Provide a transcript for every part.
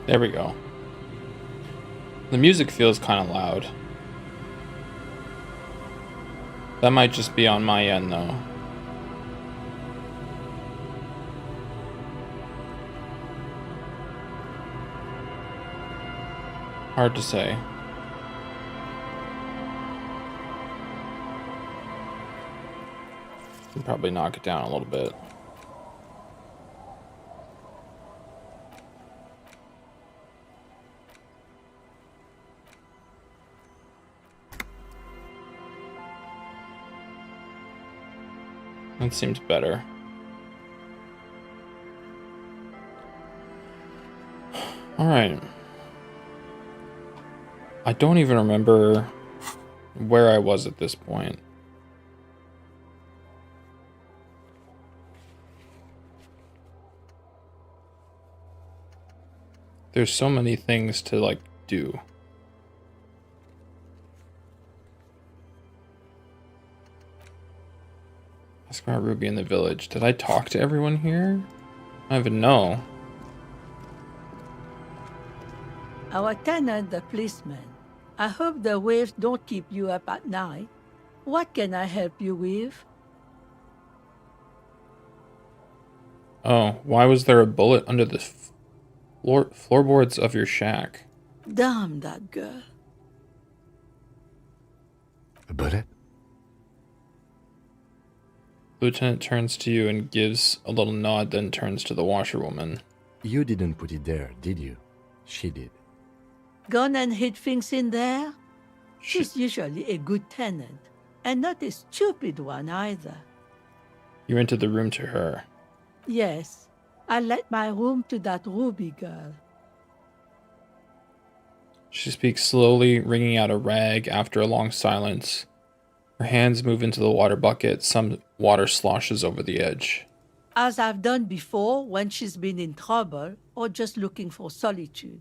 There we go. The music feels kind of loud. That might just be on my end, though. Hard to say. Can probably knock it down a little bit. That seems better. All right. I don't even remember where I was at this point. There's so many things to, like, do. Ask about Ruby in the village. Did I talk to everyone here? I don't even know. Our tenant, the policeman. I hope the waves don't keep you up at night. What can I help you with? Oh, why was there a bullet under the floorboards of your shack? Damn that girl. A bullet? Lieutenant turns to you and gives a little nod, then turns to the washerwoman. You didn't put it there, did you? She did. Gone and hid things in there? She's usually a good tenant, and not a stupid one either. You entered the room to her. Yes, I let my room to that Ruby girl. She speaks slowly, wringing out a rag after a long silence. Her hands move into the water bucket. Some water sloshes over the edge. As I've done before when she's been in trouble or just looking for solitude.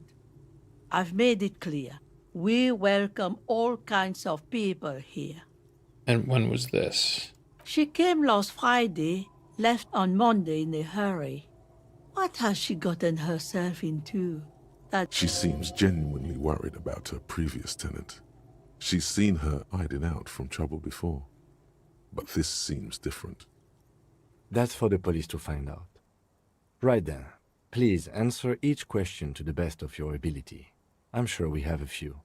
I've made it clear. We welcome all kinds of people here. And when was this? She came last Friday, left on Monday in a hurry. What has she gotten herself into? She seems genuinely worried about her previous tenant. She's seen her hiding out from trouble before. But this seems different. That's for the police to find out. Right then, please answer each question to the best of your ability. I'm sure we have a few.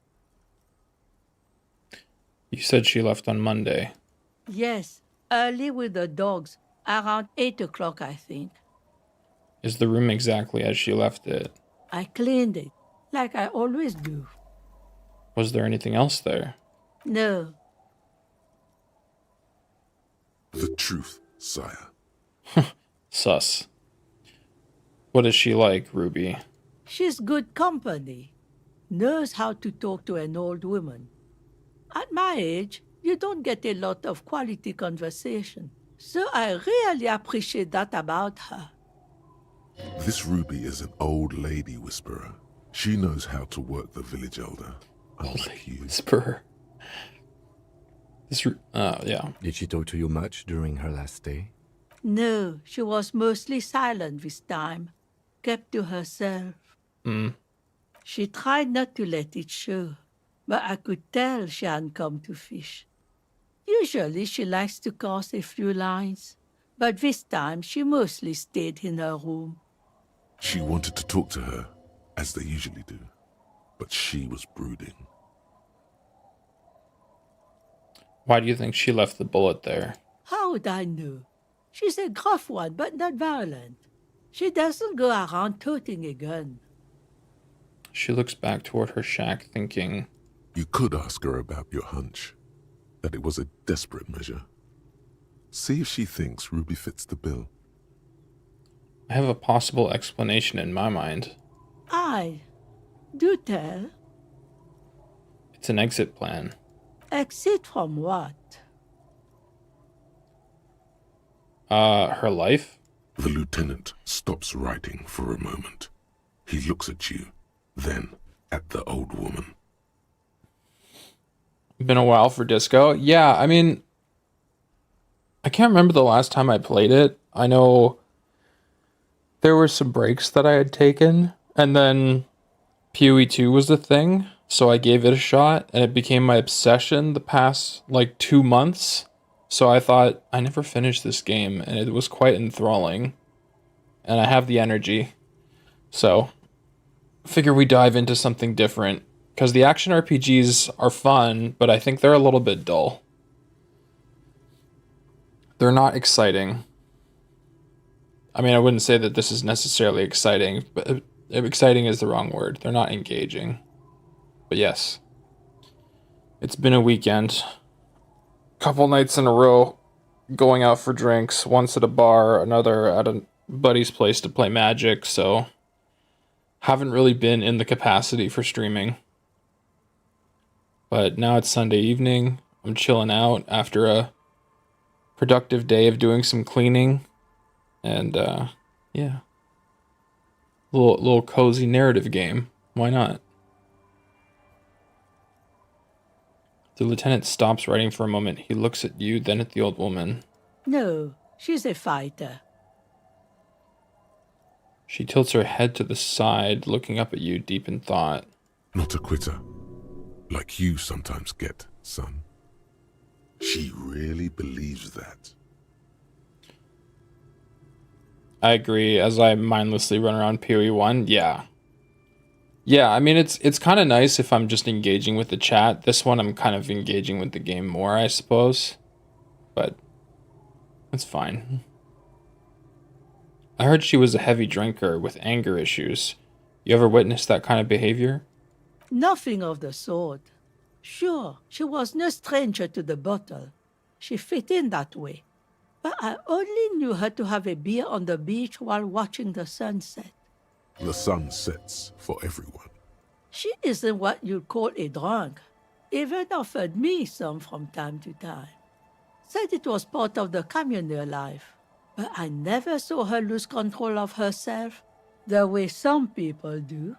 You said she left on Monday. Yes, early with the dogs, around 8 o'clock, I think. Is the room exactly as she left it? I cleaned it, like I always do. Was there anything else there? No. The truth, sire. Sus. What is she like, Ruby? She's good company. Knows how to talk to an old woman. At my age, you don't get a lot of quality conversation. So I really appreciate that about her. This Ruby is an old lady whisperer. She knows how to work the village elder. Unlike you. Whisperer. Yeah. Did she talk to you much during her last stay? No, she was mostly silent this time. Kept to herself. She tried not to let it show, but I could tell she hadn't come to fish. Usually she likes to cast a few lines, but this time she mostly stayed in her room. She wanted to talk to her, as they usually do, but she was brooding. Why do you think she left the bullet there? How would I know? She's a gruff one, but not violent. She doesn't go around toting a gun. She looks back toward her shack, thinking, You could ask her about your hunch, that it was a desperate measure. See if she thinks Ruby fits the bill. I have a possible explanation in my mind. Aye. Do tell. It's an exit plan. Exit from what? Her life? The lieutenant stops writing for a moment. He looks at you, then at the old woman. Been a while for disco. Yeah, I mean, I can't remember the last time I played it. I know there were some breaks that I had taken, and then PoE 2 was the thing, so I gave it a shot, and it became my obsession the past, like, 2 months. So I thought, I never finished this game, and it was quite enthralling. And I have the energy. So, figure we dive into something different. Because the action RPGs are fun, but I think they're a little bit dull. They're not exciting. I mean, I wouldn't say that this is necessarily exciting, but exciting is the wrong word. They're not engaging. But yes, it's been a weekend. Couple nights in a row going out for drinks, once at a bar, another at a buddy's place to play Magic, so haven't really been in the capacity for streaming. But now it's Sunday evening. I'm chilling out after a productive day of doing some cleaning. And yeah. Little cozy narrative game. Why not? The lieutenant stops writing for a moment. He looks at you, then at the old woman. No, she's a fighter. She tilts her head to the side, looking up at you deep in thought. Not a quitter, like you sometimes get, son. She really believes that. I agree, as I mindlessly run around PoE 1, yeah. Yeah, I mean, it's kind of nice if I'm just engaging with the chat. This one, I'm kind of engaging with the game more, I suppose. But it's fine. I heard she was a heavy drinker with anger issues. You ever witnessed that kind of behavior? Nothing of the sort. Sure, she was no stranger to the bottle. She fit in that way. But I only knew her to have a beer on the beach while watching the sunset. The sun sets for everyone. She isn't what you'd call a drunk. Even offered me some from time to time. Said it was part of the communal life. But I never saw her lose control of herself, the way some people do.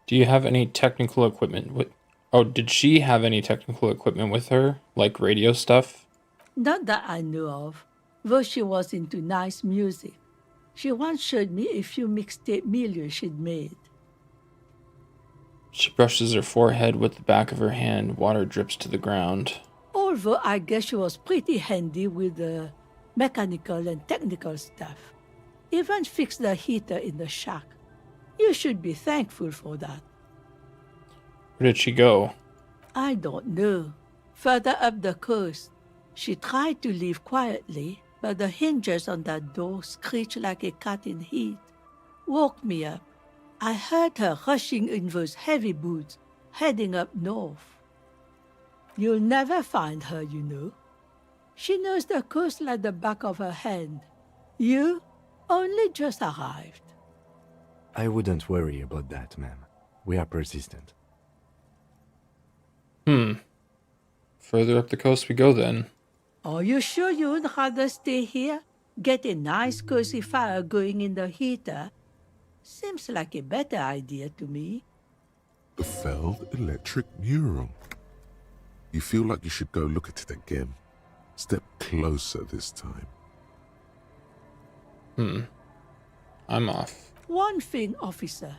Do you have any technical equipment with... Oh, did she have any technical equipment with her? Like radio stuff? Not that I know of, though she was into nice music. She once showed me a few mixtape milieux she'd made. She brushes her forehead with the back of her hand. Water drips to the ground. Although I guess she was pretty handy with the mechanical and technical stuff. Even fixed the heater in the shack. You should be thankful for that. Where did she go? I don't know. Further up the coast. She tried to leave quietly, but the hinges on that door screeched like a cat in heat. Woke me up. I heard her rushing in those heavy boots, heading up north. You'll never find her, you know. She knows the coast like the back of her hand. You only just arrived. I wouldn't worry about that, ma'am. We are persistent. Further up the coast we go then. Are you sure you'd rather stay here? Get a nice cozy fire going in the heater? Seems like a better idea to me. The failed electric mural. You feel like you should go look at it again. Step closer this time. I'm off. One thing, officer.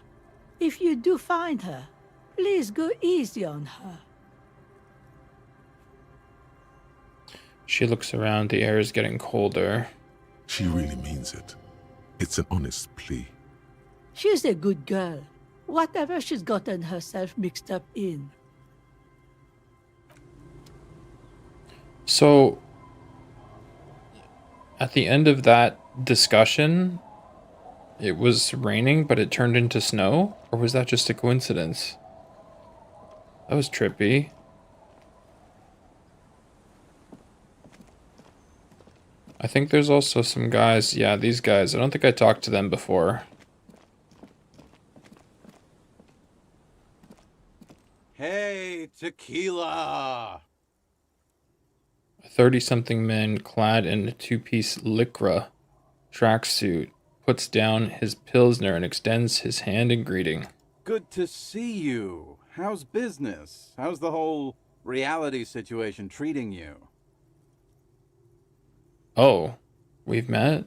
If you do find her, please go easy on her. She looks around. The air is getting colder. She really means it. It's an honest plea. She's a good girl. Whatever she's gotten herself mixed up in. So, at the end of that discussion, it was raining, but it turned into snow? Or was that just a coincidence? That was trippy. I think there's also some guys. Yeah, these guys. I don't think I talked to them before. Hey, tequila! A 30-something man clad in a two-piece lycra tracksuit puts down his pilsner and extends his hand in greeting. Good to see you. How's business? How's the whole reality situation treating you? Oh, we've met?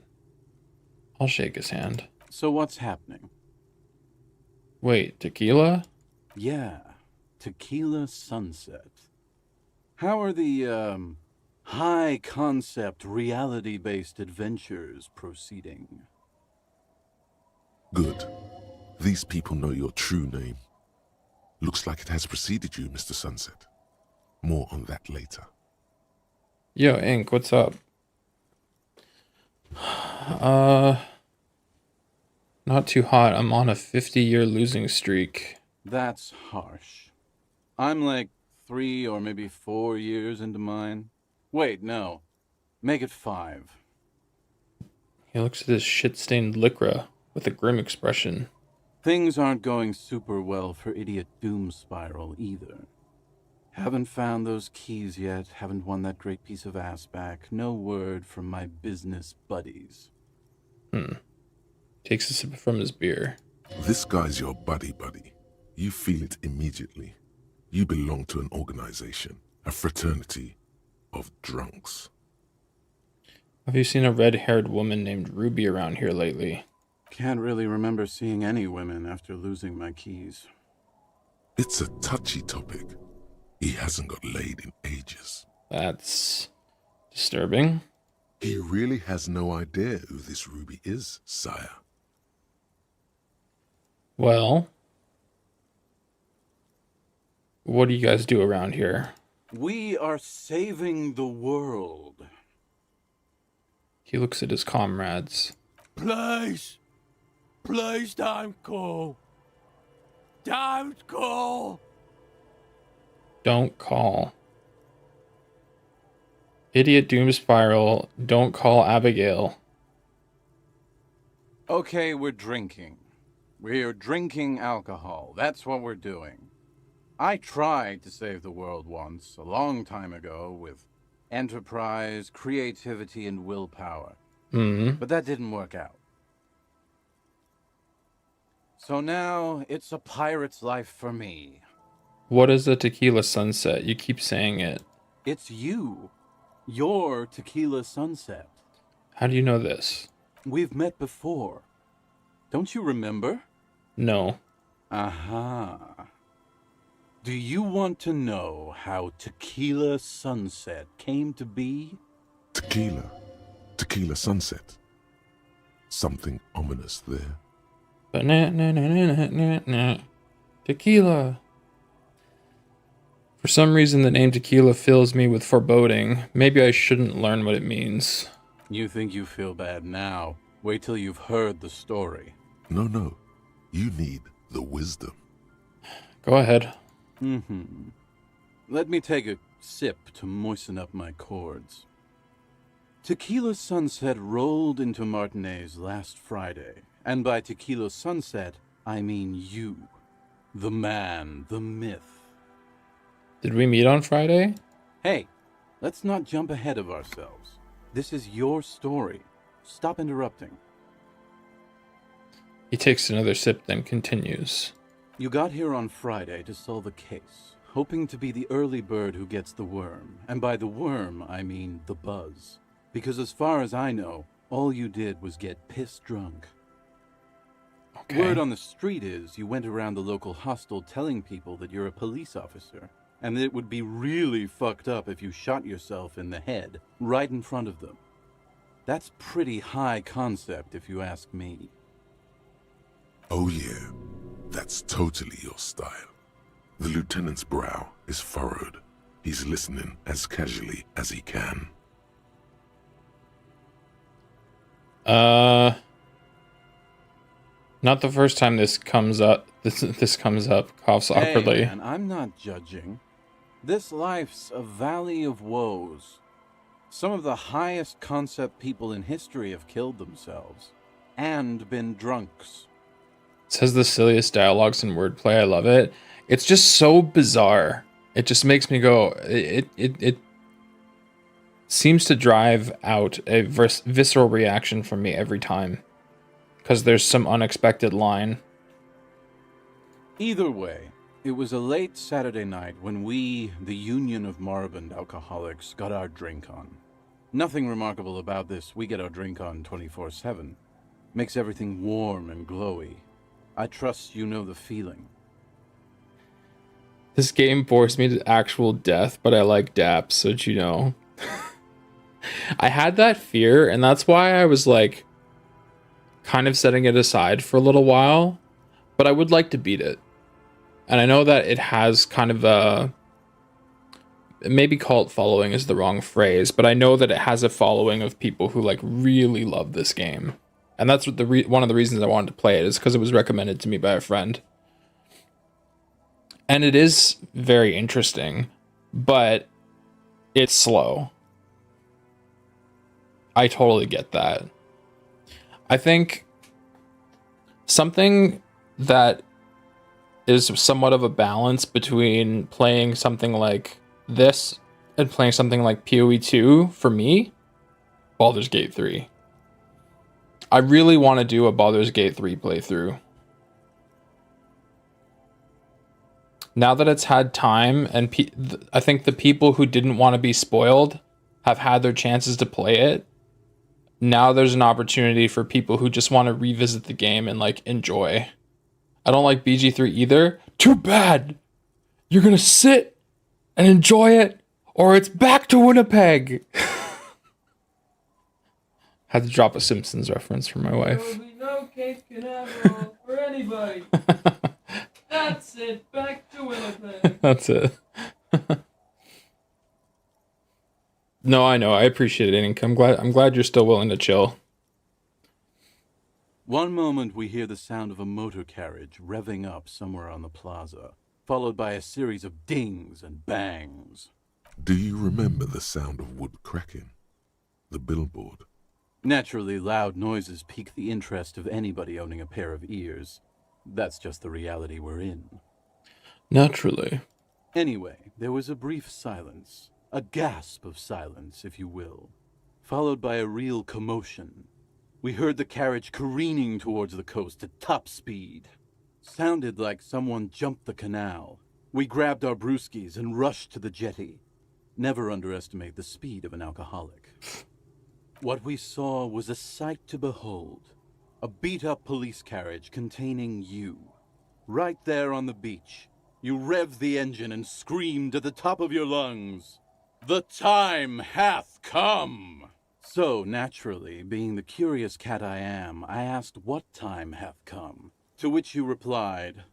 I'll shake his hand. So what's happening? Wait, tequila? Yeah, Tequila Sunset. How are the, high-concept, reality-based adventures proceeding? Good. These people know your true name. Looks like it has preceded you, Mr. Sunset. More on that later. Yo, Ink, what's up? Uh, not too hot. I'm on a 50-year losing streak. That's harsh. I'm like 3 or maybe 4 years into mine. Wait, no. Make it 5. He looks at his shit-stained lycra with a grim expression. Things aren't going super well for Idiot Doom Spiral either. Haven't found those keys yet, haven't won that great piece of ass back. No word from my business buddies. Takes a sip from his beer. This guy's your buddy. You feel it immediately. You belong to an organization, a fraternity of drunks. Have you seen a red-haired woman named Ruby around here lately? Can't really remember seeing any women after losing my keys. It's a touchy topic. He hasn't got laid in ages. That's disturbing. He really has no idea who this Ruby is, sire. Well, what do you guys do around here? We are saving the world. He looks at his comrades. Please don't call. Don't call. Don't call. Idiot Doom Spiral, don't call Abigail. Okay, we're drinking. We're drinking alcohol. That's what we're doing. I tried to save the world once, a long time ago, with enterprise, creativity, and willpower. But that didn't work out. So now, it's a pirate's life for me. What is a tequila sunset? You keep saying it. It's you. Your Tequila Sunset. How do you know this? We've met before. Don't you remember? No. Aha. Do you want to know how Tequila Sunset came to be? Tequila Sunset. Something ominous there. Tequila. For some reason, the name tequila fills me with foreboding. Maybe I shouldn't learn what it means. You think you feel bad now. Wait till you've heard the story. No. You need the wisdom. Go ahead. Let me take a sip to moisten up my chords. Tequila Sunset rolled into Martinez last Friday. And by Tequila Sunset, I mean you. The man, the myth. Did we meet on Friday? Hey, let's not jump ahead of ourselves. This is your story. Stop interrupting. He takes another sip, then continues. You got here on Friday to solve a case, hoping to be the early bird who gets the worm. And by the worm, I mean the buzz. Because as far as I know, all you did was get piss drunk. Okay. Word on the street is you went around the local hostel telling people that you're a police officer, and that it would be really fucked up if you shot yourself in the head right in front of them. That's pretty high concept, if you ask me. Oh yeah, that's totally your style. The lieutenant's brow is furrowed. He's listening as casually as he can. Not the first time this comes up. This comes up. Coughs awkwardly. Hey, man, I'm not judging. This life's a valley of woes. Some of the highest concept people in history have killed themselves. And been drunks. It says the silliest dialogues and wordplay. I love it. It's just so bizarre. It just makes me go. It seems to drive out a visceral reaction from me every time. Because there's some unexpected line. Either way, it was a late Saturday night when we, the Union of Moribund Alcoholics, got our drink on. Nothing remarkable about this. We get our drink on 24/7. Makes everything warm and glowy. I trust you know the feeling. This game bores me to actual death, but I like daps, so that you know. I had that fear, and that's why I was like kind of setting it aside for a little while, but I would like to beat it. And I know that it has kind of a, maybe cult following is the wrong phrase, but I know that it has a following of people who like really love this game. And that's what one of the reasons I wanted to play it is because it was recommended to me by a friend. And it is very interesting, but it's slow. I totally get that. I think something that is somewhat of a balance between playing something like this and playing something like PoE 2 for me, Baldur's Gate 3. I really want to do a Baldur's Gate 3 playthrough. Now that it's had time, and I think the people who didn't want to be spoiled have had their chances to play it. Now there's an opportunity for people who just want to revisit the game and like enjoy. I don't like BG3 either. Too bad. You're gonna sit and enjoy it, or it's back to Winnipeg. Had to drop a Simpsons reference for my wife. There will be no Cape Canaveral for anybody. That's it. Back to Winnipeg. That's it. No, I know. I appreciate it, Ink. I'm glad you're still willing to chill. One moment we hear the sound of a motor carriage revving up somewhere on the plaza, followed by a series of dings and bangs. Do you remember the sound of wood cracking? The billboard? Naturally, loud noises pique the interest of anybody owning a pair of ears. That's just the reality we're in. Naturally. Anyway, there was a brief silence, a gasp of silence, if you will, followed by a real commotion. We heard the carriage careening towards the coast at top speed. Sounded like someone jumped the canal. We grabbed our brewskis and rushed to the jetty. Never underestimate the speed of an alcoholic. What we saw was a sight to behold. A beat-up police carriage containing you. Right there on the beach, you revved the engine and screamed at the top of your lungs, "The time hath come!" So, naturally, being the curious cat I am, I asked what time hath come, to which you replied,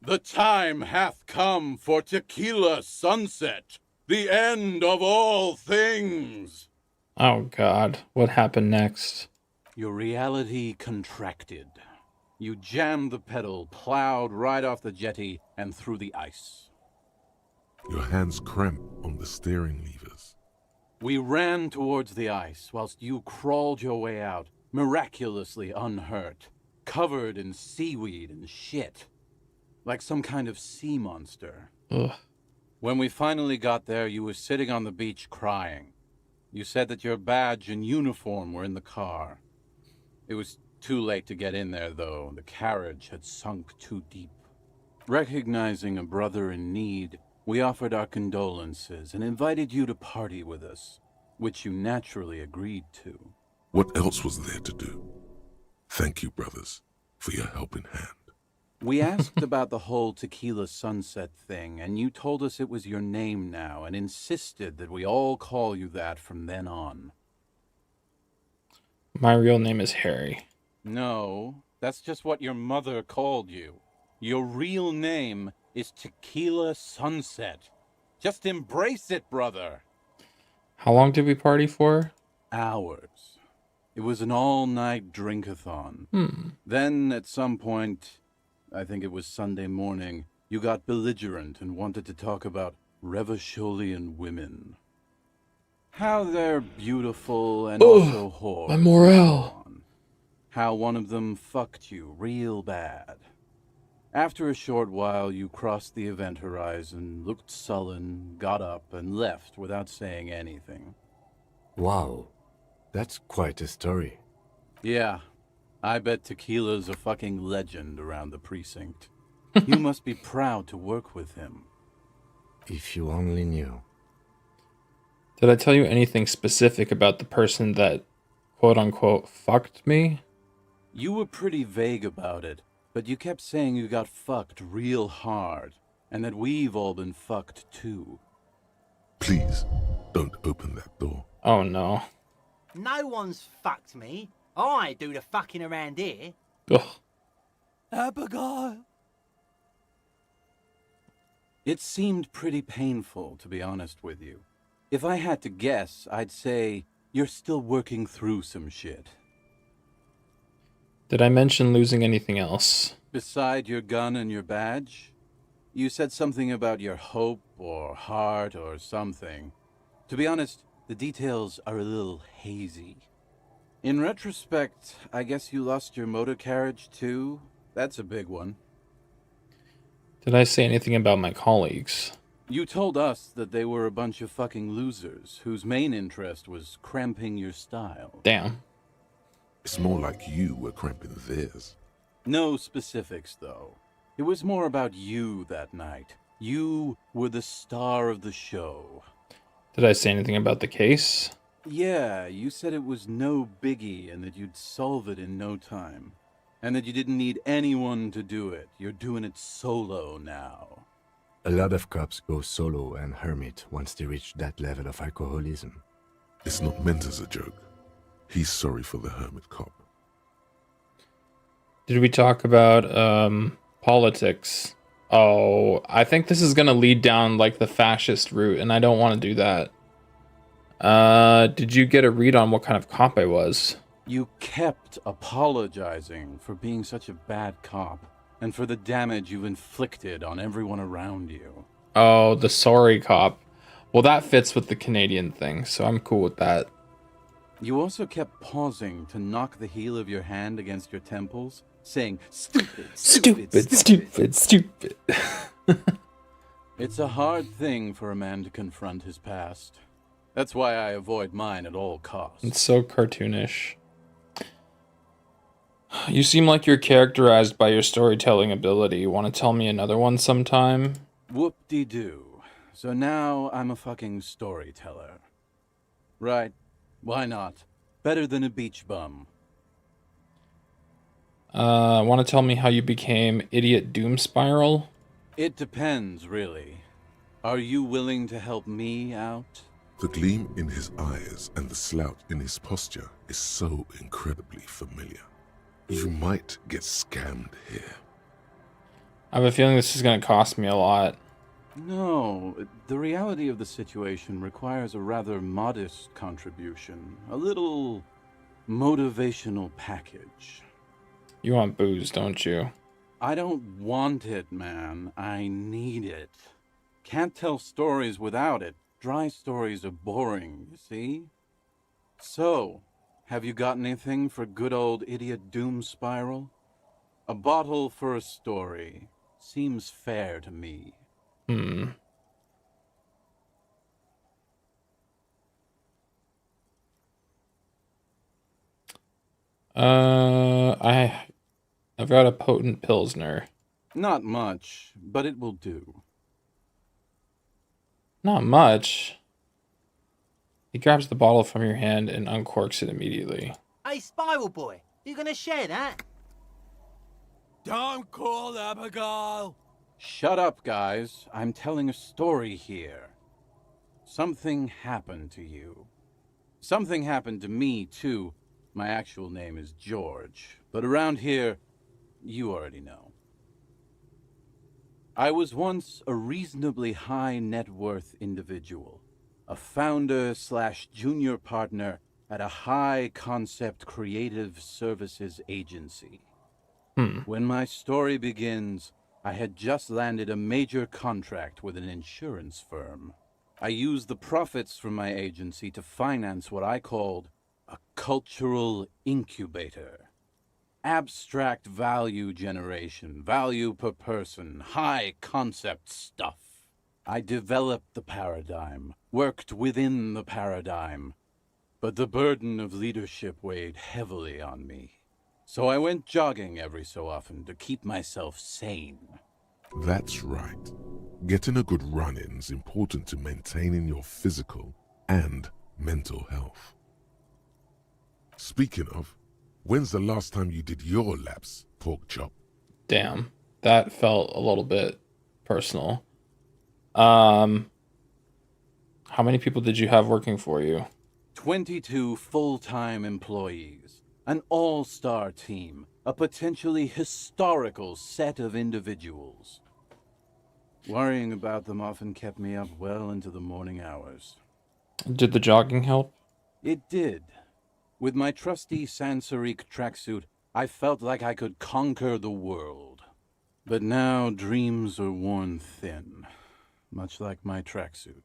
"The time hath come for tequila sunset, the end of all things." Oh God, what happened next? Your reality contracted. You jammed the pedal, plowed right off the jetty, and through the ice. Your hands cramp on the steering levers. We ran towards the ice, whilst you crawled your way out, miraculously unhurt, covered in seaweed and shit, like some kind of sea monster. Ugh. When we finally got there, you were sitting on the beach crying. You said that your badge and uniform were in the car. It was too late to get in there, though. The carriage had sunk too deep. Recognizing a brother in need, we offered our condolences and invited you to party with us, which you naturally agreed to. What else was there to do? Thank you, brothers, for your helping hand. We asked about the whole tequila sunset thing, and you told us it was your name now and insisted that we all call you that from then on. My real name is Harry. No, that's just what your mother called you. Your real name is Tequila Sunset. Just embrace it, brother. How long did we party for? Hours. It was an all-night drink-a-thon. Then, at some point, I think it was Sunday morning, you got belligerent and wanted to talk about Revacholian women. How they're beautiful and also whores. My morale. How one of them fucked you real bad. After a short while, you crossed the event horizon, looked sullen, got up, and left without saying anything. Wow, that's quite a story. Yeah, I bet Tequila's a fucking legend around the precinct. You must be proud to work with him. If you only knew. Did I tell you anything specific about the person that quote unquote fucked me? You were pretty vague about it, but you kept saying you got fucked real hard, and that we've all been fucked too. Please, don't open that door. Oh no. No one's fucked me. I do the fucking around here. Ugh. Abigail. It seemed pretty painful, to be honest with you. If I had to guess, I'd say you're still working through some shit. Did I mention losing anything else? Beside your gun and your badge? You said something about your hope or heart or something. To be honest, the details are a little hazy. In retrospect, I guess you lost your motor carriage too? That's a big one. Did I say anything about my colleagues? You told us that they were a bunch of fucking losers whose main interest was cramping your style. Damn. It's more like you were cramping theirs. No specifics, though. It was more about you that night. You were the star of the show. Did I say anything about the case? Yeah, you said it was no biggie and that you'd solve it in no time. And that you didn't need anyone to do it. You're doing it solo now. A lot of cops go solo and hermit once they reach that level of alcoholism. It's not meant as a joke. He's sorry for the hermit cop. Did we talk about politics? Oh, I think this is gonna lead down like the fascist route, and I don't want to do that. Did you get a read on what kind of cop I was? You kept apologizing for being such a bad cop, and for the damage you inflicted on everyone around you. Oh, the sorry cop. Well, that fits with the Canadian thing, so I'm cool with that. You also kept pausing to knock the heel of your hand against your temples, saying, stupid, stupid, stupid, stupid. It's a hard thing for a man to confront his past. That's why I avoid mine at all costs. It's so cartoonish. You seem like you're characterized by your storytelling ability. Want to tell me another one sometime? Whoop-de-doo. So now I'm a fucking storyteller. Right. Why not? Better than a beach bum. Want to tell me how you became Idiot Doom Spiral? It depends, really. Are you willing to help me out? The gleam in his eyes and the slouch in his posture is so incredibly familiar. You might get scammed here. I have a feeling this is going to cost me a lot. No, the reality of the situation requires a rather modest contribution. A little motivational package. You want booze, don't you? I don't want it, man. I need it. Can't tell stories without it. Dry stories are boring, you see? So, have you got anything for good old Idiot Doom Spiral? A bottle for a story. Seems fair to me. I've got a potent Pilsner. Not much, but it will do. Not much. He grabs the bottle from your hand and uncorks it immediately. Hey, Spiral Boy, you gonna share that? Don't call Abigail! Shut up, guys. I'm telling a story here. Something happened to you. Something happened to me, too. My actual name is George, but around here, you already know. I was once a reasonably high net worth individual, a founder/junior partner at a high concept creative services agency. When my story begins, I had just landed a major contract with an insurance firm. I used the profits from my agency to finance what I called a cultural incubator. Abstract value generation, value per person, high concept stuff. I developed the paradigm, worked within the paradigm, but the burden of leadership weighed heavily on me. So I went jogging every so often to keep myself sane. That's right. Getting a good run-in is important to maintaining your physical and mental health. Speaking of, When's the last time you did your laps, pork chop? Damn, that felt a little bit personal. How many people did you have working for you? 22 full-time employees. An all-star team. A potentially historical set of individuals. Worrying about them often kept me up well into the morning hours. Did the jogging help? It did. With my trusty Sansarique tracksuit, I felt like I could conquer the world. But now dreams are worn thin, much like my tracksuit.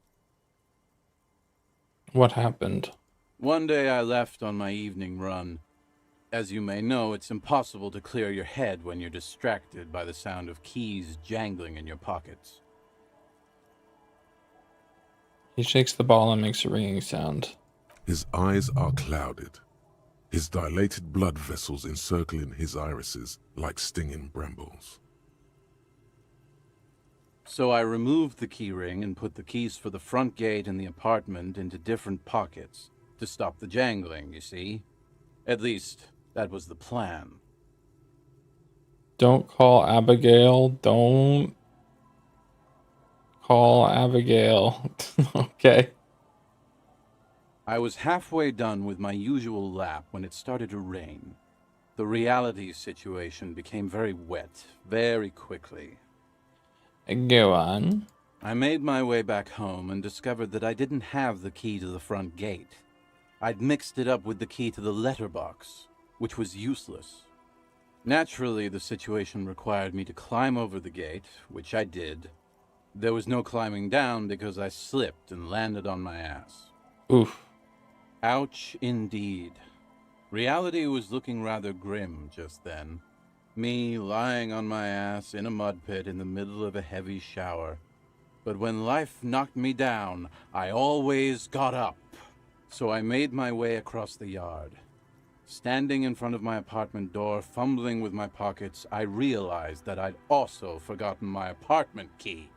What happened? One day I left on my evening run. As you may know, it's impossible to clear your head when you're distracted by the sound of keys jangling in your pockets. He shakes the ball and makes a ringing sound. His eyes are clouded. His dilated blood vessels encircling his irises like stinging brambles. So I removed the key ring and put the keys for the front gate and the apartment into different pockets to stop the jangling, you see. At least, that was the plan. Don't call Abigail. Don't call Abigail. Okay. I was halfway done with my usual lap when it started to rain. The reality situation became very wet, very quickly. Go on. I made my way back home and discovered that I didn't have the key to the front gate. I'd mixed it up with the key to the letterbox, which was useless. Naturally, the situation required me to climb over the gate, which I did. There was no climbing down because I slipped and landed on my ass. Oof. Ouch, indeed. Reality was looking rather grim just then. Me lying on my ass in a mud pit in the middle of a heavy shower. But when life knocked me down, I always got up. So I made my way across the yard. Standing in front of my apartment door, fumbling with my pockets, I realized that I'd also forgotten my apartment key.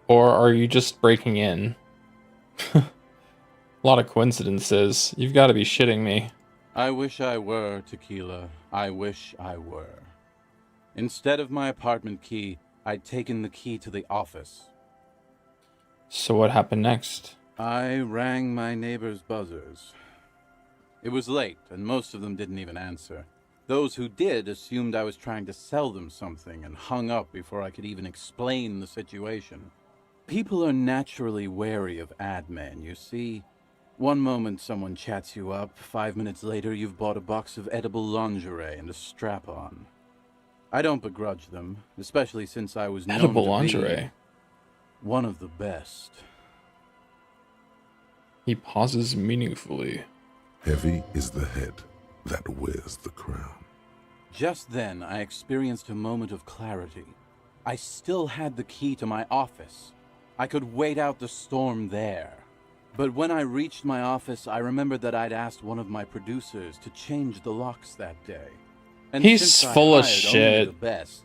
Or are you just breaking in? A lot of coincidences. You've got to be shitting me. I wish I were, Tequila. I wish I were. Instead of my apartment key, I'd taken the key to the office. So what happened next? I rang my neighbor's buzzers. It was late, and most of them didn't even answer. Those who did assumed I was trying to sell them something and hung up before I could even explain the situation. People are naturally wary of ad men, you see. One moment someone chats you up, 5 minutes later you've bought a box of edible lingerie and a strap-on. I don't begrudge them, especially since I was known Edible to lingerie. be one of the best. He pauses meaningfully. Heavy is the head that wears the crown. Just then, I experienced a moment of clarity. I still had the key to my office. I could wait out the storm there. But when I reached my office, I remembered that I'd asked one of my producers to change the locks that day. And He's since full I of hired shit. only the best,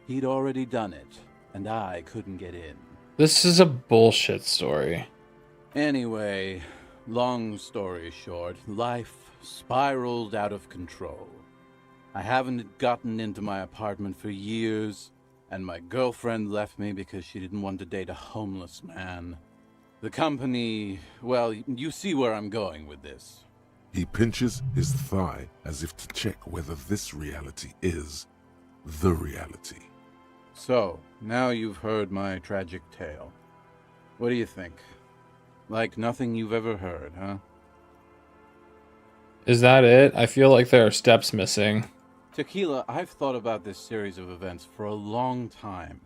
he'd already done it, and I couldn't get in. This is a bullshit story. Anyway, long story short, life spiraled out of control. I haven't gotten into my apartment for years, and my girlfriend left me because she didn't want to date a homeless man. The company, well, you see where I'm going with this. He pinches his thigh as if to check whether this reality is the reality. So, now you've heard my tragic tale. What do you think? Like nothing you've ever heard, huh? Is that it? I feel like there are steps missing. Tequila, I've thought about this series of events for a long time.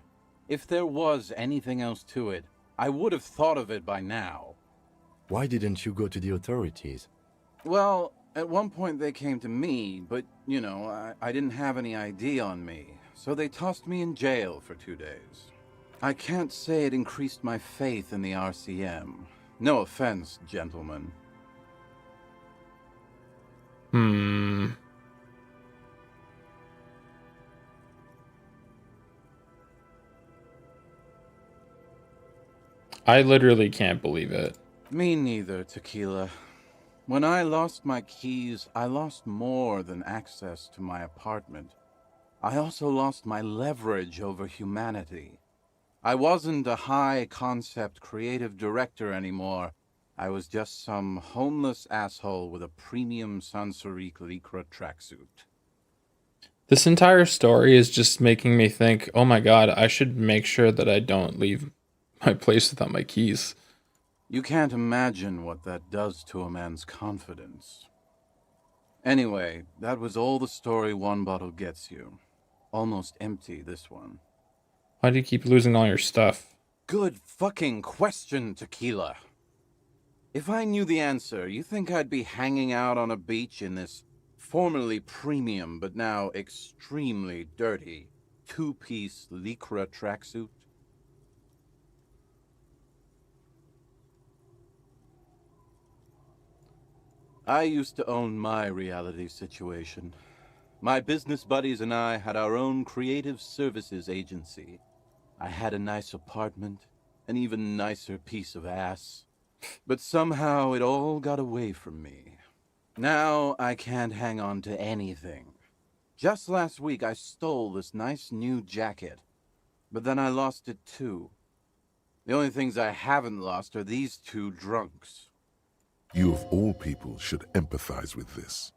If there was anything else to it, I would have thought of it by now. Why didn't you go to the authorities? Well, at one point they came to me, but, I didn't have any ID on me, so they tossed me in jail for 2 days. I can't say it increased my faith in the RCM. No offense, gentlemen. I literally can't believe it. Me neither, Tequila. When I lost my keys, I lost more than access to my apartment. I also lost my leverage over humanity. I wasn't a high-concept creative director anymore. I was just some homeless asshole with a premium Sansorique Lycra tracksuit. This entire story is just making me think, oh my god, I should make sure that I don't leave my place without my keys. You can't imagine what that does to a man's confidence. Anyway, that was all the story one bottle gets you. Almost empty, this one. Why do you keep losing all your stuff? Good fucking question, Tequila. If I knew the answer, you think I'd be hanging out on a beach in this formerly premium but now extremely dirty two-piece Lycra tracksuit? I used to own my reality situation. My business buddies and I had our own creative services agency. I had a nice apartment, an even nicer piece of ass. But somehow it all got away from me. Now I can't hang on to anything. Just last week I stole this nice new jacket, but then I lost it too. The only things I haven't lost are these two drunks. You of all people should empathize with this.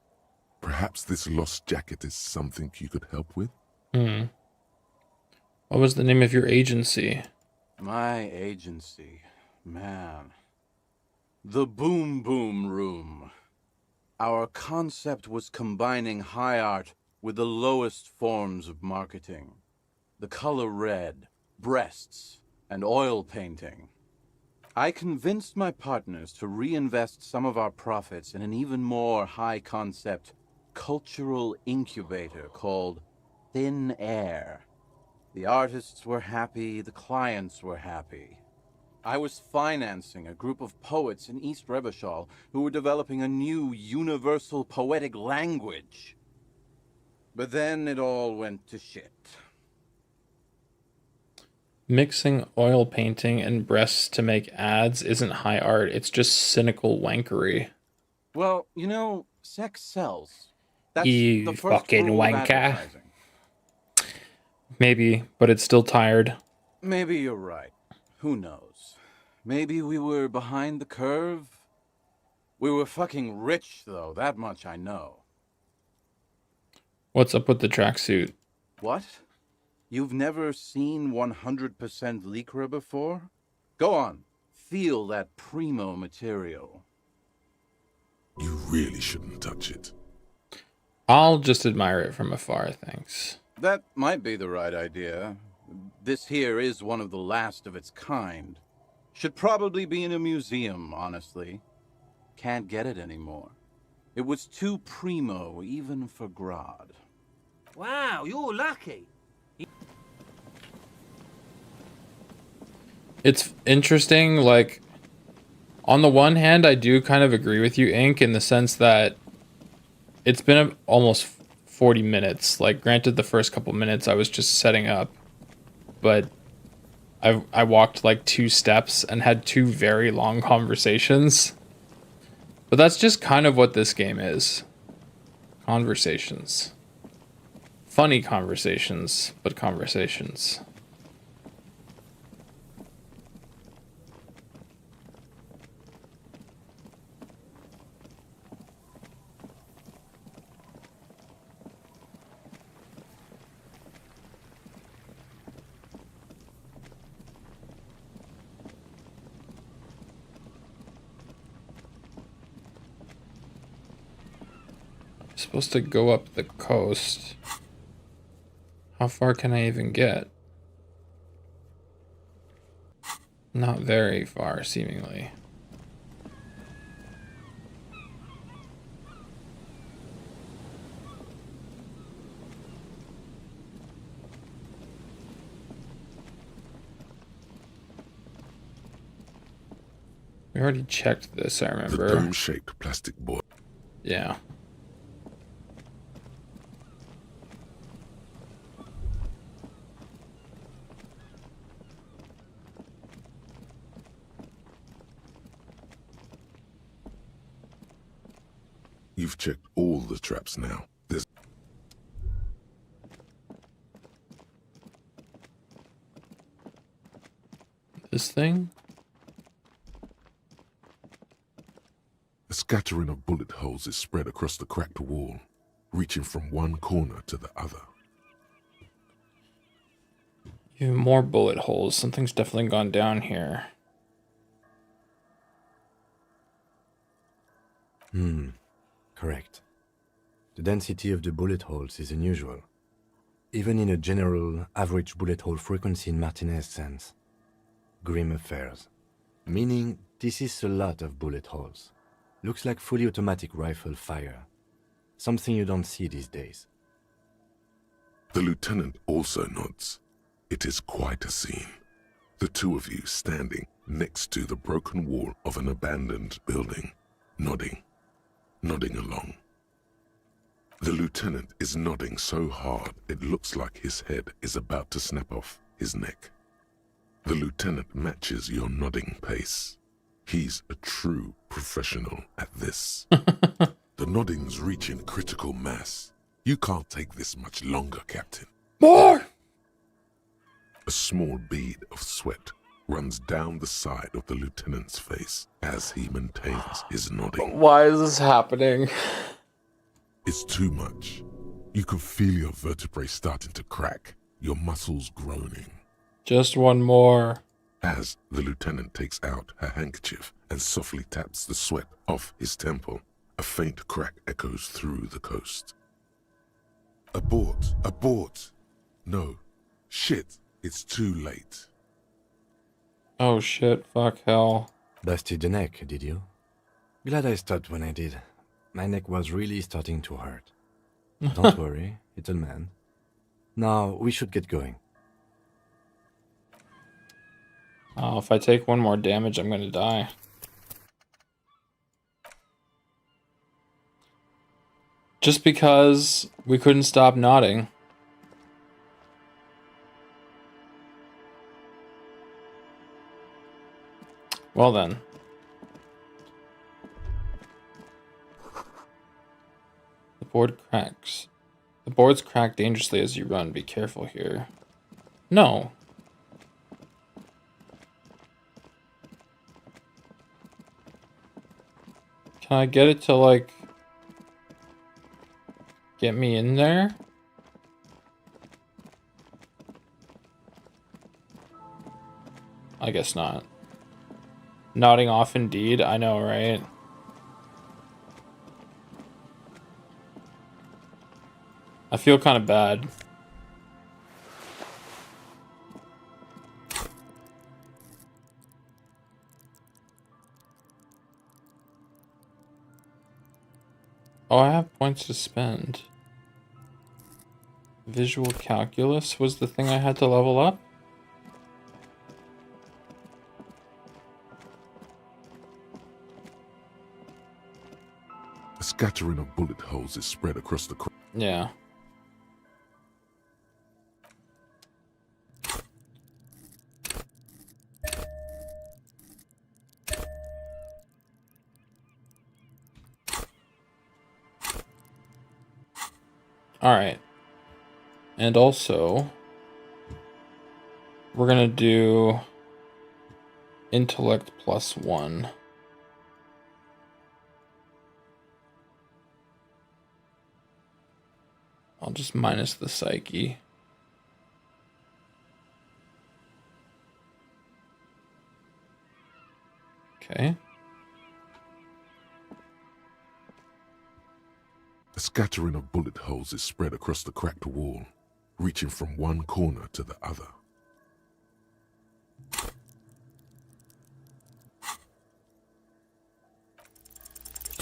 Perhaps this lost jacket is something you could help with? What was the name of your agency? My agency, man. The Boom Boom Room. Our concept was combining high art with the lowest forms of marketing. The color red, breasts, and oil painting. I convinced my partners to reinvest some of our profits in an even more high-concept cultural incubator called Thin Air. The artists were happy, the clients were happy. I was financing a group of poets in East Revachol who were developing a new universal poetic language. But then it all went to shit. Mixing oil painting and breasts to make ads isn't high art, it's just cynical wankery. Well, you know, sex sells. That's You the first fucking rule of wanker. advertising. Maybe, but it's still tired. Maybe you're right. Who knows? Maybe we were behind the curve? We were fucking rich, though, that much I know. What's up with the tracksuit? What? You've never seen 100% Lycra before? Go on, feel that primo material. You really shouldn't touch it. I'll just admire it from afar, thanks. That might be the right idea. This here is one of the last of its kind. Should probably be in a museum, honestly. Can't get it anymore. It was too primo, even for Grodd. Wow, you're lucky. It's interesting, like, on the one hand, I do kind of agree with you, Ink, in the sense that it's been almost 40 minutes. Like, granted, the first couple minutes I was just setting up, but I walked like 2 steps and had 2 very long conversations. But that's just kind of what this game is. Conversations. Funny conversations, but conversations. Supposed to go up the coast. How far can I even get? Not very far, seemingly. We already checked this, I The remember. dome-shaped plastic boy. Yeah. You've checked all the traps now. There's This thing? a scattering of bullet holes is spread across the cracked wall, reaching from one corner to the other. Even more bullet holes. Something's definitely gone down here. Correct. The density of the bullet holes is unusual, even in a general average bullet hole frequency in Martinez sense. Grim affairs. Meaning, this is a lot of bullet holes. Looks like fully automatic rifle fire. Something you don't see these days. The lieutenant also nods. It is quite a scene. The two of you standing next to the broken wall of an abandoned building, nodding along. The lieutenant is nodding so hard it looks like his head is about to snap off his neck. The lieutenant matches your nodding pace. He's a true professional at this. The nodding's reaching critical mass. You can't take this much longer, Captain. More! A small bead of sweat runs down the side of the lieutenant's face as he maintains his nodding. Why is this happening? It's too much. You can feel your vertebrae starting to crack, your muscles groaning. Just one more. As the lieutenant takes out her handkerchief and softly taps the sweat off his temple, a faint crack echoes through the coast. Abort! Abort! No. Shit, it's too late. Oh shit, fuck hell. Busted the neck, did you? Glad I stopped when I did. My neck was really starting to hurt. Don't worry, it'll mend. Now, we should get going. Oh, if I take one more damage, I'm gonna die. Just because we couldn't stop nodding. Well then. The board cracks. The boards crack dangerously as you run. Be careful here. No. Can I get it to, like, get me in there? I guess not. Nodding off indeed, I know, right? I feel kind of bad. Oh, I have points to spend. Visual calculus was the thing I had to level up? A scattering of bullet holes is spread across the Yeah. Alright. And also, we're gonna do intellect +1. I'll just minus the psyche. Okay. A scattering of bullet holes is spread across the cracked wall, reaching from one corner to the other.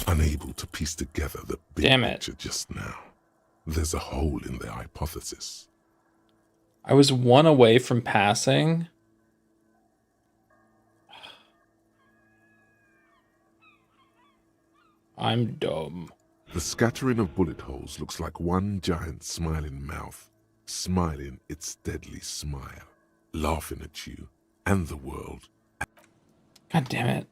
Unable to piece together the big Damn it. picture just now, there's a hole in their hypothesis. I was one away from passing. I'm dumb. The scattering of bullet holes looks like one giant smiling mouth, smiling its deadly smile, laughing at you and the world. God damn it.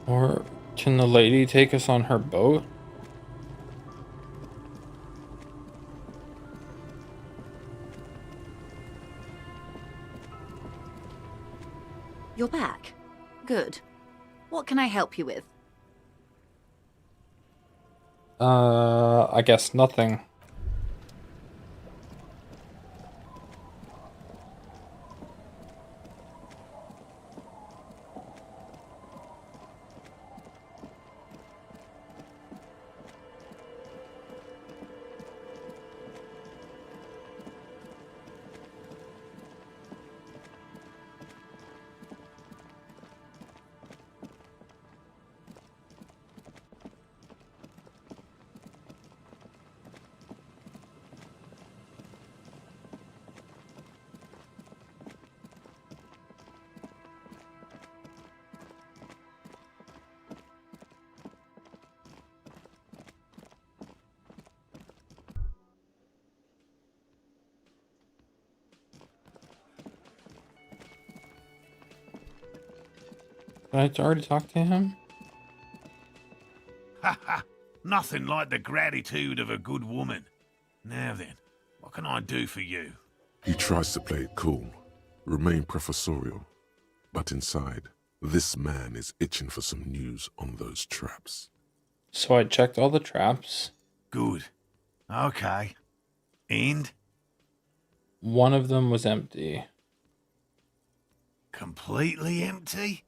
Or can the lady take us on her boat? You're back. Good. What can I help you with? I guess nothing. Did I already talk to him? Ha ha! Nothing like the gratitude of a good woman. Now then, what can I do for you? He tries to play it cool, remain professorial, but inside, this man is itching for some news on those traps. So I checked all the traps. Good. Okay. And? One of them was empty. Completely empty?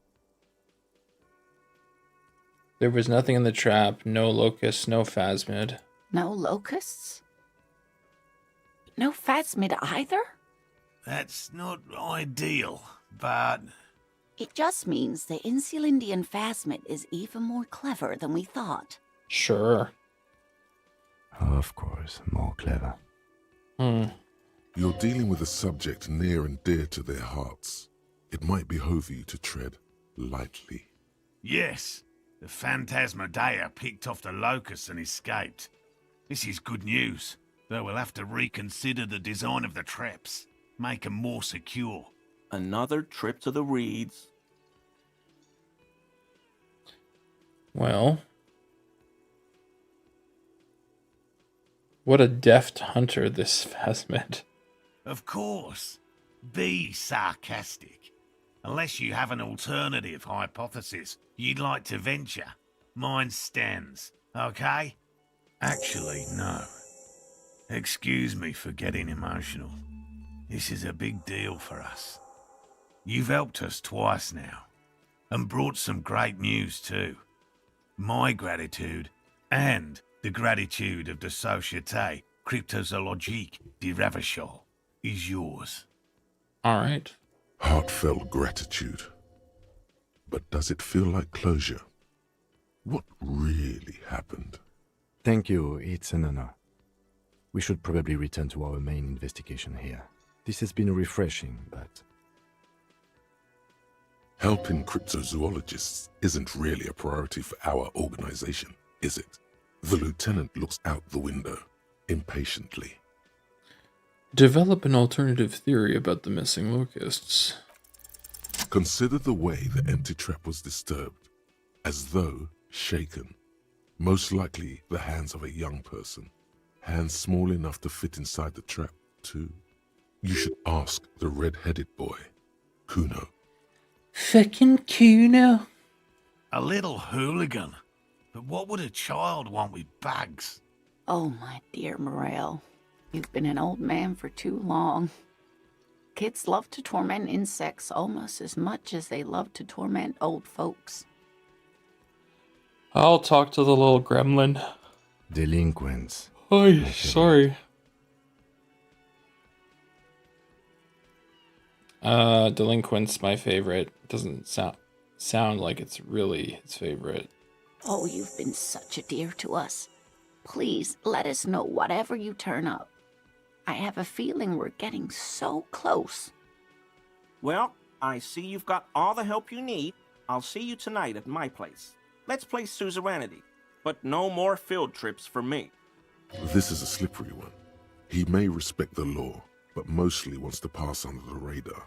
There was nothing in the trap, no locusts, no phasmid. No locusts? No phasmid either? That's not ideal, but... It just means the Insulindian phasmid is even more clever than we thought. Sure. Of course, more clever. You're dealing with a subject near and dear to their hearts. It might behove you to tread lightly. Yes, the Phantasmadeia picked off the locusts and escaped. This is good news, though we'll have to reconsider the design of the traps, make them more secure. Another trip to the reeds. Well, what a deft hunter this phasmid. Of course. Be sarcastic. Unless you have an alternative hypothesis you'd like to venture, mine stands, okay? Actually, no. Excuse me for getting emotional. This is a big deal for us. You've helped us twice now, and brought some great news too. My gratitude, and the gratitude of the Société Cryptozoologique de Ravachol, is yours. All right. Heartfelt gratitude. But does it feel like closure? What really happened? Thank you, it's an honor. We should probably return to our main investigation here. This has been refreshing, but... Helping cryptozoologists isn't really a priority for our organization, is it? The lieutenant looks out the window, impatiently. Develop an alternative theory about the missing locusts. Consider the way the empty trap was disturbed, as though shaken. Most likely the hands of a young person. Hands small enough to fit inside the trap, too. You should ask the red-headed boy, Kuno. Fucking Kuno. A little hooligan. But what would a child want with bags? Oh, my dear Morel. You've been an old man for too long. Kids love to torment insects almost as much as they love to torment old folks. I'll talk to the little gremlin. Delinquents. Oh, sorry. Delinquent's my favorite. Doesn't sound like it's really its favorite. Oh, you've been such a dear to us. Please let us know whatever you turn up. I have a feeling we're getting so close. Well, I see you've got all the help you need. I'll see you tonight at my place. Let's play suzerainty, but no more field trips for me. This is a slippery one. He may respect the law, but mostly wants to pass under the radar.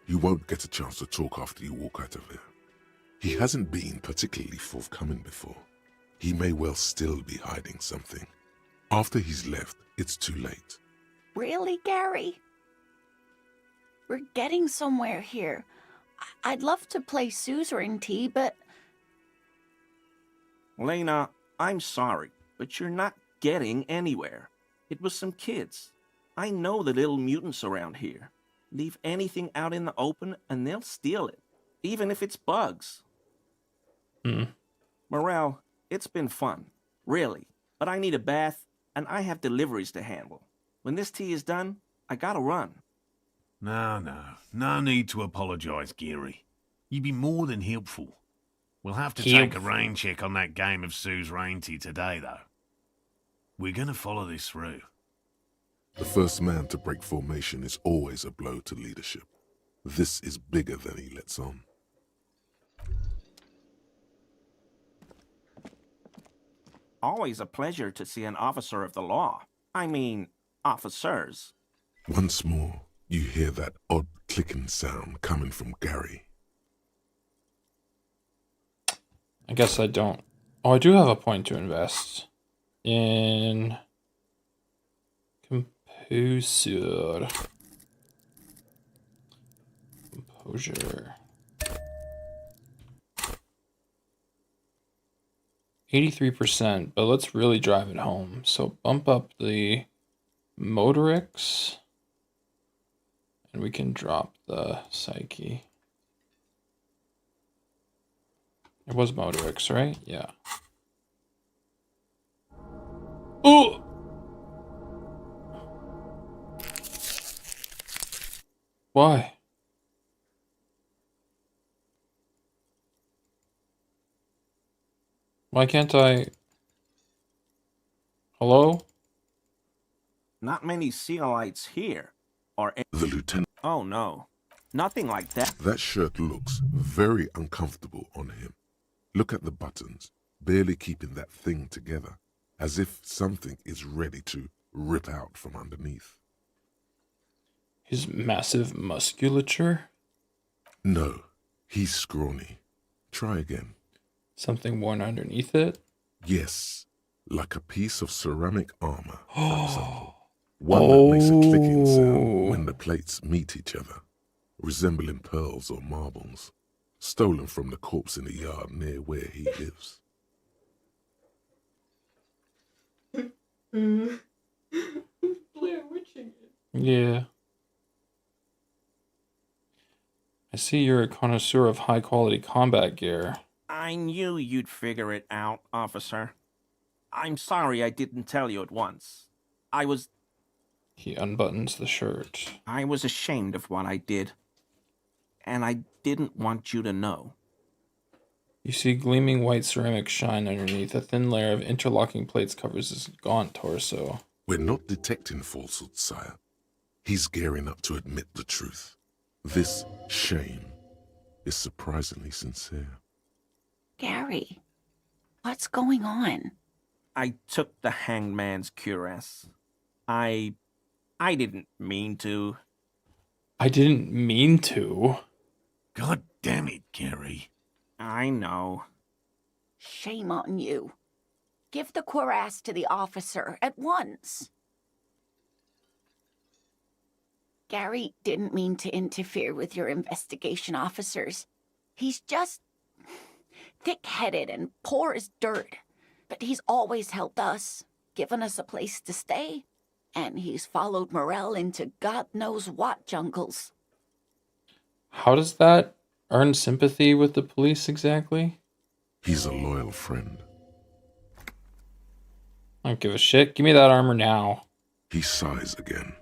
You won't get a chance to talk after you walk out of here. He hasn't been particularly forthcoming before. He may well still be hiding something. After he's left, it's too late. Really, Gary? We're getting somewhere here. I'd love to play suzerainty, but... Lena, I'm sorry, but you're not getting anywhere. It was some kids. I know the little mutants around here. Leave anything out in the open and they'll steal it, even if it's bugs. Morel, it's been fun, really, but I need a bath and I have deliveries to handle. When this tea is done, I gotta run. No need to apologise, Geary. You've been more than helpful. We'll have to take a rain check on that game of suzerainty today, though. We're gonna follow this through. The first man to break formation is always a blow to leadership. This is bigger than he lets on. Always a pleasure to see an officer of the law. I mean, officers. Once more, you hear that odd clicking sound coming from Gary. I guess I don't. Oh, I do have a point to invest in composure. Composure. 83%, but let's really drive it home. So bump up the motorics, and we can drop the psyche. It was motorics, right? Yeah. Oh! Why? Why can't I... Hello? Not many Sealites here. Or... The lieutenant... Oh, no. Nothing like that. That shirt looks very uncomfortable on him. Look at the buttons, barely keeping that thing together, as if something is ready to rip out from underneath. His massive musculature? No, he's scrawny. Try again. Something worn underneath it? Yes, like a piece of ceramic armor, for example. One that makes a clicking sound when the plates meet each other, resembling pearls or marbles, stolen from the corpse in the yard near where he lives. Blair Witching it. Yeah. I see you're a connoisseur of high-quality combat gear. I knew you'd figure it out, officer. I'm sorry I didn't tell you at once. He unbuttons the shirt. I was ashamed of what I did. And I didn't want you to know. You see gleaming white ceramic shine underneath. A thin layer of interlocking plates covers his gaunt torso. We're not detecting falsehood, sire. He's gearing up to admit the truth. This shame is surprisingly sincere. Gary, what's going on? I took the hangman's cuirass. I didn't mean to. I didn't mean to. God damn it, Gary. I know. Shame on you. Give the cuirass to the officer at once. Gary didn't mean to interfere with your investigation, officers. He's just thick-headed and poor as dirt. But he's always helped us, given us a place to stay. And he's followed Morel into God knows what jungles. How does that earn sympathy with the police exactly? He's a loyal friend. I don't give a shit. Give me that armor now. He sighs again,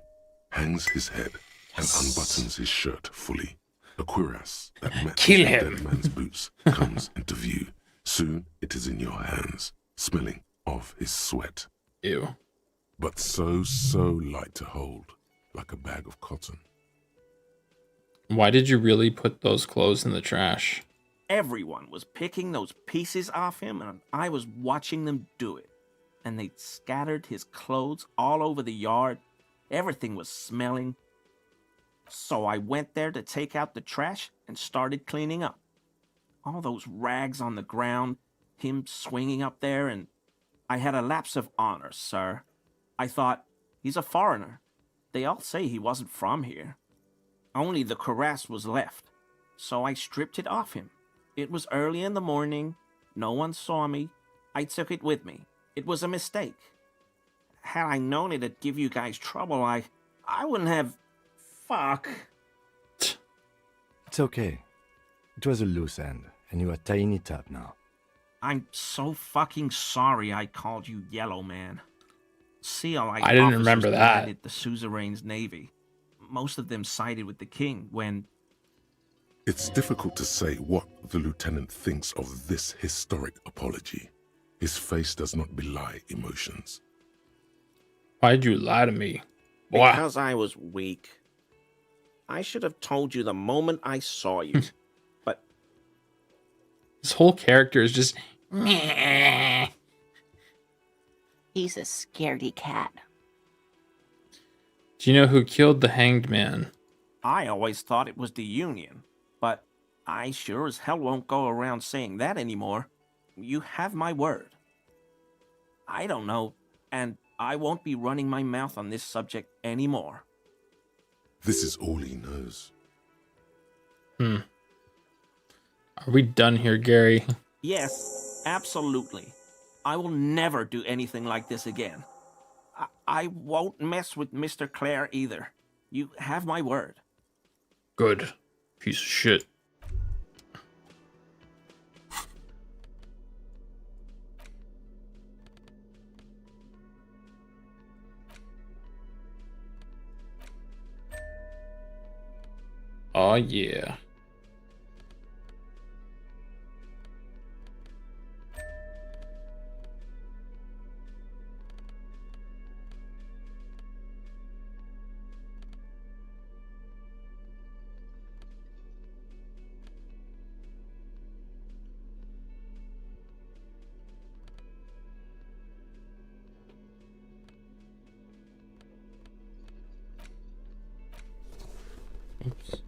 hangs his head, and unbuttons his shirt fully. A cuirass that matches Kill the him. dead man's boots comes into view. Soon it is in your hands, smelling of his sweat. Ew. But so light to hold, like a bag of cotton. Why did you really put those clothes in the trash? Everyone was picking those pieces off him, and I was watching them do it. And they'd scattered his clothes all over the yard. Everything was smelling. So I went there to take out the trash and started cleaning up. All those rags on the ground, him swinging up there, and I had a lapse of honor, sir. I thought, he's a foreigner. They all say he wasn't from here. Only the cuirass was left, so I stripped it off him. It was early in the morning. No one saw me. I took it with me. It was a mistake. Had I known it'd give you guys trouble, I wouldn't have... Fuck. It's okay. It was a loose end, and you are tying it up now. I'm so fucking sorry I called you Yellow Man. Seal-like I didn't officers remember that. commanded the suzerain's navy. Most of them sided with the king when... It's difficult to say what the lieutenant thinks of this historic apology. His face does not belie emotions. Why'd you lie to me? Boy. Because I was weak. I should have told you the moment I saw you. But His whole character is just... meh. He's a scaredy cat. Do you know who killed the hanged man? I always thought it was the Union. But I sure as hell won't go around saying that anymore. You have my word. I don't know, and I won't be running my mouth on this subject anymore. This is all he knows. Are we done here, Gary? Yes, absolutely. I will never do anything like this again. I won't mess with Mr. Clare either. You have my word. Good. Piece of shit. Oh yeah. Oops.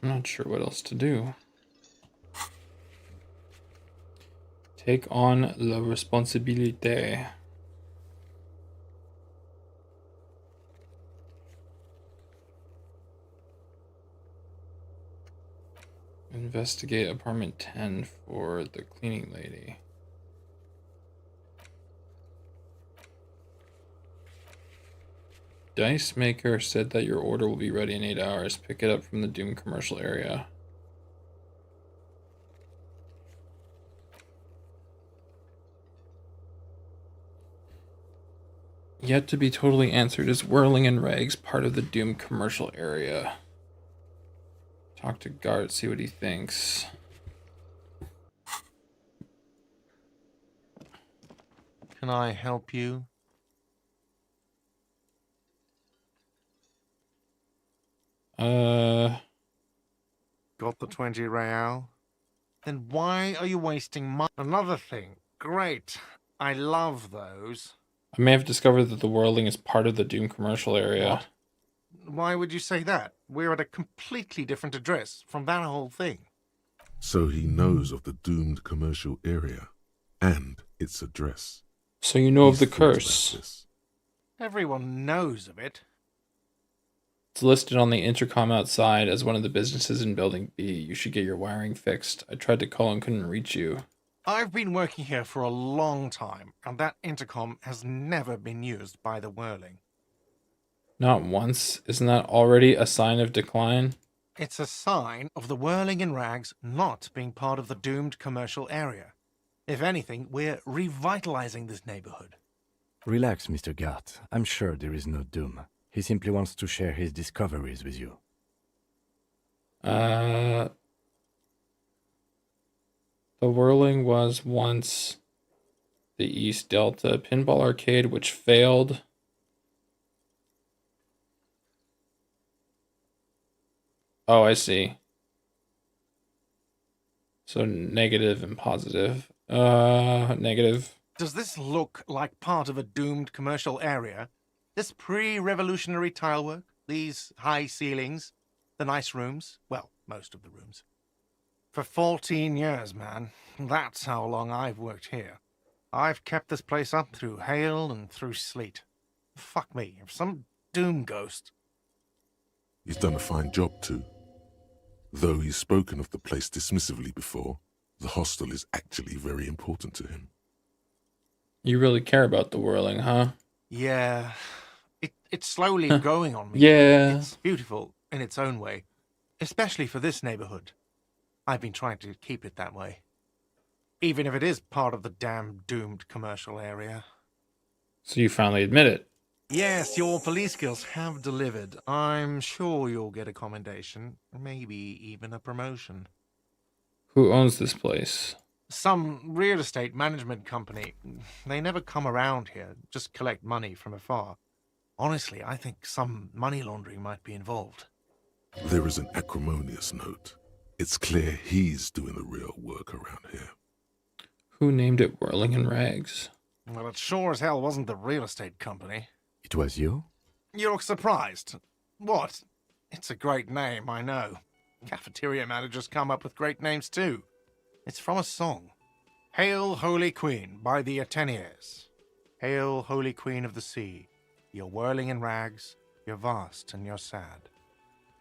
I'm not sure what else to do. Take on la responsabilité. Investigate apartment 10 for the cleaning lady. Dice Maker said that your order will be ready in 8 hours. Pick it up from the Doom commercial area. Yet to be totally answered. Is whirling in rags part of the doomed commercial area? Talk to Gart, see what he thinks. Can I help you? Got the 20 real? Then why are you wasting money? Another thing. Great. I love those. I may have discovered that the whirling is part of the doomed commercial area. What? Why would you say that? We're at a completely different address from that whole thing. So he knows of the doomed commercial area and its address. So you know of He's the thought about curse. this. Everyone knows of it. It's listed on the intercom outside as one of the businesses in Building B. You should get your wiring fixed. I tried to call and couldn't reach you. I've been working here for a long time, and that intercom has never been used by the whirling. Not once? Isn't that already a sign of decline? It's a sign of the whirling in rags not being part of the doomed commercial area. If anything, we're revitalizing this neighborhood. Relax, Mr. Gart. I'm sure there is no doom. He simply wants to share his discoveries with you. The whirling was once the East Delta Pinball Arcade, which failed. Oh, I see. So negative and positive. Negative. Does this look like part of a doomed commercial area? This pre-revolutionary tile work? These high ceilings? The nice rooms? Well, most of the rooms. For 14 years, man. That's how long I've worked here. I've kept this place up through hail and through sleet. Fuck me, if some doom ghost... He's done a fine job too. Though he's spoken of the place dismissively before, the hostel is actually very important to him. You really care about the whirling, huh? Yeah, it's slowly growing on me. Yeah. It's beautiful in its own way, especially for this neighborhood. I've been trying to keep it that way. Even if it is part of the damn doomed commercial area. So you finally admit it. Yes, your police skills have delivered. I'm sure you'll get a commendation, maybe even a promotion. Who owns this place? Some real estate management company. They never come around here, just collect money from afar. Honestly, I think some money laundering might be involved. There is an acrimonious note. It's clear he's doing the real work around here. Who named it Whirling in Rags? Well, it sure as hell wasn't the real estate company. It was you? You look surprised. What? It's a great name, I know. Cafeteria managers come up with great names too. It's from a song. Hail, Holy Queen, by the Ateniers. Hail, Holy Queen of the Sea. You're whirling in rags, you're vast and you're sad.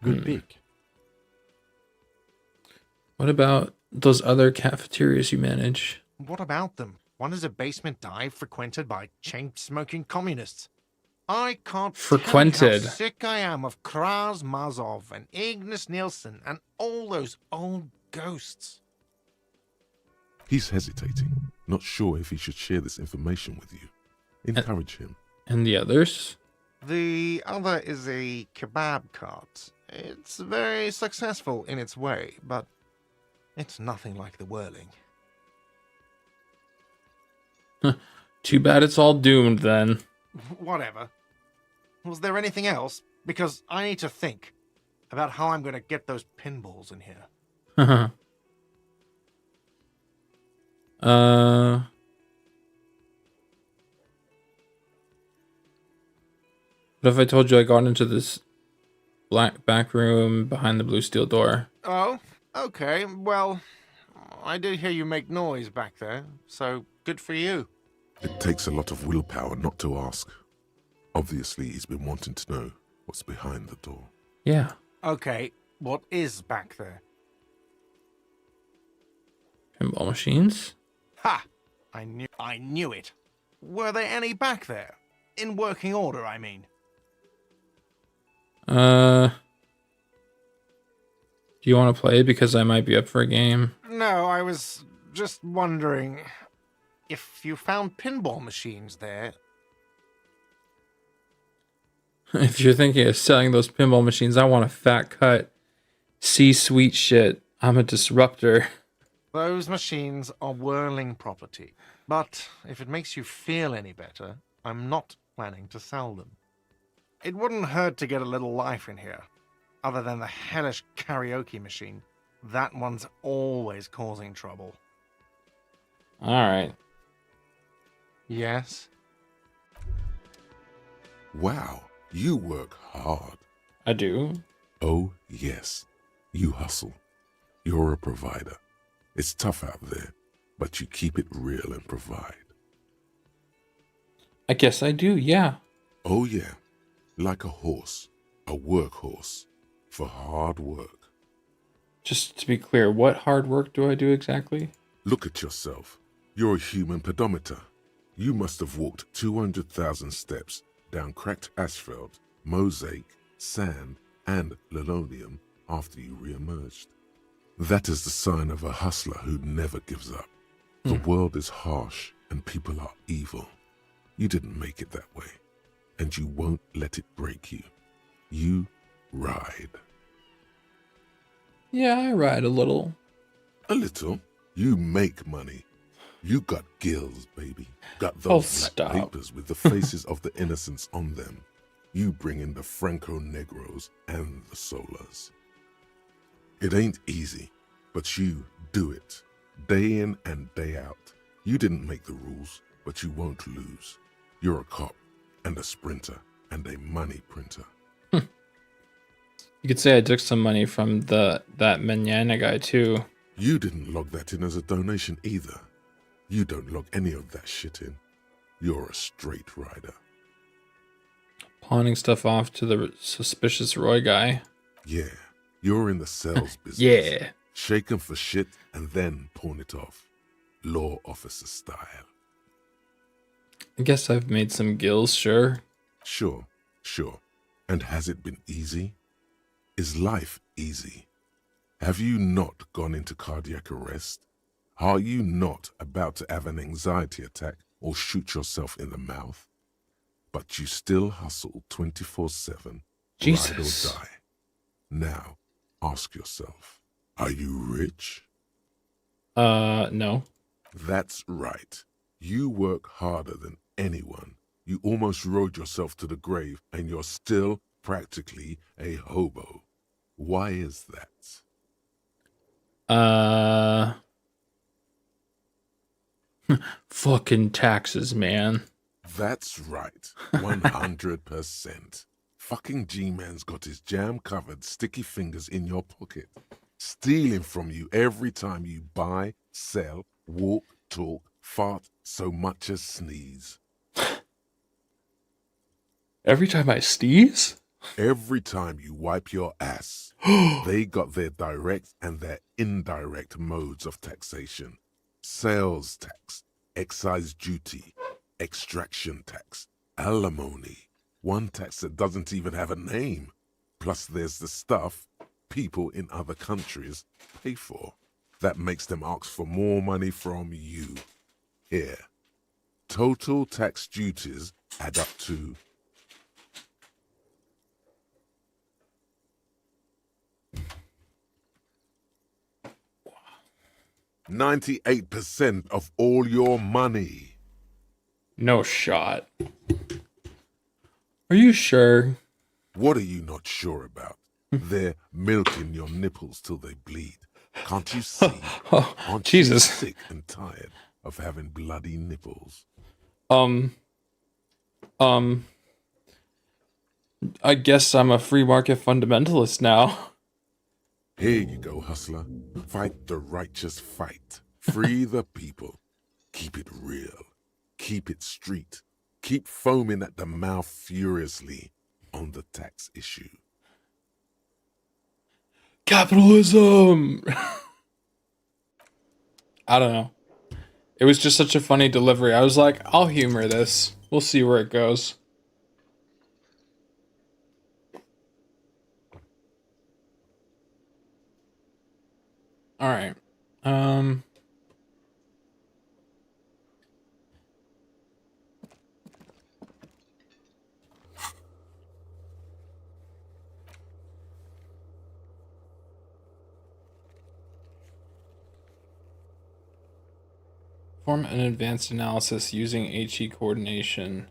Good pick. What about those other cafeterias you manage? What about them? One is a basement dive frequented by chain-smoking communists. I can't tell you Frequented. how sick I am of Kraz Mazov and Ignis Nielsen and all those old ghosts. He's hesitating, not sure if he should share this information with you. Encourage him. And the others? The other is a kebab cart. It's very successful in its way, but it's nothing like the whirling. Too bad it's all doomed then. Whatever. Was there anything else? Because I need to think about how I'm going to get those pinballs in here. What if I told you I got into this black back room behind the blue steel door? Oh, okay. Well, I did hear you make noise back there, so good for you. It takes a lot of willpower not to ask. Obviously, he's been wanting to know what's behind the door. Yeah. Okay, what is back there? Pinball machines? Ha! I knew it. Were there any back there? In working order, I mean. Do you want to play? Because I might be up for a game. No, I was just wondering if you found pinball machines there. If you're thinking of selling those pinball machines, I want a fat cut. C-suite shit. I'm a disruptor. Those machines are whirling property. But if it makes you feel any better, I'm not planning to sell them. It wouldn't hurt to get a little life in here. Other than the hellish karaoke machine. That one's always causing trouble. Alright. Yes? Wow, you work hard. I do. Oh, yes. You hustle. You're a provider. It's tough out there, but you keep it real and provide. I guess I do, yeah. Oh, yeah. Like a horse, a workhorse, for hard work. Just to be clear, what hard work do I do exactly? Look at yourself. You're a human pedometer. You must have walked 200,000 steps down cracked asphalt, mosaic, sand, and linoleum after you re-emerged. That is the sign of a hustler who never gives up. The world is harsh and people are evil. You didn't make it that way, and you won't let it break you. You ride. Yeah, I ride a little. A little. You make money. You got gills, baby. Got Oh, those black stop. papers with the faces of the innocents on them. You bring in the Franco Negros and the Solas. It ain't easy, but you do it. Day in and day out. You didn't make the rules, but you won't lose. You're a cop and a sprinter and a money printer. You could say I took some money from that Manana guy too. You didn't log that in as a donation either. You don't log any of that shit in. You're a straight rider. Pawning stuff off to the suspicious Roy guy. Yeah, you're in the sales business. Yeah. Shake 'em for shit and then pawn it off. Law officer style. I guess I've made some gills, sure. Sure. And has it been easy? Is life easy? Have you not gone into cardiac arrest? Are you not about to have an anxiety attack or shoot yourself in the mouth? But you still hustle 24/7, Jesus. ride or die. Now, ask yourself, are you rich? No. That's right. You work harder than anyone. You almost rode yourself to the grave and you're still practically a hobo. Why is that? Fucking taxes, man. That's right. 100%. Fucking G-Man's got his jam-covered sticky fingers in your pocket, stealing from you every time you buy, sell, walk, talk, fart, so much as sneeze. Every time I sneeze? Every time you wipe your ass, they got their direct and their indirect modes of taxation. Sales tax, excise duty, extraction tax, alimony, one tax that doesn't even have a name. Plus there's the stuff people in other countries pay for. That makes them ask for more money from you. Here, total tax duties add up to 98% of all your money. No shot. Are you sure? What are you not sure about? They're milking your nipples till they bleed. Can't you see? Oh, Aren't Jesus. you sick and tired of having bloody nipples? I guess I'm a free market fundamentalist now. Here you go, hustler. Fight the righteous fight. Free the people. Keep it real. Keep it street. Keep foaming at the mouth furiously on the tax issue. Capitalism! I don't know. It was just such a funny delivery. I was like, I'll humor this. We'll see where it goes. All right. Perform an advanced analysis using HE coordination.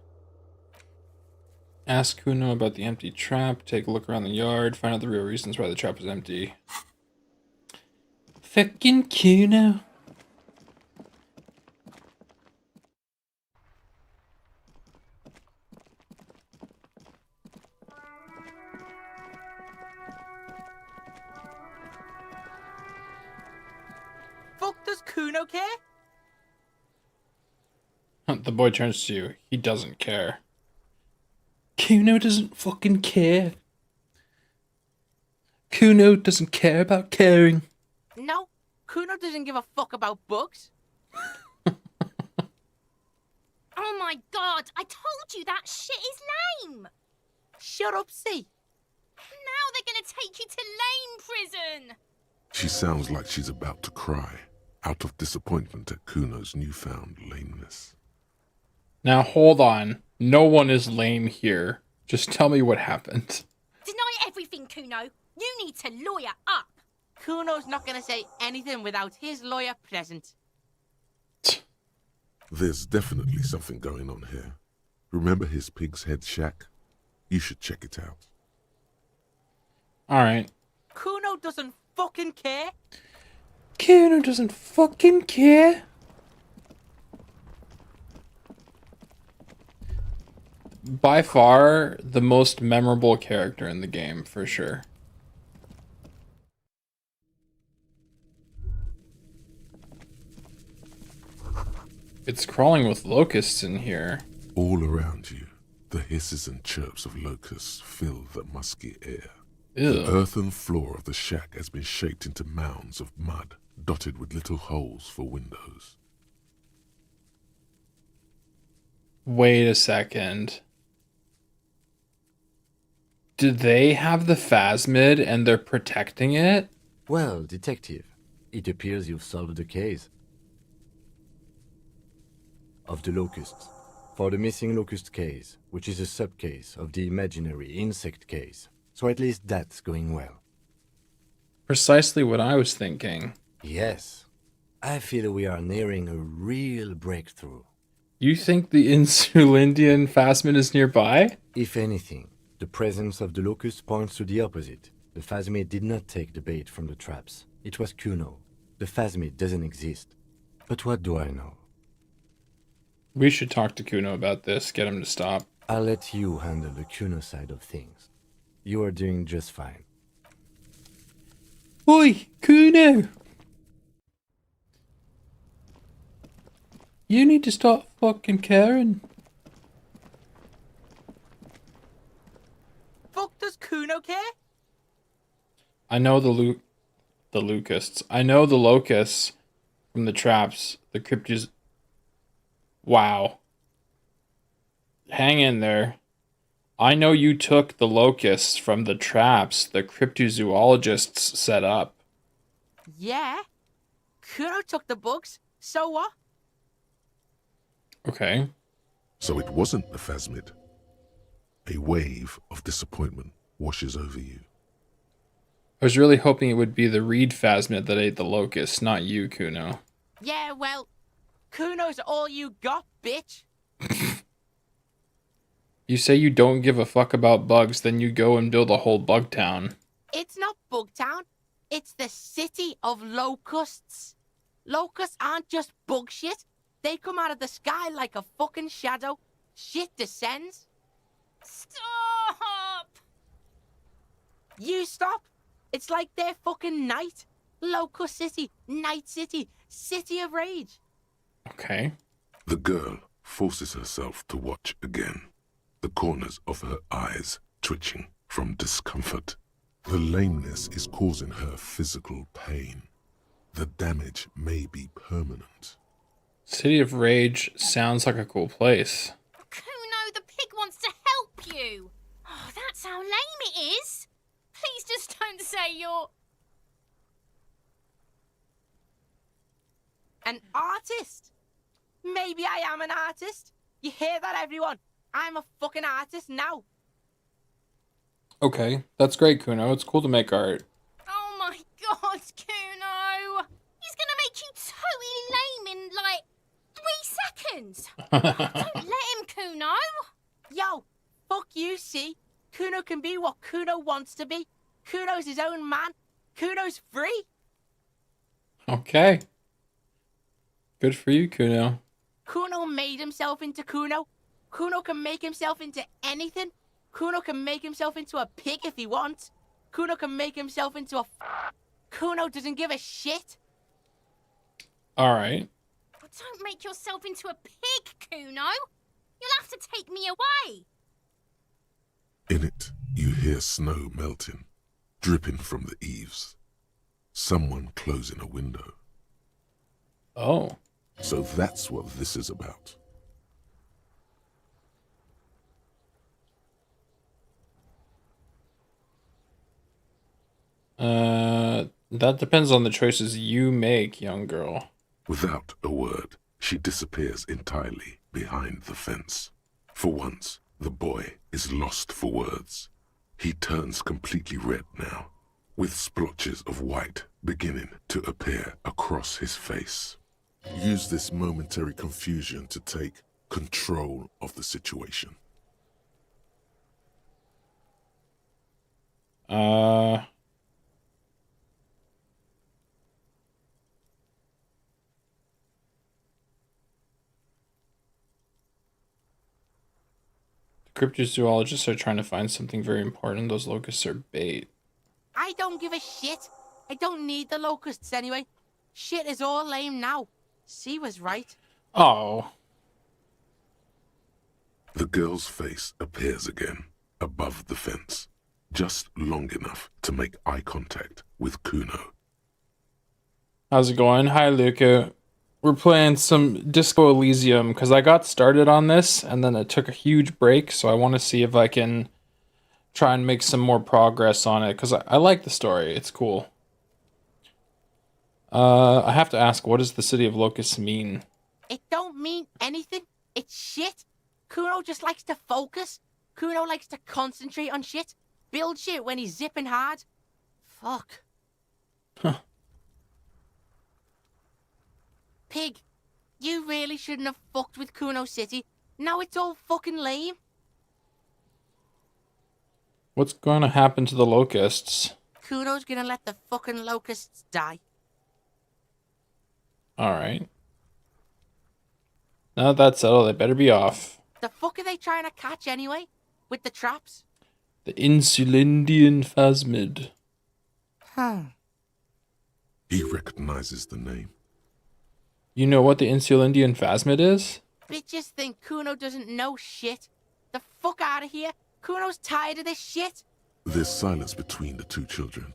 Ask Kuno about the empty trap. Take a look around the yard. Find out the real reasons why the trap was empty. Fucking Kuno. Fuck does Kuno care? The boy turns to you. He doesn't care. Kuno doesn't fucking care. Kuno doesn't care about caring. No, Kuno doesn't give a fuck about bugs. Oh my god, I told you that shit is lame! Shut up, see. Now they're gonna take you to lame prison! She sounds like she's about to cry, out of disappointment at Kuno's newfound lameness. Now hold on. No one is lame here. Just tell me what happened. Deny everything, Kuno. You need to lawyer up. Kuno's not gonna say anything without his lawyer present. There's definitely something going on here. Remember his pig's head shack? You should check it out. Alright. Kuno doesn't fucking care. Kuno doesn't fucking care. By far, the most memorable character in the game, for sure. It's crawling with locusts in here. All around you, the hisses and chirps of locusts fill the musky air. Ew. The earthen floor of the shack has been shaped into mounds of mud, dotted with little holes for windows. Wait a second. Do they have the phasmid and they're protecting it? Well, detective, it appears you've solved the case. Of the locusts. For the missing locust case, which is a sub-case of the imaginary insect case. So at least that's going well. Precisely what I was thinking. Yes. I feel we are nearing a real breakthrough. You think the Insulindian phasmid is nearby? If anything, the presence of the locust points to the opposite. The phasmid did not take the bait from the traps. It was Kuno. The phasmid doesn't exist. But what do I know? We should talk to Kuno about this, get him to stop. I'll let you handle the Kuno side of things. You are doing just fine. Oi, Kuno! You need to start fucking caring. Fuck does Kuno care? I know the locusts. I know the locusts from the traps. The cryptos. Wow. Hang in there. I know you took the locusts from the traps the cryptozoologists set up. Yeah. Kuno took the bugs. So what? Okay. So it wasn't the phasmid. A wave of disappointment washes over you. I was really hoping it would be the reed phasmid that ate the locusts, not you, Kuno. Yeah, well, Kuno's all you got, bitch. You say you don't give a fuck about bugs, then you go and build a whole bug town. It's not Bugtown. It's the city of locusts. Locusts aren't just bug shit. They come out of the sky like a fucking shadow. Shit descends. Stop! You stop. It's like their fucking night. Locust City, Night City, City of Rage. Okay. The girl forces herself to watch again, the corners of her eyes twitching from discomfort. The lameness is causing her physical pain. The damage may be permanent. City of Rage sounds like a cool place. Kuno, the pig wants to help you. Oh, that's how lame it is. Please just don't say you're... An artist? Maybe I am an artist. You hear that, everyone? I'm a fucking artist now. Okay, that's great, Kuno. It's cool to make art. Oh my god, Kuno! He's gonna make you totally lame in, like, seconds. Don't let him, Kuno. Yo, fuck you, see? Kuno can be what Kuno wants to be. Kuno's his own man. Kuno's free. Okay. Good for you, Kuno. Kuno made himself into Kuno. Kuno can make himself into anything. Kuno can make himself into a pig if he wants. Kuno can make himself into a... Kuno doesn't give a shit. All right. Don't make yourself into a pig, Kuno. You'll have to take me away. In it, you hear snow melting, dripping from the eaves. Someone closing a window. Oh. So that's what this is about. That depends on the choices you make, young girl. Without a word, she disappears entirely behind the fence. For once, the boy is lost for words. He turns completely red now, with splotches of white beginning to appear across his face. Use this momentary confusion to take control of the situation. Cryptozoologists are trying to find something very important. Those locusts are bait. I don't give a shit. I don't need the locusts anyway. Shit is all lame now. C was right. Oh. The girl's face appears again, above the fence, just long enough to make eye contact with Kuno. How's it going? Hi, Luca. We're playing some Disco Elysium because I got started on this and then it took a huge break, so I want to see if I can try and make some more progress on it because I like the story. It's cool. I have to ask, what does the city of Locusts mean? It don't mean anything. It's shit. Kuno just likes to focus. Kuno likes to concentrate on shit. Build shit when he's zipping hard. Fuck. Huh. Pig, you really shouldn't have fucked with Kuno City. Now it's all fucking lame. What's going to happen to the locusts? Kuno's gonna let the fucking locusts die. Alright. Now that that's settled, they better be off. The fuck are they trying to catch anyway? With the traps? The Insulindian phasmid. He recognizes the name. You know what the Insulindian phasmid is? Bitches think Kuno doesn't know shit. The fuck out of here. Kuno's tired of this shit. There's silence between the two children.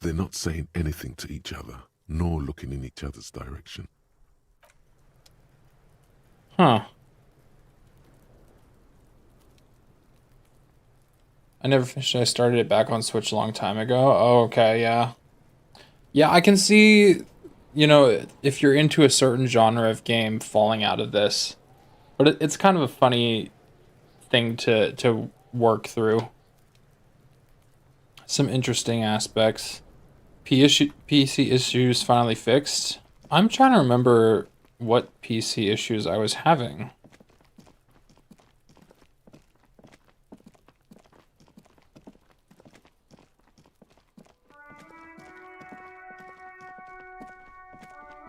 They're not saying anything to each other, nor looking in each other's direction. Huh. I never finished it. I started it back on Switch a long time ago. Oh, okay, yeah. Yeah, I can see, you know, if you're into a certain genre of game, falling out of this. But it's kind of a funny thing to work through. Some interesting aspects. PC issues finally fixed. I'm trying to remember what PC issues I was having.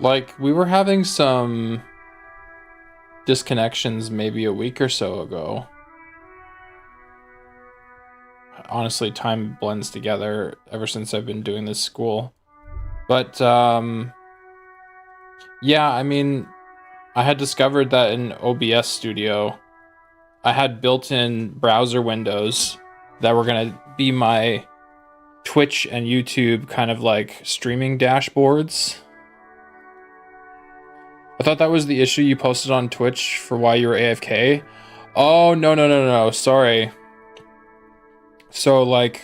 Like, we were having some disconnections maybe a week or so ago. Honestly, time blends together ever since I've been doing this school. But, yeah, I mean, I had discovered that in OBS Studio, I had built-in browser windows that were going to be my Twitch and YouTube kind of like streaming dashboards. I thought that was the issue you posted on Twitch for why you were AFK. Oh, no, sorry. So, like,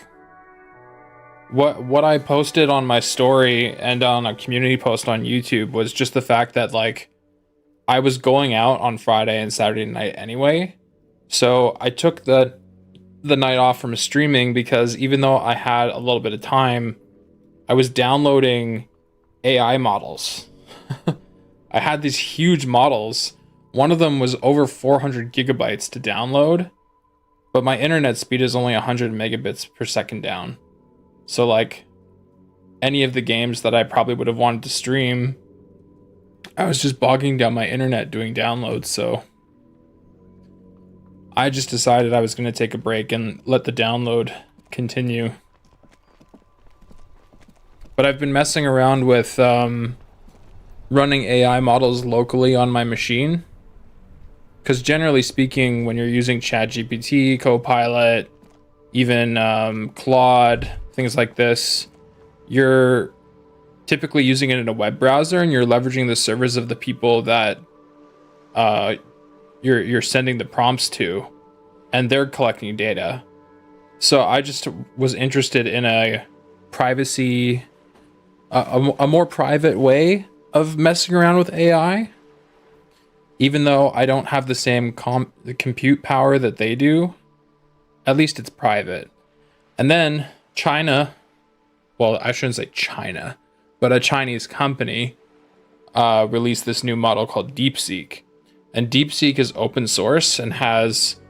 what I posted on my story and on a community post on YouTube was just the fact that, like, I was going out on Friday and Saturday night anyway. So I took the night off from streaming because even though I had a little bit of time, I was downloading AI models. I had these huge models. one of them was over 400 gigabytes to download, but my internet speed is only 100 megabits per second down. So like any of the games that I probably would have wanted to stream, I was just bogging down my internet doing downloads. So I just decided I was going to take a break and let the download continue. But I've been messing around with running AI models locally on my machine. Because generally speaking, when you're using ChatGPT, Copilot, even Claude, things like this, you're typically using it in a web browser, and you're leveraging the servers of the people that you're sending the prompts to, and they're collecting data. So I just was interested in a privacy, a more private way of messing around with AI. Even though I don't have the same compute power that they do, at least it's private. And then China, well, I shouldn't say China, but a Chinese company released this new model called DeepSeek. And DeepSeek is open source and has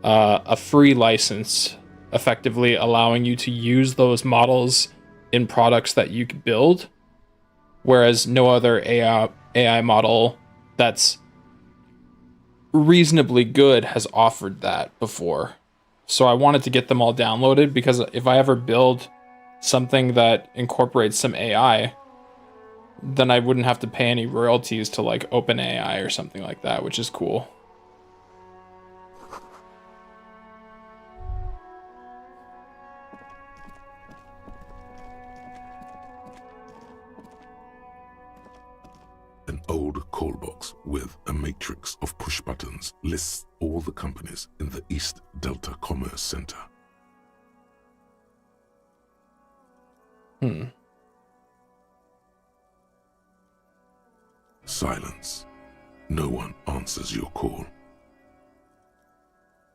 a free license, effectively allowing you to use those models in products that you could build, whereas no other AI model that's reasonably good has offered that before. So I wanted to get them all downloaded, because if I ever build something that incorporates some AI, then I wouldn't have to pay any royalties to like OpenAI or something like that, which is cool. An old call box with a matrix of push buttons lists all the companies in the East Delta Commerce Center. Silence. No one answers your call.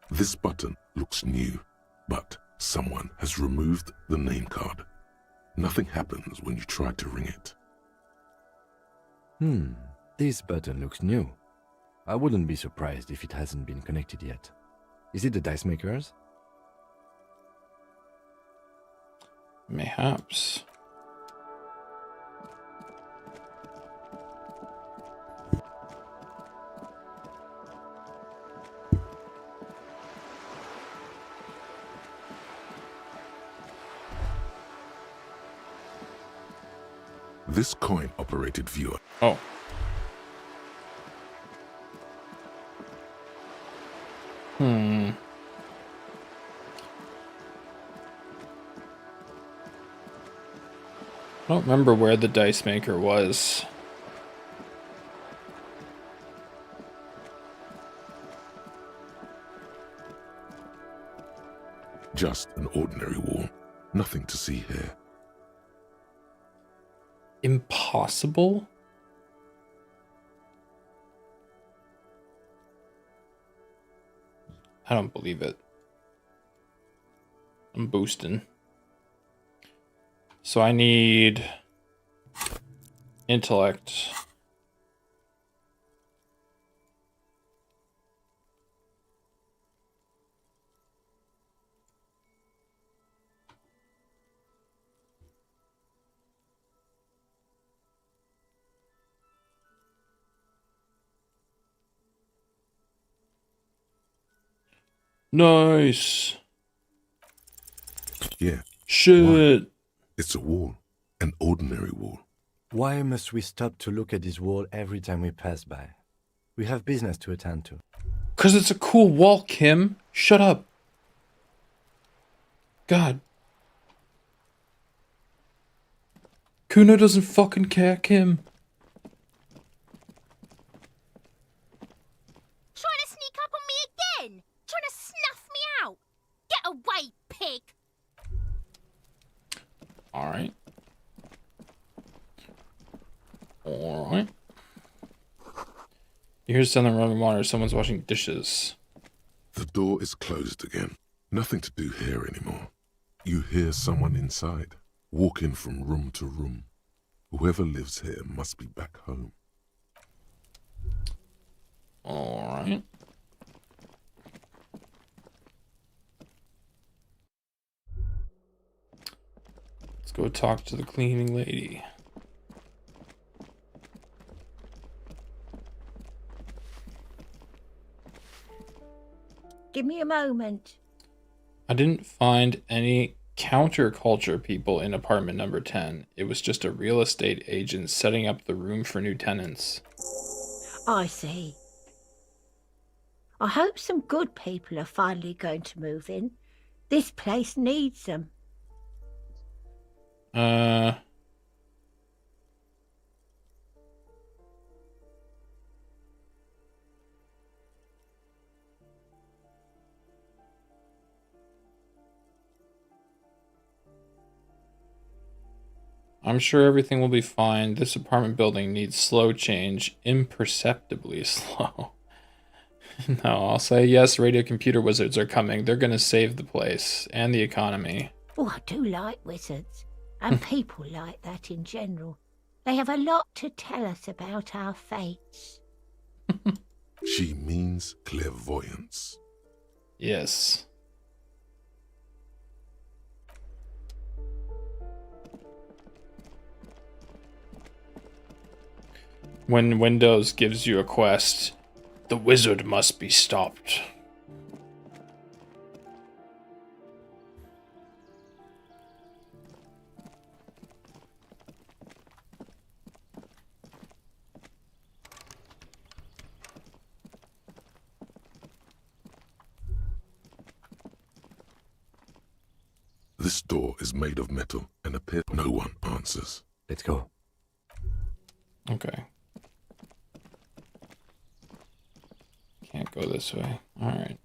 This button looks new, but someone has removed the name card. Nothing happens when you try to ring it. This button looks new. I wouldn't be surprised if it hasn't been connected yet. Is it the dice makers? Mayhaps. This coin-operated viewer. Oh. I don't remember where the dice maker was. Just an ordinary wall. Nothing to see here. Impossible? I don't believe it. I'm boosting. So I need intellect. Nice. Yeah. Shit. Why? It's a wall. An ordinary wall. Why must we stop to look at this wall every time we pass by? We have business to attend to. 'Cause it's a cool wall, Kim. Shut up. God. Kuno doesn't fucking care, Kim. Trying to sneak up on me again? Trying to snuff me out? Get away, pig! Alright. Alright. You hear something running water. Someone's washing dishes. The door is closed again. Nothing to do here anymore. You hear someone inside, walking from room to room. Whoever lives here must be back home. All right. Let's go talk to the cleaning lady. Give me a moment. I didn't find any counterculture people in apartment number 10. It was just a real estate agent setting up the room for new tenants. I see. I hope some good people are finally going to move in. This place needs them. I'm sure everything will be fine. This apartment building needs slow change, imperceptibly slow. No, I'll say yes, radio computer wizards are coming. They're gonna save the place and the economy. Oh, I do like wizards. And people like that in general. They have a lot to tell us about our fates. She means clairvoyance. Yes. When Windows gives you a quest, the wizard must be stopped. This door is made of metal and appears no one answers. Let's go. Okay. Can't go this way. Alright.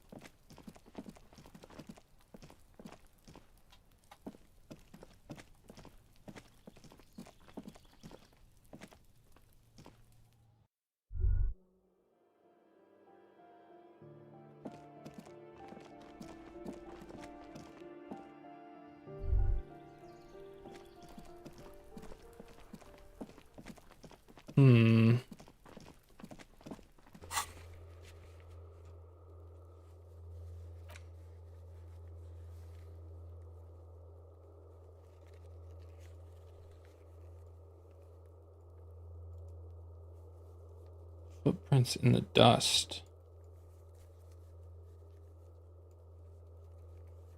Footprints in the dust.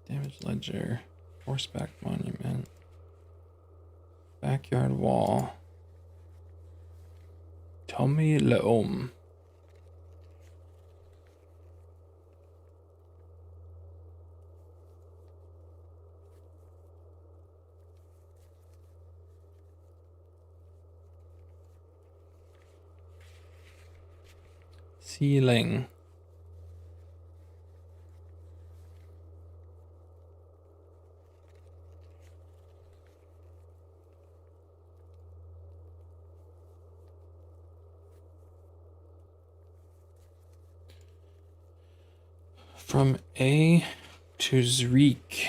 Damaged ledger. Horseback monument. Backyard wall. Tommy Leom. Ceiling. From A to Zreek.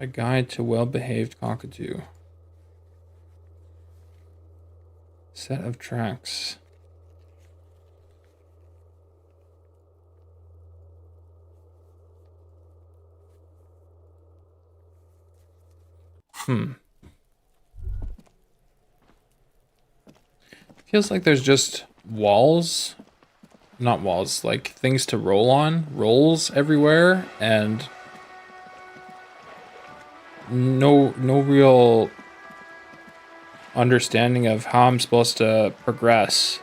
A guide to well-behaved cockatoo. Set of tracks. Feels like there's just walls. Not walls, like things to roll on. Rolls everywhere, and no real understanding of how I'm supposed to progress.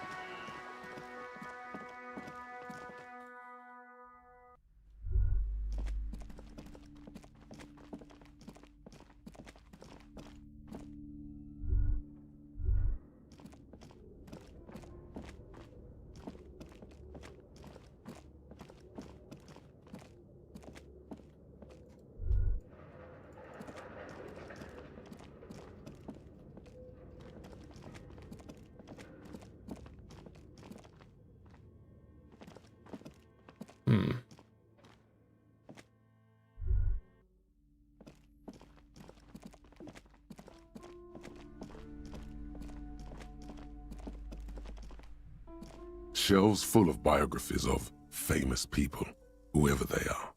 Shelves full of biographies of famous people, whoever they are.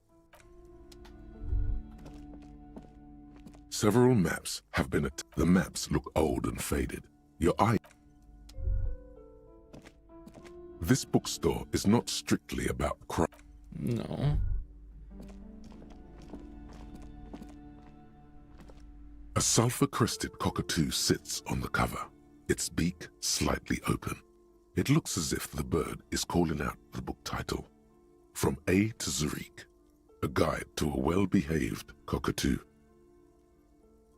Several maps have been the maps look old and faded. Your eye. This bookstore is not strictly about crime. No. A sulfur-crested cockatoo sits on the cover, its beak slightly open. It looks as if the bird is calling out the book title, From A to Zurich, a guide to a well-behaved cockatoo.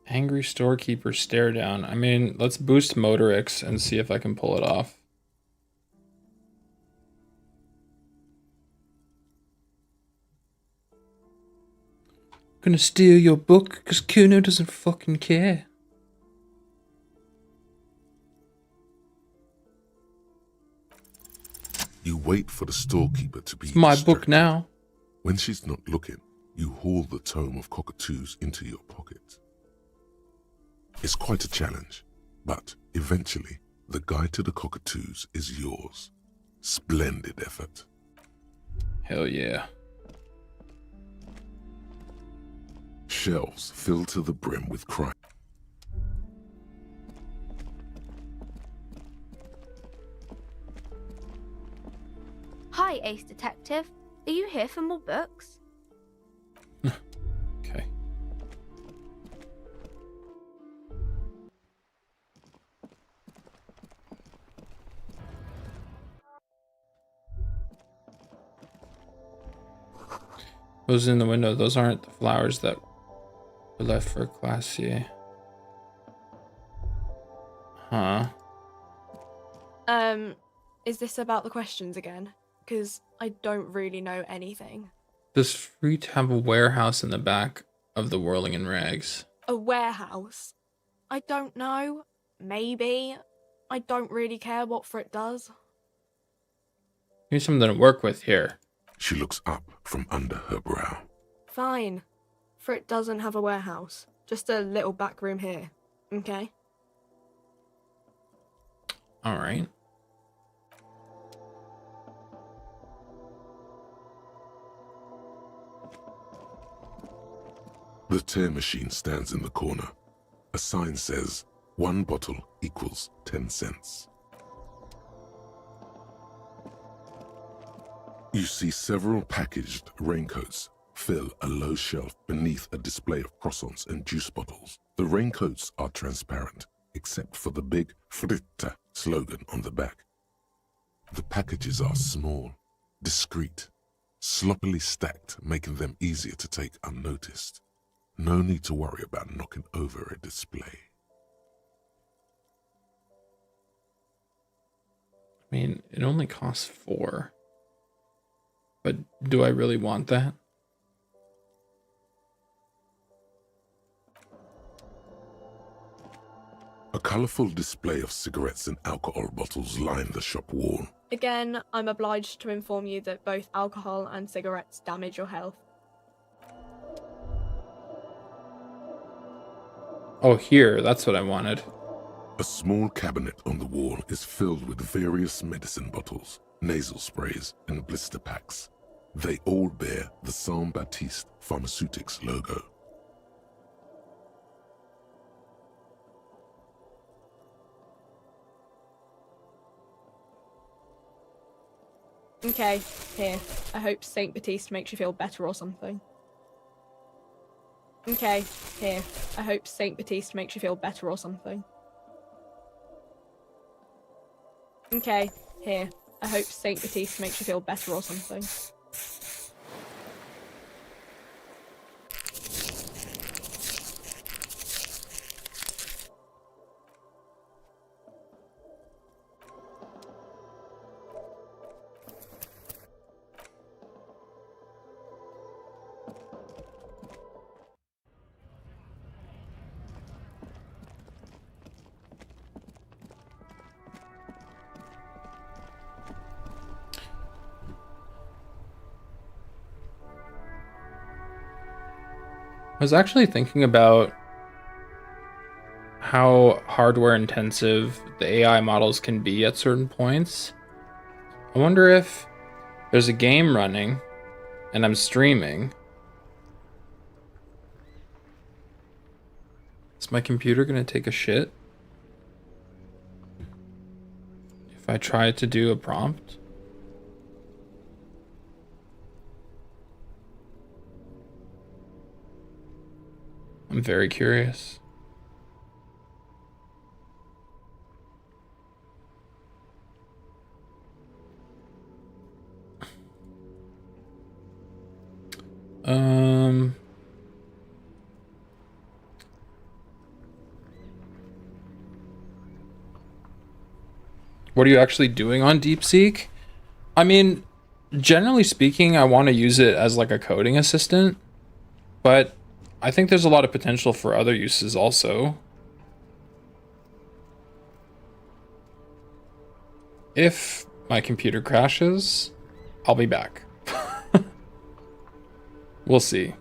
Angry storekeeper stare down. I mean, let's boost Motorix and see if I can pull it off. Gonna steal your book because Kuno doesn't fucking care. You wait for the storekeeper to be It's my distracted. book now. When she's not looking, you haul the tome of cockatoos into your pocket. It's quite a challenge, but eventually, the guide to the cockatoos is yours. Splendid effort. Hell yeah. Shelves filled to the brim with crime. Hi, Ace Detective. Are you here for more books? Okay. Those in the window, those aren't the flowers that were left for Glacier. Huh. Is this about the questions again? Because I don't really know anything. Does Fruit have a warehouse in the back of the Whirling in Rags? A warehouse? I don't know. Maybe. I don't really care what Frit does. Here's something to work with here. She looks up from under her brow. Fine. Frit doesn't have a warehouse. Just a little back room here. Okay? Alright. The tear machine stands in the corner. A sign says, 1 bottle equals 10 cents. You see several packaged raincoats fill a low shelf beneath a display of croissants and juice bottles. The raincoats are transparent, except for the big Fritta slogan on the back. The packages are small, discreet, sloppily stacked, making them easier to take unnoticed. No need to worry about knocking over a display. I mean, it only costs 4. But do I really want that? A colorful display of cigarettes and alcohol bottles line the shop wall. Again, I'm obliged to inform you that both alcohol and cigarettes damage your health. Oh, here, that's what I wanted. A small cabinet on the wall is filled with various medicine bottles, nasal sprays, and blister packs. They all bear the Saint-Baptiste Pharmaceutics logo. Okay, here. I hope Saint Baptiste makes you feel better or something. Okay, here. I hope Saint Baptiste makes you feel better or something. Okay, here. I hope Saint Baptiste makes you feel better or something. I was actually thinking about how hardware intensive the AI models can be at certain points. I wonder if there's a game running and I'm streaming. Is my computer gonna take a shit if I try to do a prompt? I'm very curious. What are you actually doing on DeepSeek? I mean, generally speaking, I want to use it as like a coding assistant, but I think there's a lot of potential for other uses also. If my computer crashes, I'll be back. We'll see.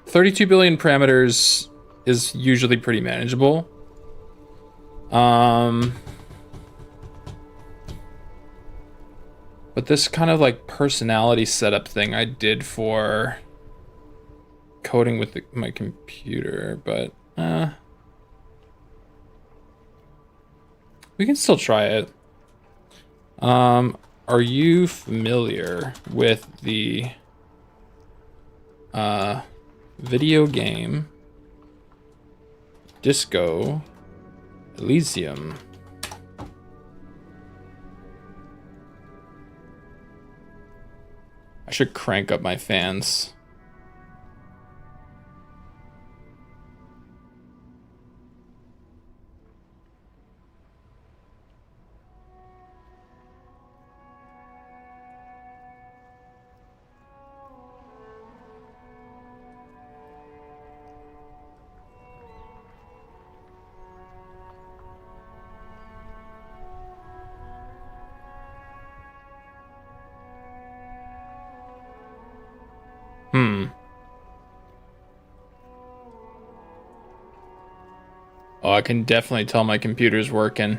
32 billion parameters is usually pretty manageable. But this kind of like personality setup thing I did for coding with my computer, but we can still try it. Are you familiar with the video game Disco Elysium? I should crank up my fans. Oh, I can definitely tell my computer's working.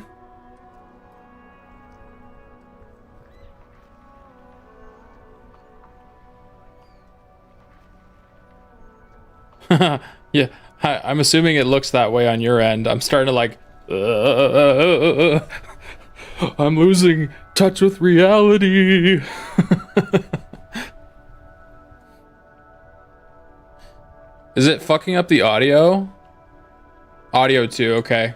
Yeah, I'm assuming it looks that way on your end. I'm starting to like, I'm losing touch with reality. Is it fucking up the audio? Audio too, okay.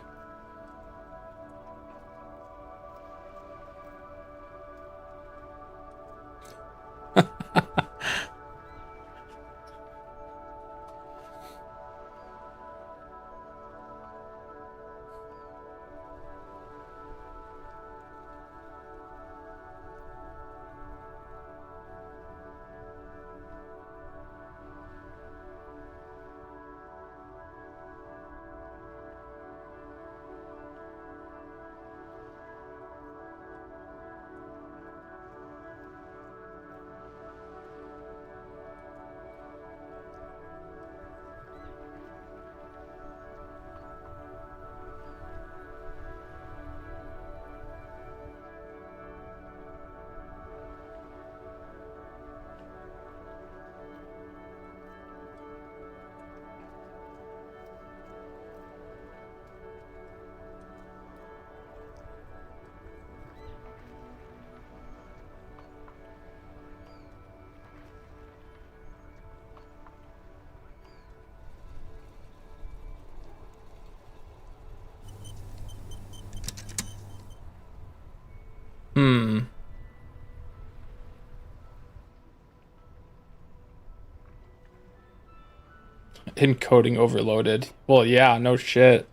Encoding overloaded. Well, yeah, no shit.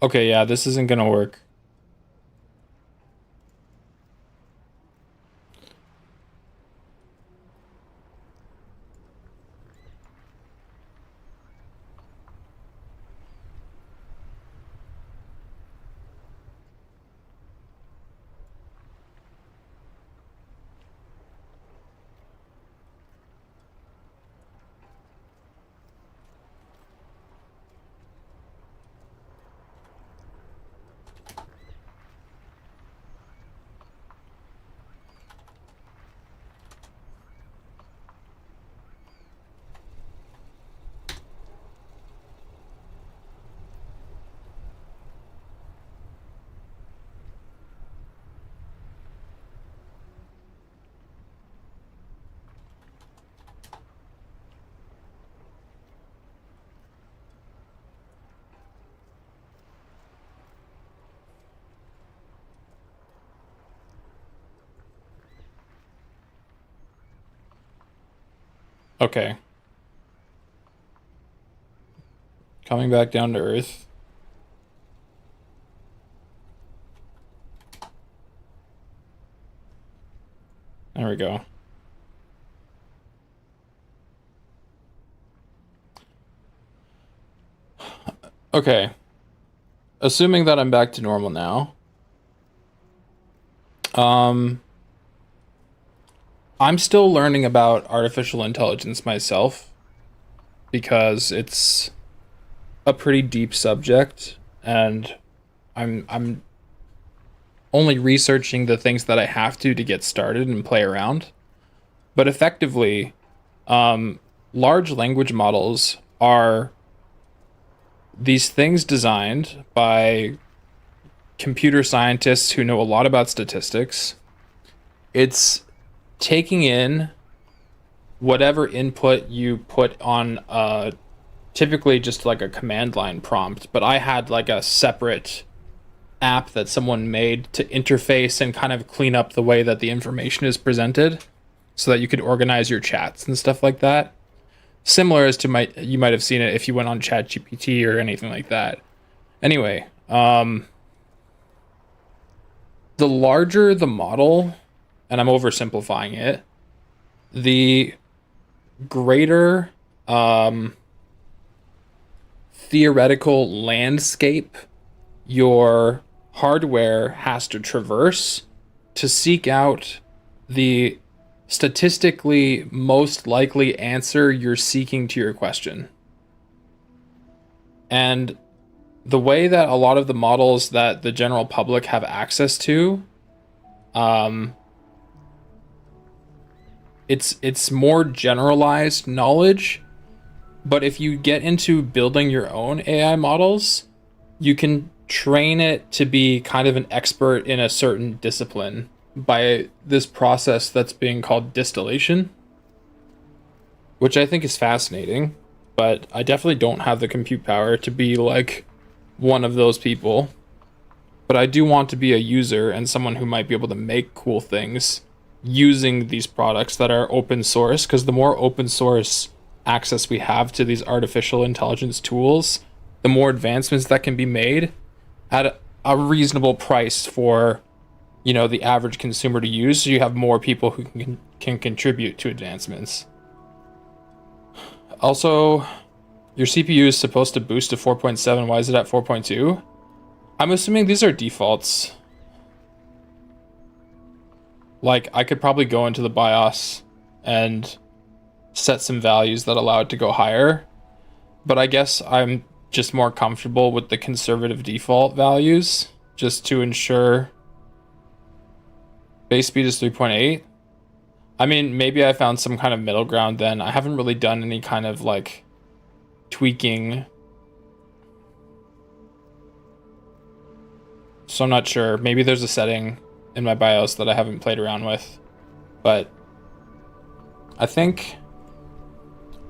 Okay, yeah, this isn't gonna work. Okay. Coming back down to Earth. There we go. Okay. Assuming that I'm back to normal now. I'm still learning about artificial intelligence myself because it's a pretty deep subject, and I'm only researching the things that I have to get started and play around. But effectively, large language models are these things designed by computer scientists who know a lot about statistics. It's taking in whatever input you put on typically just like a command line prompt, but I had like a separate app that someone made to interface and kind of clean up the way that the information is presented so that you could organize your chats and stuff like that. Similar as to you might have seen it if you went on ChatGPT or anything like that. Anyway, the larger the model, and I'm oversimplifying it, the greater theoretical landscape your hardware has to traverse to seek out the statistically most likely answer you're seeking to your question. And the way that a lot of the models that the general public have access to, it's more generalized knowledge, but if you get into building your own AI models, you can train it to be kind of an expert in a certain discipline by this process that's being called distillation, which I think is fascinating, but I definitely don't have the compute power to be like one of those people. But I do want to be a user and someone who might be able to make cool things using these products that are open source, because the more open source access we have to these artificial intelligence tools, the more advancements that can be made at a reasonable price for, you know, the average consumer to use, so you have more people who can contribute to advancements. Also, your CPU is supposed to boost to 4.7. Why is it at 4.2? I'm assuming these are defaults. Like, I could probably go into the BIOS and set some values that allow it to go higher, but I guess I'm just more comfortable with the conservative default values just to ensure base speed is 3.8. I mean, maybe I found some kind of middle ground then. I haven't really done any kind of like tweaking, so I'm not sure. Maybe there's a setting in my BIOS that I haven't played around with, but I think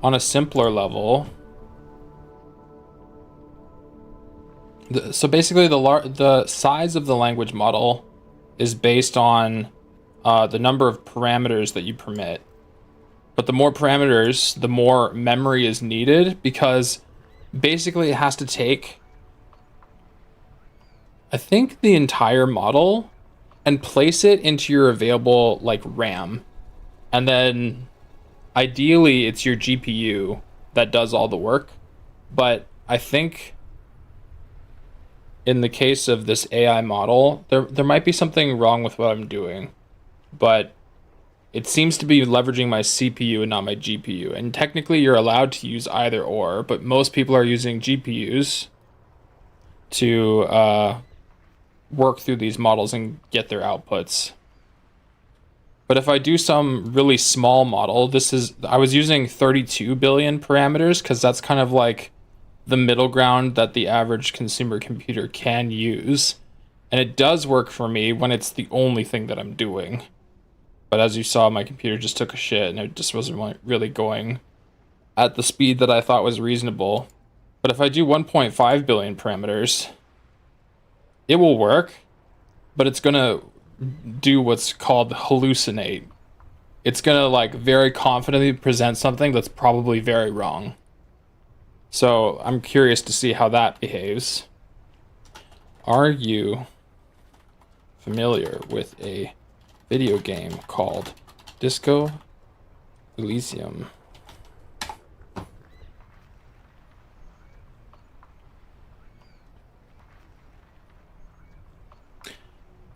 on a simpler level, so basically the size of the language model is based on the number of parameters that you permit. But the more parameters, the more memory is needed, because basically it has to take, I think, the entire model and place it into your available like RAM. And then ideally it's your GPU that does all the work. But I think in the case of this AI model, there might be something wrong with what I'm doing, but it seems to be leveraging my CPU and not my GPU. And technically you're allowed to use either or, but most people are using GPUs to work through these models and get their outputs. But if I do some really small model, I was using 32 billion parameters because that's kind of like the middle ground that the average consumer computer can use. And it does work for me when it's the only thing that I'm doing. But as you saw, my computer just took a shit and it just wasn't really going at the speed that I thought was reasonable. But if I do 1.5 billion parameters, it will work, but it's gonna do what's called hallucinate. it's gonna like very confidently present something that's probably very wrong. So I'm curious to see how that behaves. Are you familiar with a video game called Disco Elysium?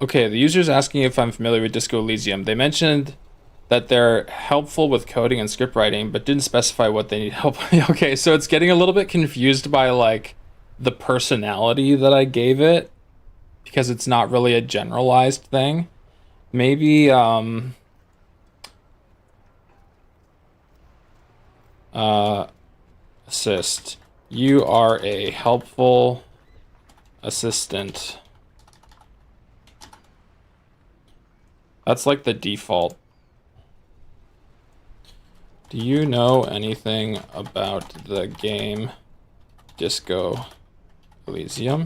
Okay, the user's asking if I'm familiar with Disco Elysium. They mentioned that they're helpful with coding and script writing, but didn't specify what they need help. Okay, so it's getting a little bit confused by like the personality that I gave it, because it's not really a generalized thing. Maybe assist. You are a helpful assistant. That's like the default. Do you know anything about the game Disco Elysium?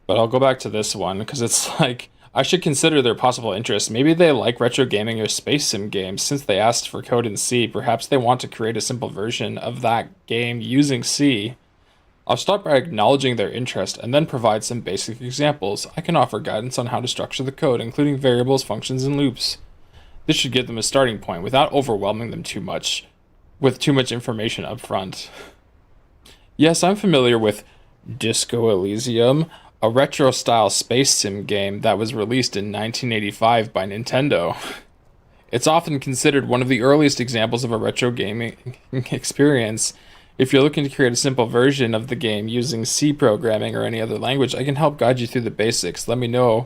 But I'll go back to this one because it's like, I should consider their possible interests. Maybe they like retro gaming or space sim games. Since they asked for code in C, perhaps they want to create a simple version of that game using C. I'll start by acknowledging their interest and then provide some basic examples. I can offer guidance on how to structure the code, including variables, functions, and loops. This should give them a starting point without overwhelming them too much with too much information up front. Yes, I'm familiar with Disco Elysium, a retro-style space sim game that was released in 1985 by Nintendo. It's often considered one of the earliest examples of a retro gaming experience. If you're looking to create a simple version of the game using C programming or any other language, I can help guide you through the basics. Let me know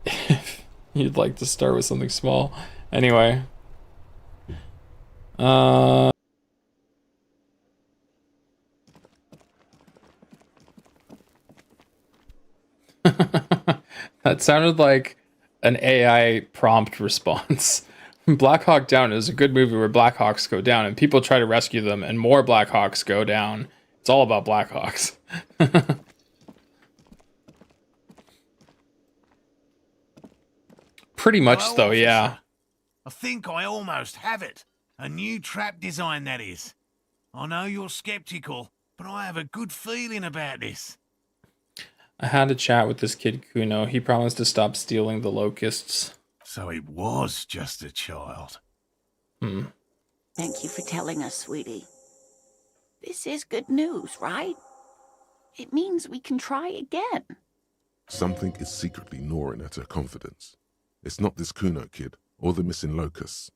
if you'd like to start with something small. Anyway. That sounded like an AI prompt response. Black Hawk Down is a good movie where Black Hawks go down and people try to rescue them and more Black Hawks go down. It's all about Black Hawks. Pretty much, Well, though, officer, yeah. I think I almost have it. A new trap design, that is. I know you're skeptical, but I have a good feeling about this. I had a chat with this kid Kuno. He promised to stop stealing the locusts. So it was just a child. Thank you for telling us, sweetie. This is good news, right? It means we can try again. Something is secretly gnawing at her confidence. It's not this Kuno kid or the missing locusts.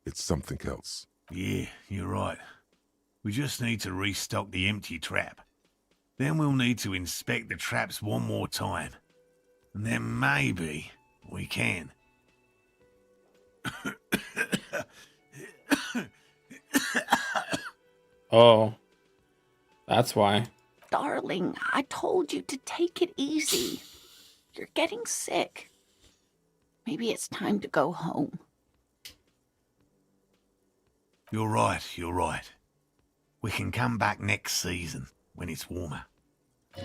It's something else. Yeah, you're right. We just need to restock the empty trap. Then we'll need to inspect the traps one more time. And then maybe we can. Oh, that's why. Darling, I told you to take it easy. You're getting sick. Maybe it's time to go home. You're right, you're right. We can come back next season, when it's warmer.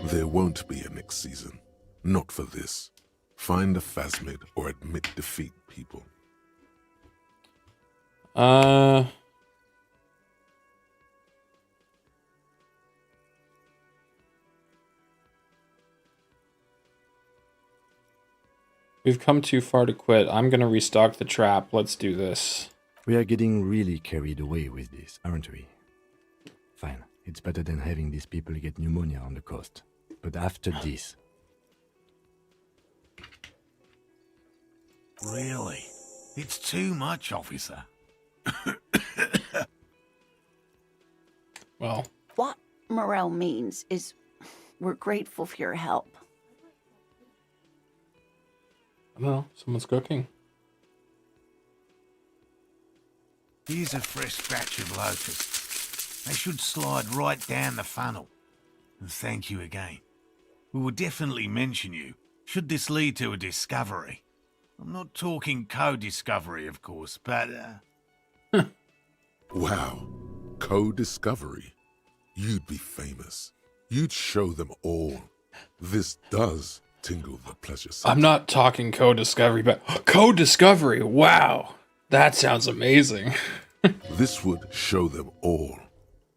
There won't be a next season. Not for this. Find a phasmid or admit defeat, people. We've come too far to quit. I'm gonna restock the trap. Let's do this. We are getting really carried away with this, aren't we? Fine. It's better than having these people get pneumonia on the coast. But after this... Really? It's too much, officer. Well... What Morel means is we're grateful for your help. Well, someone's cooking. Here's a fresh batch of locusts. They should slide right down the funnel. And thank you again. We will definitely mention you, should this lead to a discovery. I'm not talking co-discovery, of course, but, Wow. Co-discovery. You'd be famous. You'd show them all. This does tingle the pleasure center. I'm not talking co-discovery, but co-discovery. Wow. That sounds amazing. This would show them all.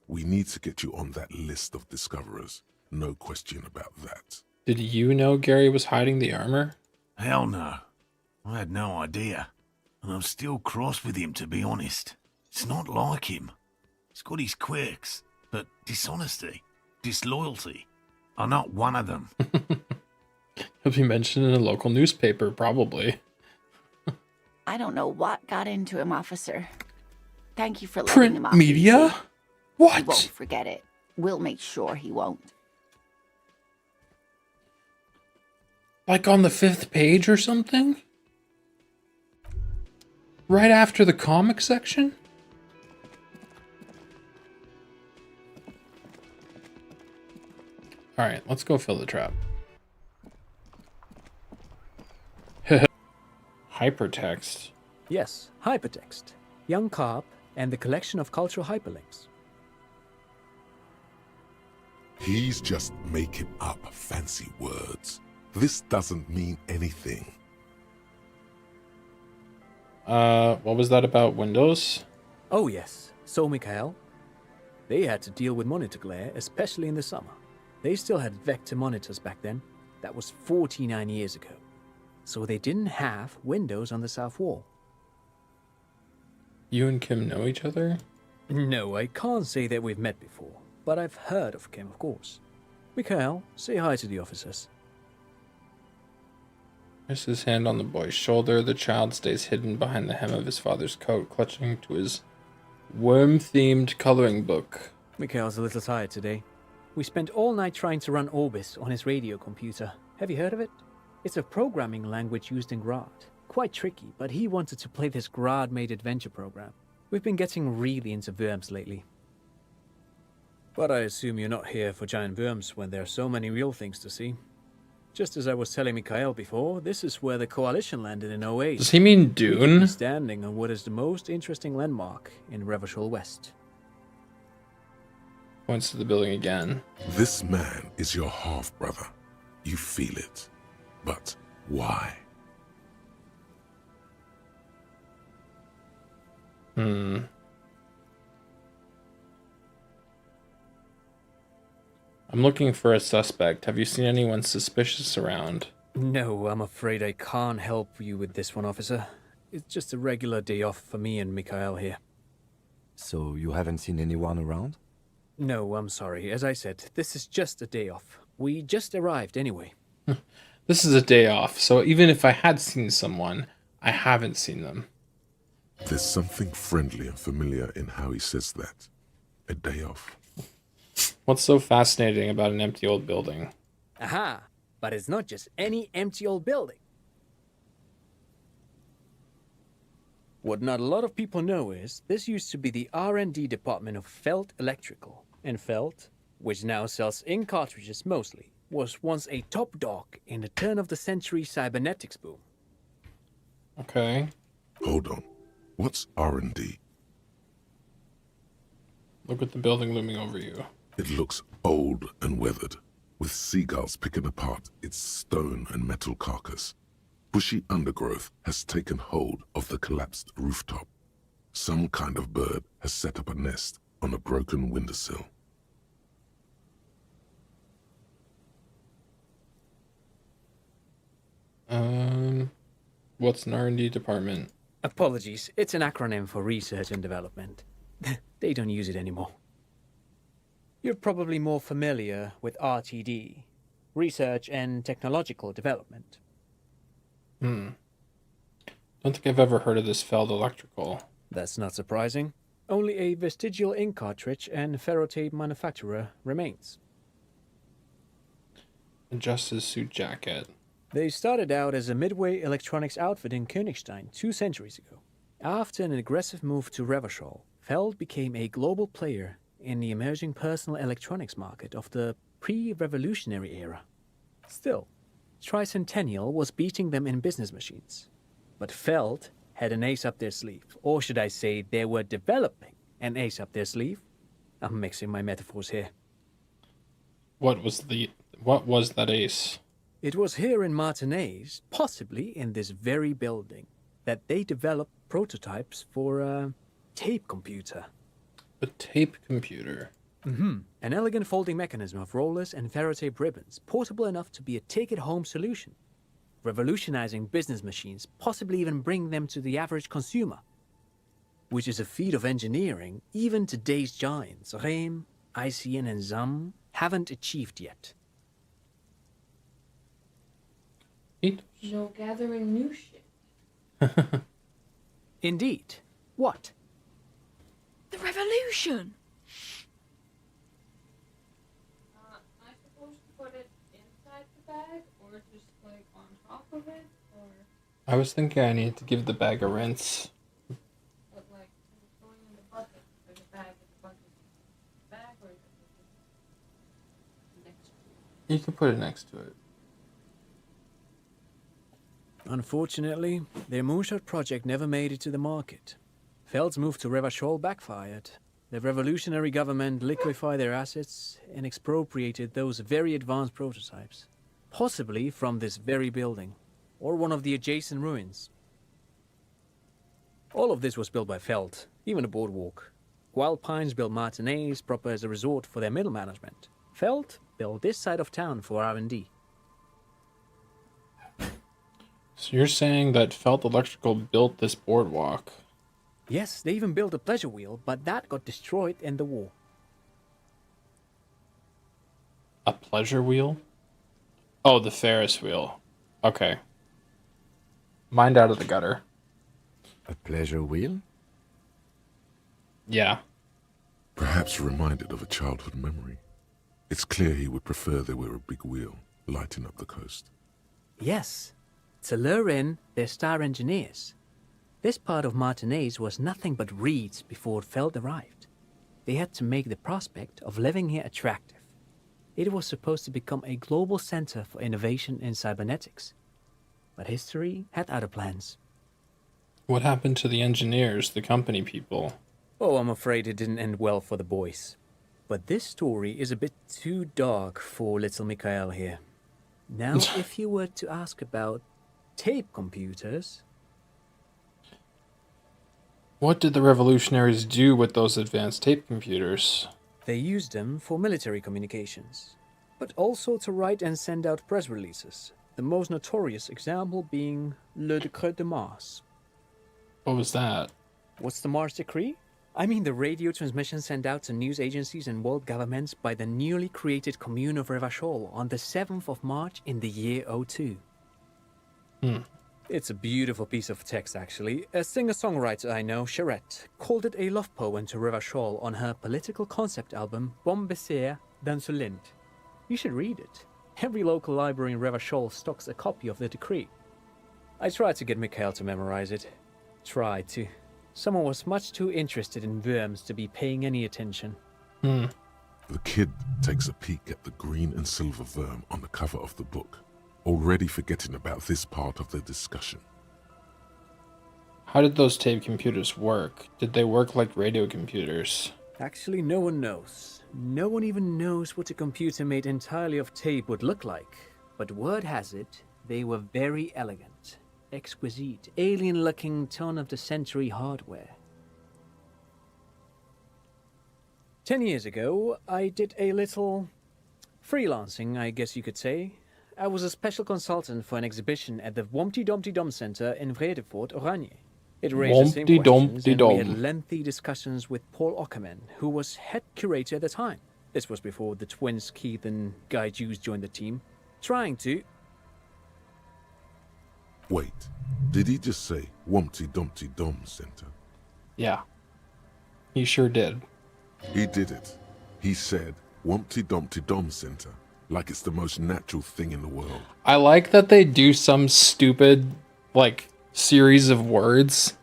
We need to get you on that list of discoverers. No question about that. Did you know Gary was hiding the armor? Hell no. I had no idea. And I'm still cross with him, to be honest. It's not like him. He's got his quirks, but dishonesty, disloyalty are not one of them. He'll be mentioned in a local newspaper, probably. I don't know what got into him, officer. Thank you for letting him off. Print media? easy. What? He won't forget it. We'll make sure he won't. Like on the 5th page or something? Right after the comic section? Alright, let's go fill the trap. Hypertext. Yes, hypertext. Young Carp and the collection of cultural hyperlinks. He's just making up fancy words. This doesn't mean anything. What was that about Windows? Oh yes, so Mikhail. They had to deal with monitor glare, especially in the summer. They still had vector monitors back then. That was 49 years ago. So they didn't have windows on the south wall. You and Kim know each other? No, I can't say that we've met before, but I've heard of Kim, of course. Mikhail, say hi to the officers. There's his hand on the boy's shoulder. The child stays hidden behind the hem of his father's coat, clutching to his worm-themed coloring book. Mikhail's a little tired today. We spent all night trying to run Orbis on his radio computer. Have you heard of it? It's a programming language used in Grad. Quite tricky, but he wanted to play this Grad-made adventure program. We've been getting really into worms lately. But I assume you're not here for giant worms when there are so many real things to see. Just as I was telling Mikhail before, this is where the Coalition landed in 08. Does he mean Dune? We could be standing on what is the most interesting landmark in Revachol West. Points to the building again. This man is your half-brother. You feel it. But why? I'm looking for a suspect. Have you seen anyone suspicious around? No, I'm afraid I can't help you with this one, officer. It's just a regular day off for me and Mikhail here. So you haven't seen anyone around? No, I'm sorry. As I said, this is just a day off. We just arrived anyway. This is a day off, so even if I had seen someone, I haven't seen them. There's something friendly and familiar in how he says that. A day off. What's so fascinating about an empty old building? Aha! But it's not just any empty old building. What not a lot of people know is, this used to be the R&D department of Felt Electrical. And Felt, which now sells ink cartridges mostly, was once a top dog in the turn-of-the-century cybernetics boom. Okay. Hold on. What's R&D? Look at the building looming over you. It looks old and weathered, with seagulls picking apart its stone and metal carcass. Bushy undergrowth has taken hold of the collapsed rooftop. Some kind of bird has set up a nest on a broken windowsill. What's an R&D department? Apologies, it's an acronym for research and development. They don't use it anymore. You're probably more familiar with RTD, Research and Technological Development. Don't think I've ever heard of this Feld Electrical. That's not surprising. Only a vestigial ink cartridge and ferrotape manufacturer remains. Adjusts his suit jacket. They started out as a midway electronics outfit in Königstein 2 centuries ago. After an aggressive move to Revachol, Feld became a global player in the emerging personal electronics market of the pre-revolutionary era. Still, Tricentennial was beating them in business machines. But Feld had an ace up their sleeve, or should I say they were developing an ace up their sleeve. I'm mixing my metaphors here. What was that ace? It was here in Martinez, possibly in this very building, that they developed prototypes for a tape computer. A tape computer? Mm-hmm. An elegant folding mechanism of rollers and ferrotape ribbons, portable enough to be a take-it-home solution. Revolutionizing business machines, possibly even bring them to the average consumer. Which is a feat of engineering even today's giants, Rehm, ICN and ZAM, haven't achieved yet. No gathering new shit. Indeed. What? The revolution! Am I supposed to put it inside the bag, or just like on top of it, or? I was thinking I need to give the bag a rinse. But like, it's going in the bucket, like a bag in the bucket. Bag, or is it next to it? You can put it next to it. Unfortunately, their moonshot project never made it to the market. Feld's move to Revachol backfired. The revolutionary government liquefied their assets and expropriated those very advanced prototypes. Possibly from this very building, or one of the adjacent ruins. All of this was built by Feld, even the boardwalk. Wild Pines built Martinez proper as a resort for their middle management. Feld built this side of town for R&D. So you're saying that Felt Electrical built this boardwalk? Yes, they even built a pleasure wheel, but that got destroyed in the war. A pleasure wheel? Oh, the Ferris wheel. Okay. Mind out of the gutter. A pleasure wheel? Yeah. Perhaps reminded of a childhood memory. It's clear he would prefer there were a big wheel lighting up the coast. Yes, to lure in their star engineers. This part of Martinez was nothing but reeds before Feld arrived. They had to make the prospect of living here attractive. It was supposed to become a global center for innovation in cybernetics. But history had other plans. What happened to the engineers, the company people? Oh, I'm afraid it didn't end well for the boys. But this story is a bit too dark for little Mikhail here. Now, if you were to ask about tape computers... What did the revolutionaries do with those advanced tape computers? They used them for military communications, but also to write and send out press releases, the most notorious example being Le Décret de Mars. What was that? What's the Mars Decree? I mean the radio transmission sent out to news agencies and world governments by the newly created Commune of Revachol on the 7th of March in the year 02. It's a beautiful piece of text, actually. A singer-songwriter I know, Charette, called it a love poem to Revachol on her political concept album, Bon Baiser d'Insolente. You should read it. Every local library in Revachol stocks a copy of the decree. I tried to get Mikhail to memorize it. Tried to. Someone was much too interested in worms to be paying any attention. The kid takes a peek at the green and silver worm on the cover of the book, already forgetting about this part of the discussion. How did those tape computers work? Did they work like radio computers? Actually, no one knows. No one even knows what a computer made entirely of tape would look like. But word has it, they were very elegant, exquisite, alien-looking turn-of-the-century hardware. 10 years ago, I did a little freelancing, I guess you could say. I was a special consultant for an exhibition at the Wompty Dumpty Dum Center in Vredefort, Oranje. It raised the same questions, and we had lengthy discussions with Paul Ockerman, who was head curator at the time. This was before the twins Keith and Guy Hughes joined the team, trying to... Wait, did he just say Wumpty Dumpty Dum Center? Yeah, he sure did. He did it. He said Wumpty Dumpty Dum Center, like it's the most natural thing in the world. I like that they do some stupid, like, series of words,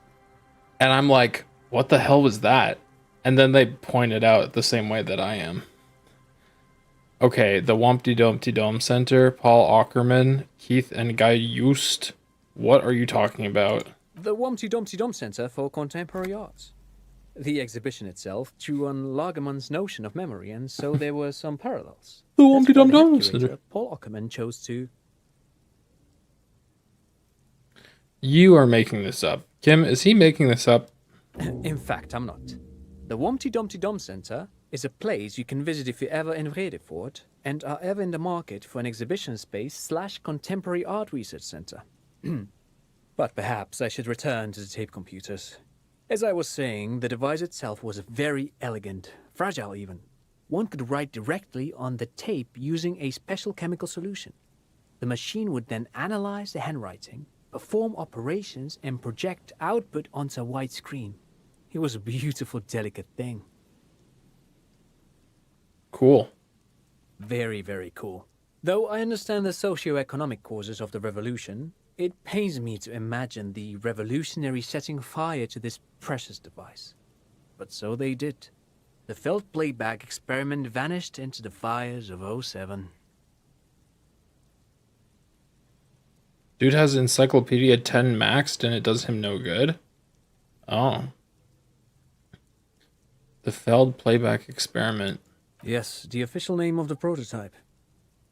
and I'm like, what the hell was that? And then they point it out the same way that I am. Okay, the Wumpty Dumpty Dum Center, Paul Ockerman, Keith and Guy Hughes. What are you talking about? The Wumpty Dumpty Dum Center for Contemporary Arts. The exhibition itself drew on Lagerman's notion of memory, and so there were some parallels. The Wumpty Dum Dum Center. Paul Ockerman chose to... You are making this up. Kim, is he making this up? In fact, I'm not. The Wompty Dumpty Dum Center is a place you can visit if you're ever in Vredefort and are ever in the market for an exhibition space / contemporary art research center. But perhaps I should return to the tape computers. As I was saying, the device itself was very elegant, fragile even. One could write directly on the tape using a special chemical solution. The machine would then analyze the handwriting, perform operations, and project output onto a white screen. It was a beautiful, delicate thing. Cool. Very, very cool. Though I understand the socio-economic causes of the revolution, it pains me to imagine the revolutionaries setting fire to this precious device. But so they did. The felt playback experiment vanished into the fires of '07. Dude has Encyclopedia 10 maxed and it does him no good? Oh. The failed playback experiment. Yes, the official name of the prototype.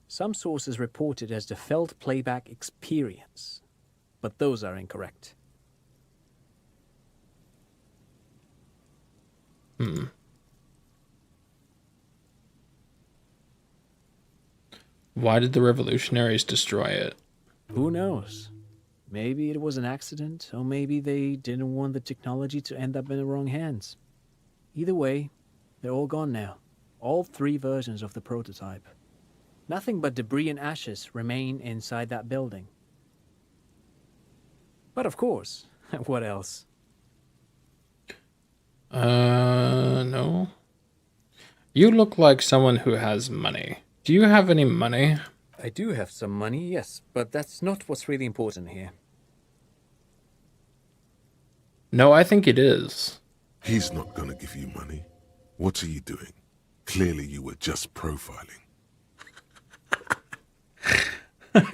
Some sources report it as the Felt Playback Experience, but those are incorrect. Why did the revolutionaries destroy it? Who knows? Maybe it was an accident, or maybe they didn't want the technology to end up in the wrong hands. Either way, they're all gone now. All 3 versions of the prototype. Nothing but debris and ashes remain inside that building. But of course, what else? No. You look like someone who has money. Do you have any money? I do have some money, yes, but that's not what's really important here. No, I think it is. He's not gonna give you money. What are you doing? Clearly you were just profiling.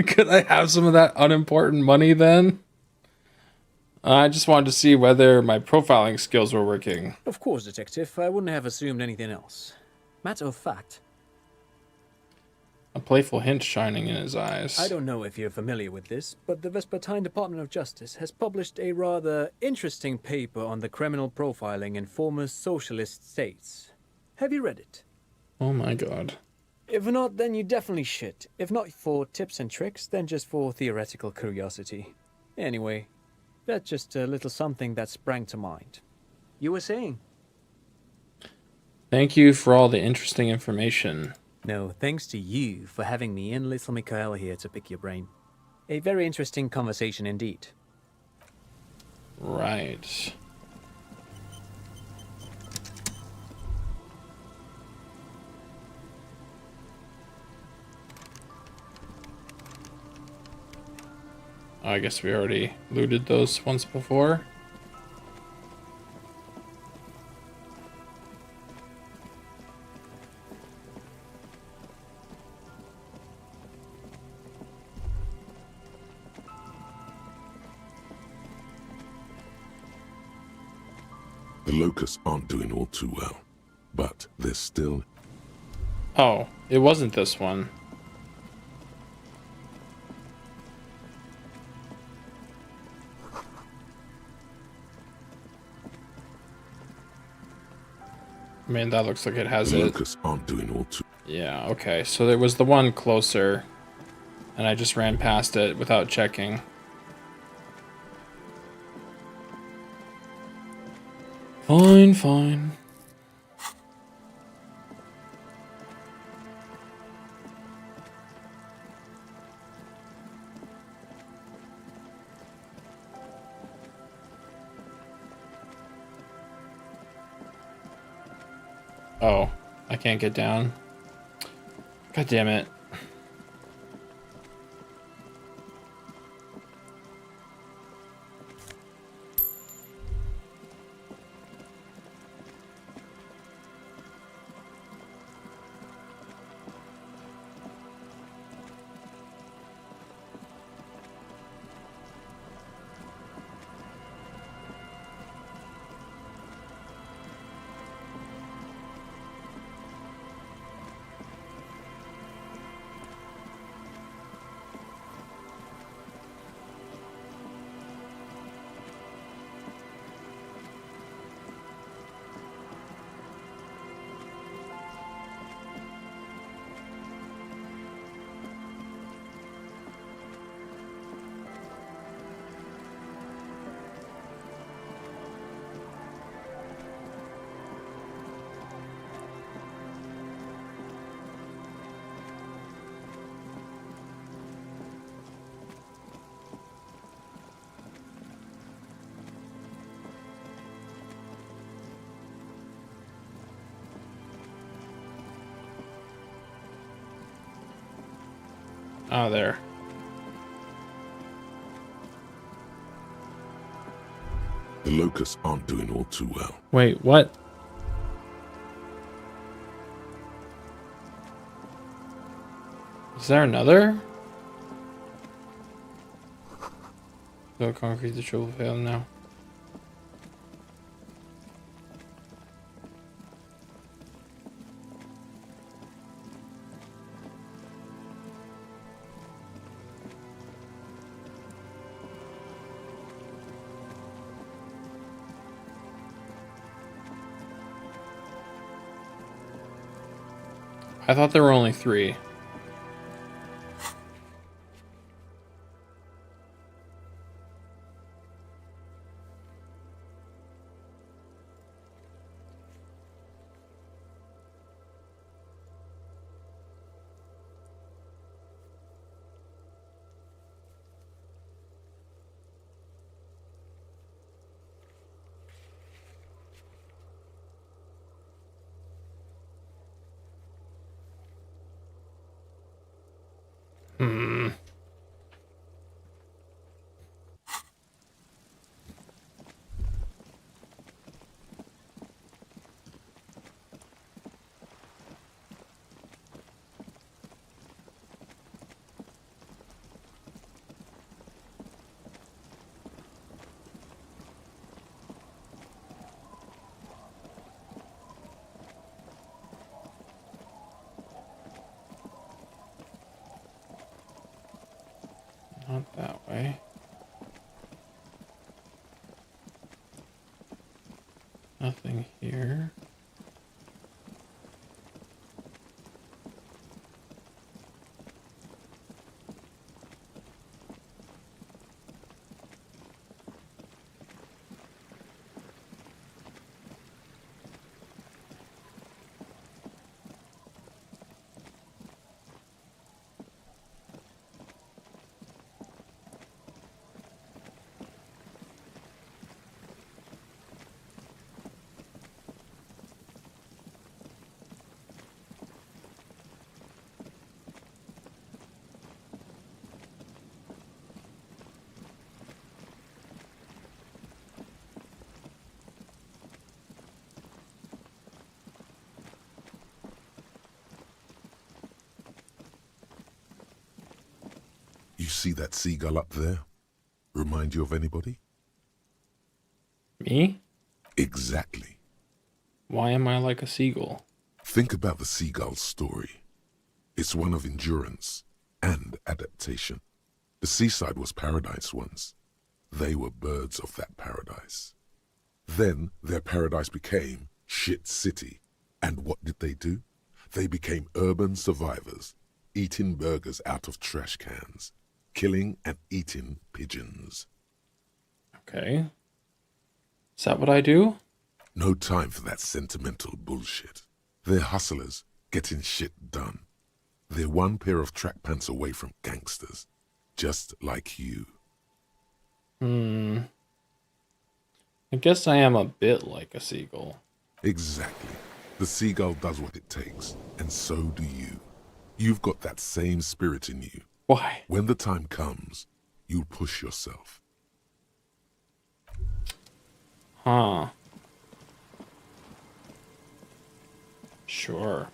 Could I have some of that unimportant money then? I just wanted to see whether my profiling skills were working. Of course, Detective. I wouldn't have assumed anything else. Matter of fact. A playful hint shining in his eyes. I don't know if you're familiar with this, but the Vespertine Department of Justice has published a rather interesting paper on the criminal profiling in former socialist states. Have you read it? Oh my god. If not, then you definitely should. If not for tips and tricks, then just for theoretical curiosity. Anyway, that's just a little something that sprang to mind. You were saying? Thank you for all the interesting information. No, thanks to you for having me and little Mikael here to pick your brain. A very interesting conversation indeed. Right. I guess we already looted those once before. The locusts aren't doing all too well, but they're still... Oh, it wasn't this one. I mean, that looks like it has the it. locusts aren't doing all too... Yeah, okay. So there was the one closer, and I just ran past it without checking. Fine, fine. Oh, I can't get down. God damn it. Oh, there. The locusts aren't doing all too well. Wait, what? Is there another? No concrete, the shovel failed now. I thought there were only 3. Hmm. Not that way. Nothing here. You see that seagull up there? Remind you of anybody? Me? Exactly. Why am I like a seagull? Think about the seagull's story. It's one of endurance and adaptation. The seaside was paradise once. They were birds of that paradise. Then their paradise became shit city. And what did they do? They became urban survivors, eating burgers out of trash cans, killing and eating pigeons. Okay. Is that what I do? No time for that sentimental bullshit. They're hustlers, getting shit done. They're one pair of track pants away from gangsters, just like you. I guess I am a bit like a seagull. Exactly. The seagull does what it takes, and so do you. You've got that same spirit in you. Why? When the time comes, you'll push yourself. Huh. Sure.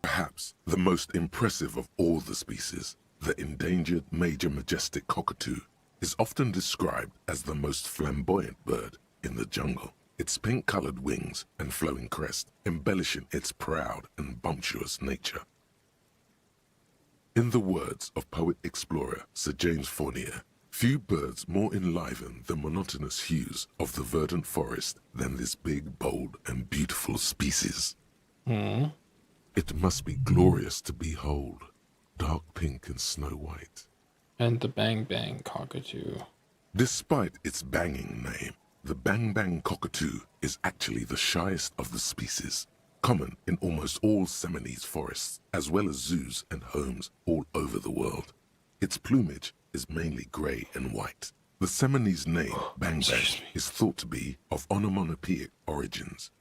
Perhaps the most impressive of all the species, the endangered major majestic cockatoo, is often described as the most flamboyant bird in the jungle. Its pink-colored wings and flowing crest embellishing its proud and bumptious nature. In the words of poet-explorer Sir James Fournier, few birds more enliven the monotonous hues of the verdant forest than this big, bold, and beautiful species. It must be glorious to behold, dark pink and snow white. And the Bang Bang cockatoo. Despite its banging name, the Bang Bang cockatoo is actually the shyest of the species. common in almost all Seminoles forests, as well as zoos and homes all over the world. Its plumage is mainly grey and white. The Seminoles name, Bang Bang, is thought to be of onomatopoeic origins.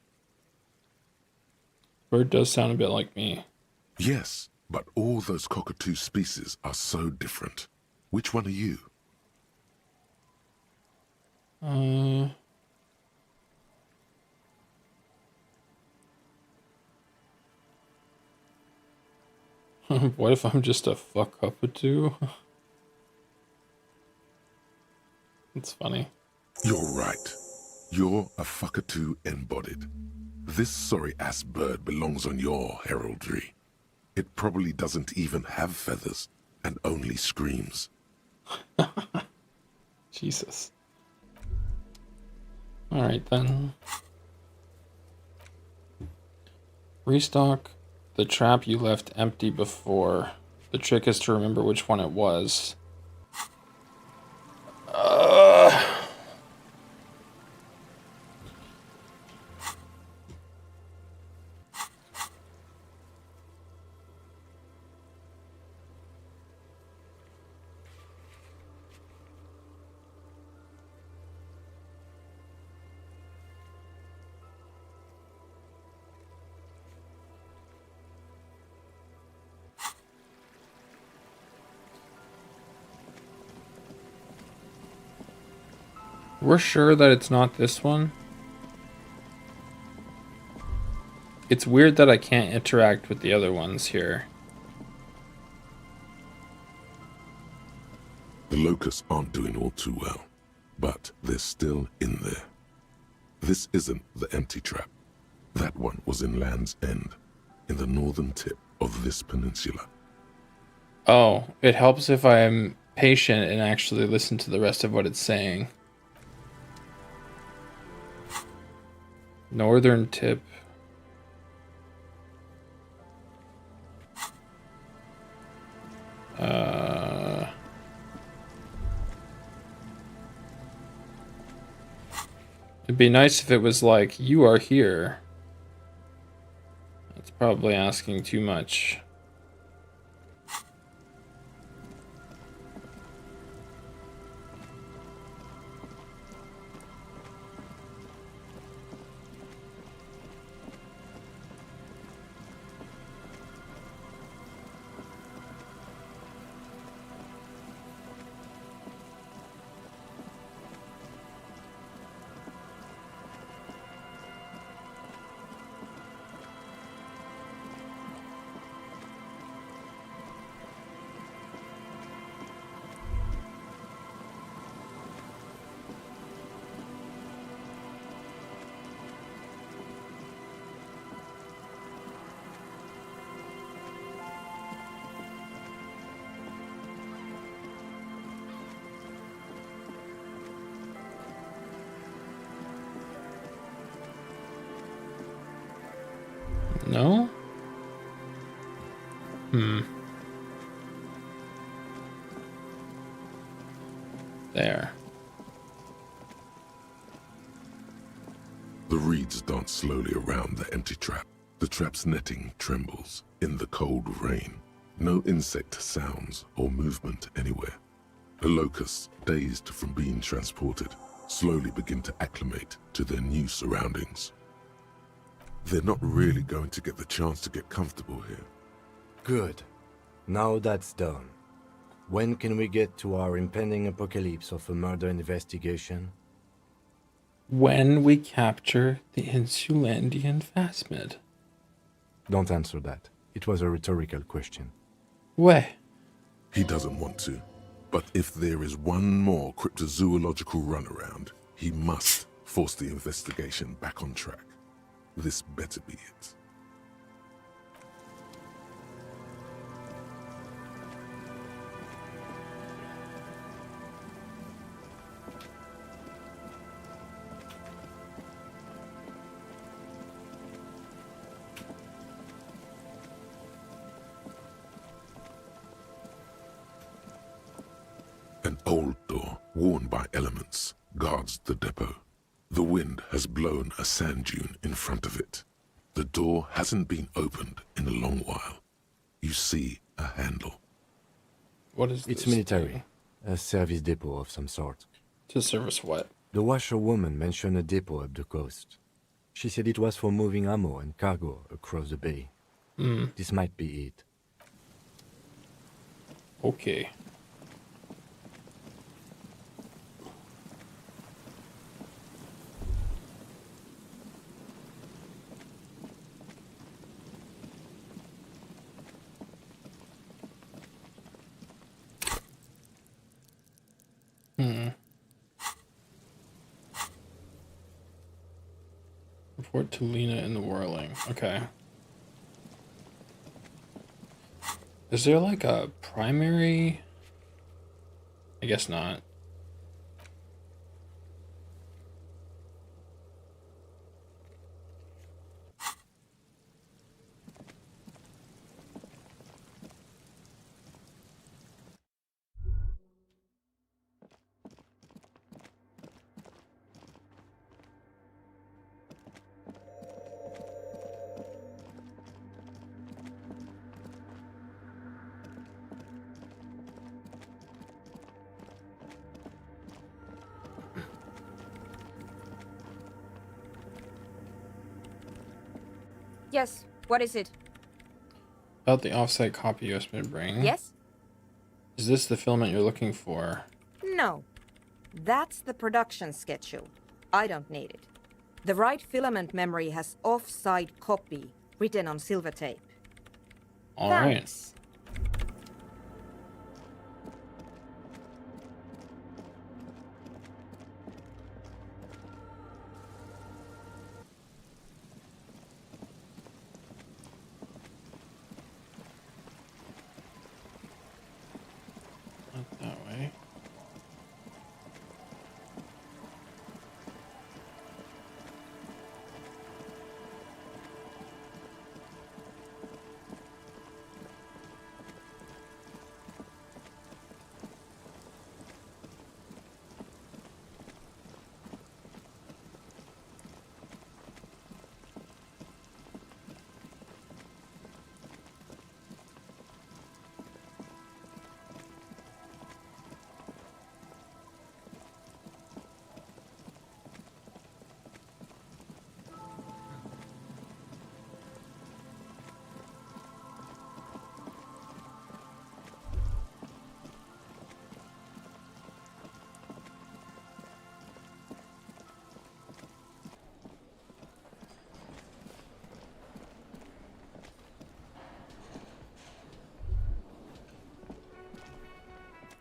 Bird does sound a bit like me. Yes, but all those cockatoo species are so different. Which one are you? What if I'm just a fuck-up-a-too? It's funny. You're right. You're a fuckatoo embodied. This sorry-ass bird belongs on your heraldry. It probably doesn't even have feathers and only screams. Jesus. Alright then. Restock the trap you left empty before. The trick is to remember which one it was. We're sure that it's not this one? It's weird that I can't interact with the other ones here. The locusts aren't doing all too well, but they're still in there. This isn't the empty trap. That one was in Land's End, in the northern tip of this peninsula. Oh, it helps if I'm patient and actually listen to the rest of what it's saying. Northern tip. It'd be nice if it was like, you are here. That's probably asking too much. No? There. The reeds dance slowly around the empty trap. The trap's netting trembles in the cold rain. No insect sounds or movement anywhere. The locusts, dazed from being transported, slowly begin to acclimate to their new surroundings. They're not really going to get the chance to get comfortable here. Good. Now that's done. When can we get to our impending apocalypse of a murder investigation? When we capture the Insulandian phasmid. Don't answer that. It was a rhetorical question. Way. He doesn't want to, but if there is one more cryptozoological runaround, he must force the investigation back on track. This better be it. An old door, worn by elements, guards the depot. The wind has blown a sand dune in front of it. The door hasn't been opened in a long while. You see a handle. What is It's this military. thing? A service depot of some sort. To service what? The washerwoman mentioned a depot up the coast. She said it was for moving ammo and cargo across the bay. This might be it. Okay. Report to Lena in the whirling. Okay. Is there like a primary? I guess not. Yes, what is it? About the offsite copy USB bring. Yes? Is this the filament you're looking for? No. That's the production schedule. I don't need it. The right filament memory has off-site copy written on silver tape. All right. Thanks. Not that way.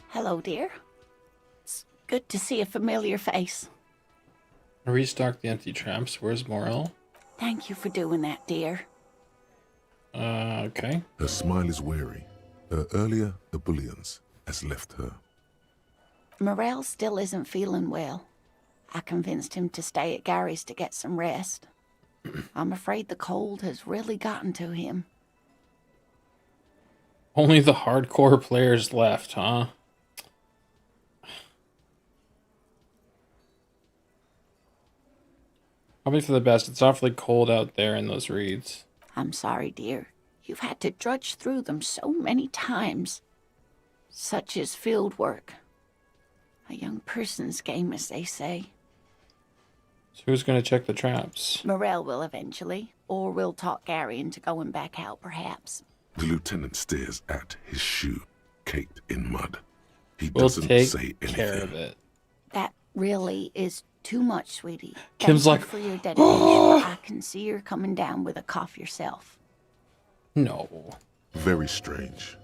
Hello, dear. It's good to see a familiar face. I restocked the empty traps. Where's Morel? Thank you for doing that, dear. Okay. Her smile is weary. Her earlier ebullience has left her. Morel still isn't feeling well. I convinced him to stay at Gary's to get some rest. I'm afraid the cold has really gotten to him. Only the hardcore players left, huh? Probably for the best. It's awfully cold out there in those reeds. I'm sorry, dear. You've had to drudge through them so many times. Such is field work. A young person's game, as they say. So who's going to check the traps? Morel will eventually, or we'll talk Gary into going back out, perhaps. The lieutenant stares at his shoe, caked in mud. He We'll doesn't take say anything. care of it. That really is too much, sweetie. Kim's Thank you like, for your dedication. I can see you're coming down with a cough yourself. No. Very strange.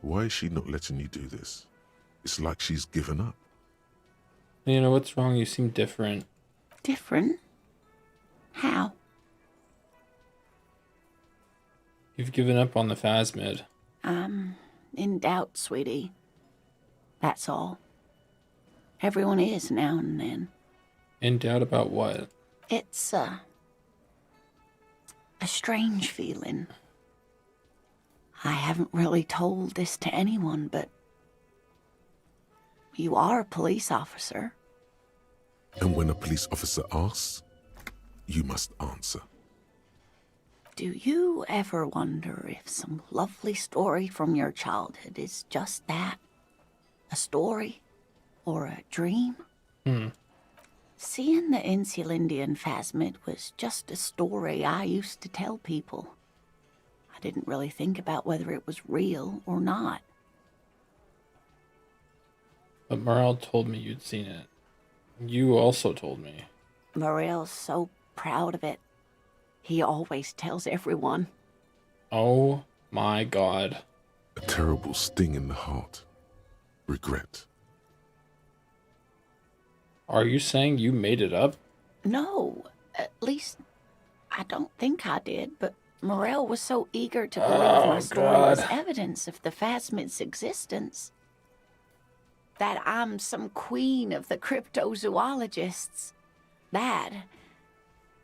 Why is she not letting you do this? It's like she's given up. You know, what's wrong? You seem different. Different? How? You've given up on the Phasmid. I'm in doubt, sweetie. That's all. Everyone is now and then. In doubt about what? It's a strange feeling. I haven't really told this to anyone, but you are a police officer. And when a police officer asks, you must answer. Do you ever wonder if some lovely story from your childhood is just that? A story? Or a dream? Seeing the Insulindian phasmid was just a story I used to tell people. I didn't really think about whether it was real or not. But Morel told me you'd seen it. You also told me. Morel's so proud of it. He always tells everyone. Oh my god. A terrible sting in the heart. Regret. Are you saying you made it up? No, at least I don't think I did, but Morel was so eager to believe my story was evidence of the phasmid's existence that I'm some queen of the cryptozoologists. That,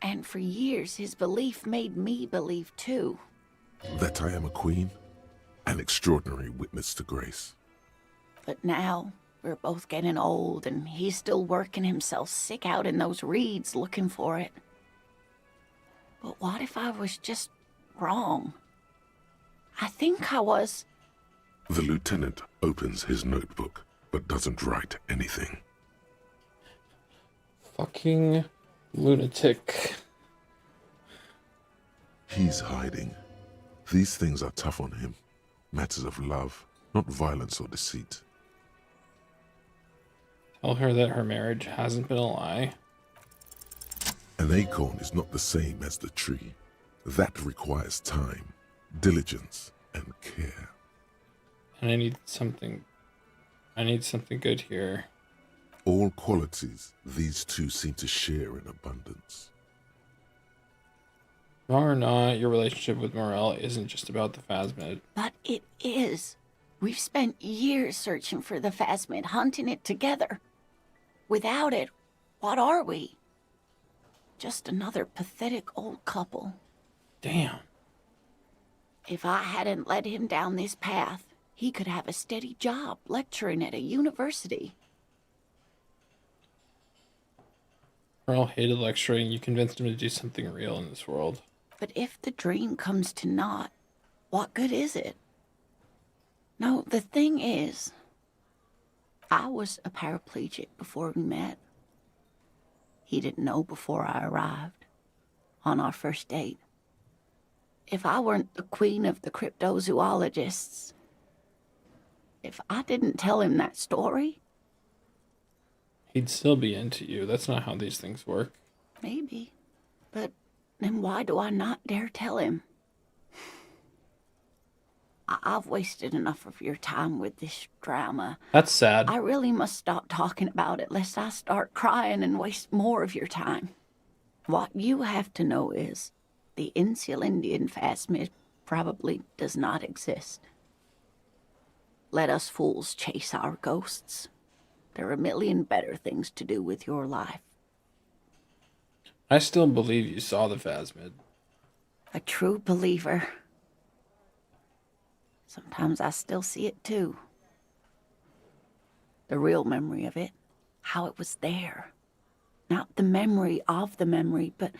and for years his belief made me believe too. That I am a queen? An extraordinary witness to grace. But now, we're both getting old, and he's still working himself sick out in those reeds looking for it. But what if I was just wrong? I think I was. The lieutenant opens his notebook, but doesn't write anything. Fucking lunatic. He's hiding. These things are tough on him. Matters of love, not violence or deceit. Tell her that her marriage hasn't been a lie. An acorn is not the same as the tree. That requires time, diligence, and care. And I need something good here. All qualities these two seem to share in abundance. Wrong or not, your relationship with Morel isn't just about the phasmid. But it is. We've spent years searching for the phasmid, hunting it together. Without it, what are we? Just another pathetic old couple. Damn. If I hadn't led him down this path, he could have a steady job lecturing at a university. Morel hated lecturing. You convinced him to do something real in this world. But if the dream comes to naught, what good is it? No, the thing is, I was a paraplegic before we met. He didn't know before I arrived, on our first date. If I weren't the queen of the cryptozoologists, if I didn't tell him that story... He'd still be into you. That's not how these things work. Maybe. But then why do I not dare tell him? I've wasted enough of your time with this drama. That's sad. I really must stop talking about it lest I start crying and waste more of your time. What you have to know is the Insulindian phasmid probably does not exist. Let us fools chase our ghosts. There are a million better things to do with your life. I still believe you saw the phasmid. A true believer. Sometimes I still see it too. The real memory of it, how it was there. Not the memory of the memory, but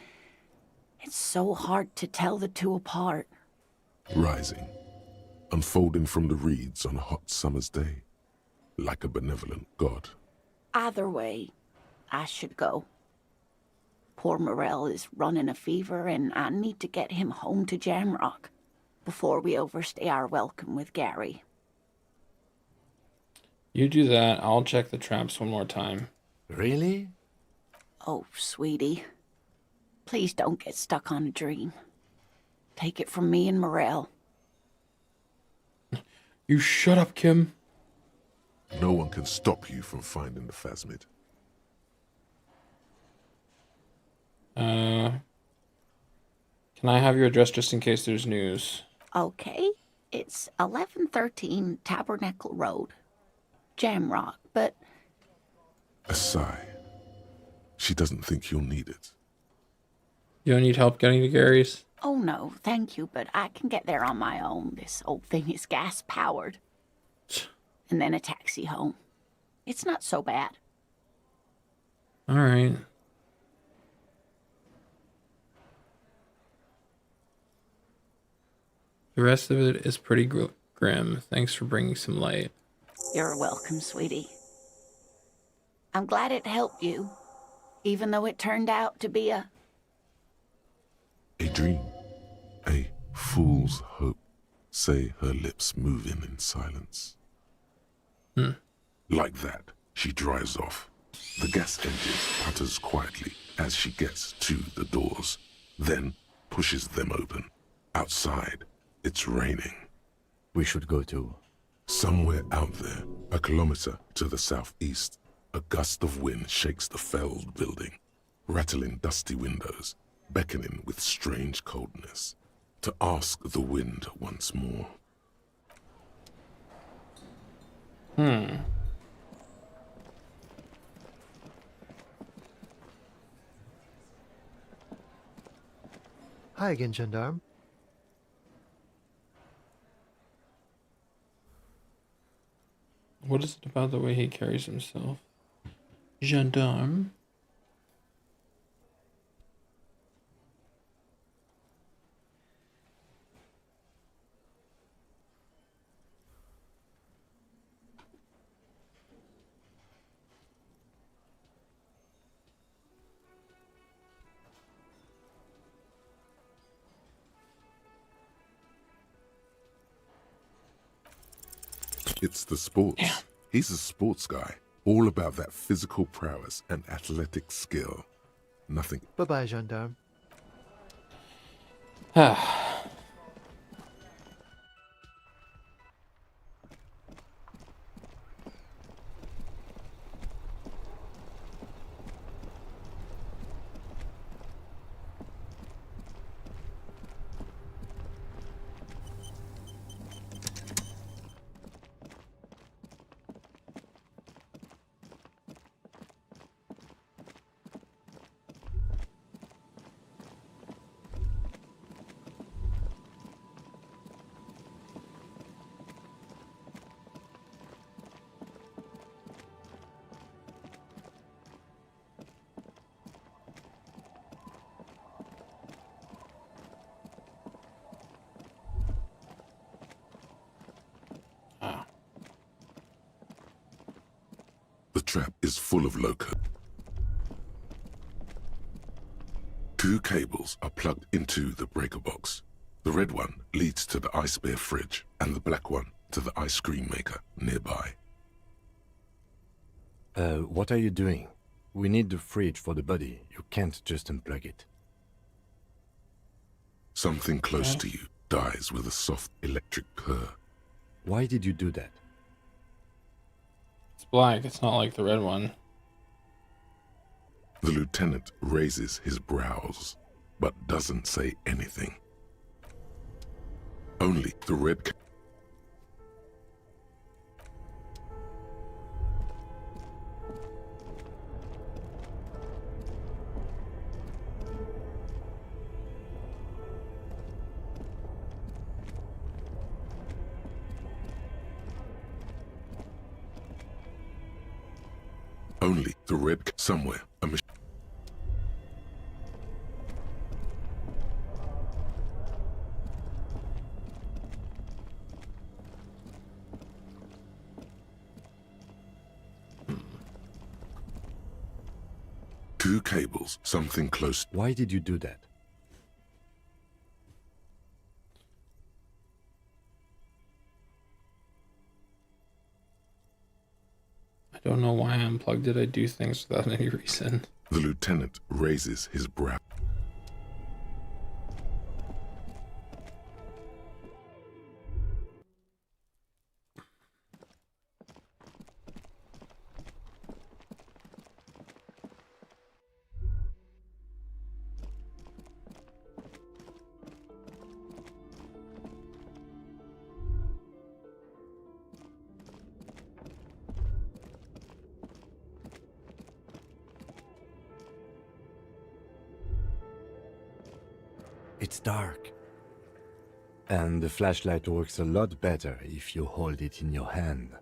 it's so hard to tell the two apart. Rising, unfolding from the reeds on a hot summer's day, like a benevolent god. Either way, I should go. Poor Morel is running a fever, and I need to get him home to Jamrock before we overstay our welcome with Gary. You do that, I'll check the traps one more time. Really? Oh, sweetie. Please don't get stuck on a dream. Take it from me and Morel. You shut up, Kim. No one can stop you from finding the phasmid. Can I have your address just in case there's news? Okay. It's 1113 Tabernacle Road. Jamrock, but... A sigh. She doesn't think you'll need it. You don't need help getting to Gary's? Oh no, thank you, but I can get there on my own. This old thing is gas-powered. And then a taxi home. It's not so bad. Alright. The rest of it is pretty grim. Thanks for bringing some light. You're welcome, sweetie. I'm glad it helped you, even though it turned out to be a dream. A fool's hope, say her lips moving in silence. Like that, she drives off. The gas engine putters quietly as she gets to the doors, then pushes them open. Outside, it's raining. We should go to... Somewhere out there, a kilometer to the southeast, a gust of wind shakes the felled building, rattling dusty windows, beckoning with strange coldness, to ask the wind once more. Hi again, gendarme. What is it about the way he carries himself? Gendarme? It's the sports. Yeah. He's a sports guy, all about that physical prowess and athletic skill. Nothing. Bye-bye, gendarme. The trap is full of loco. 2 cables are plugged into the breaker box. The red one leads to the ice bear fridge, and the black one to the ice cream maker nearby. What are you doing? We need the fridge for the body. You can't just unplug it. Something close to you dies with a soft electric purr. Why did you do that? It's black. It's not like the red one. The lieutenant raises his brows, but doesn't say anything. Only the red... Only the red... Somewhere, a machine... Two cables, something close... Why did you do that? I don't know why I unplugged it. I do things without any reason. The lieutenant raises his brow. It's dark. And the flashlight works a lot better if you hold it in your hand.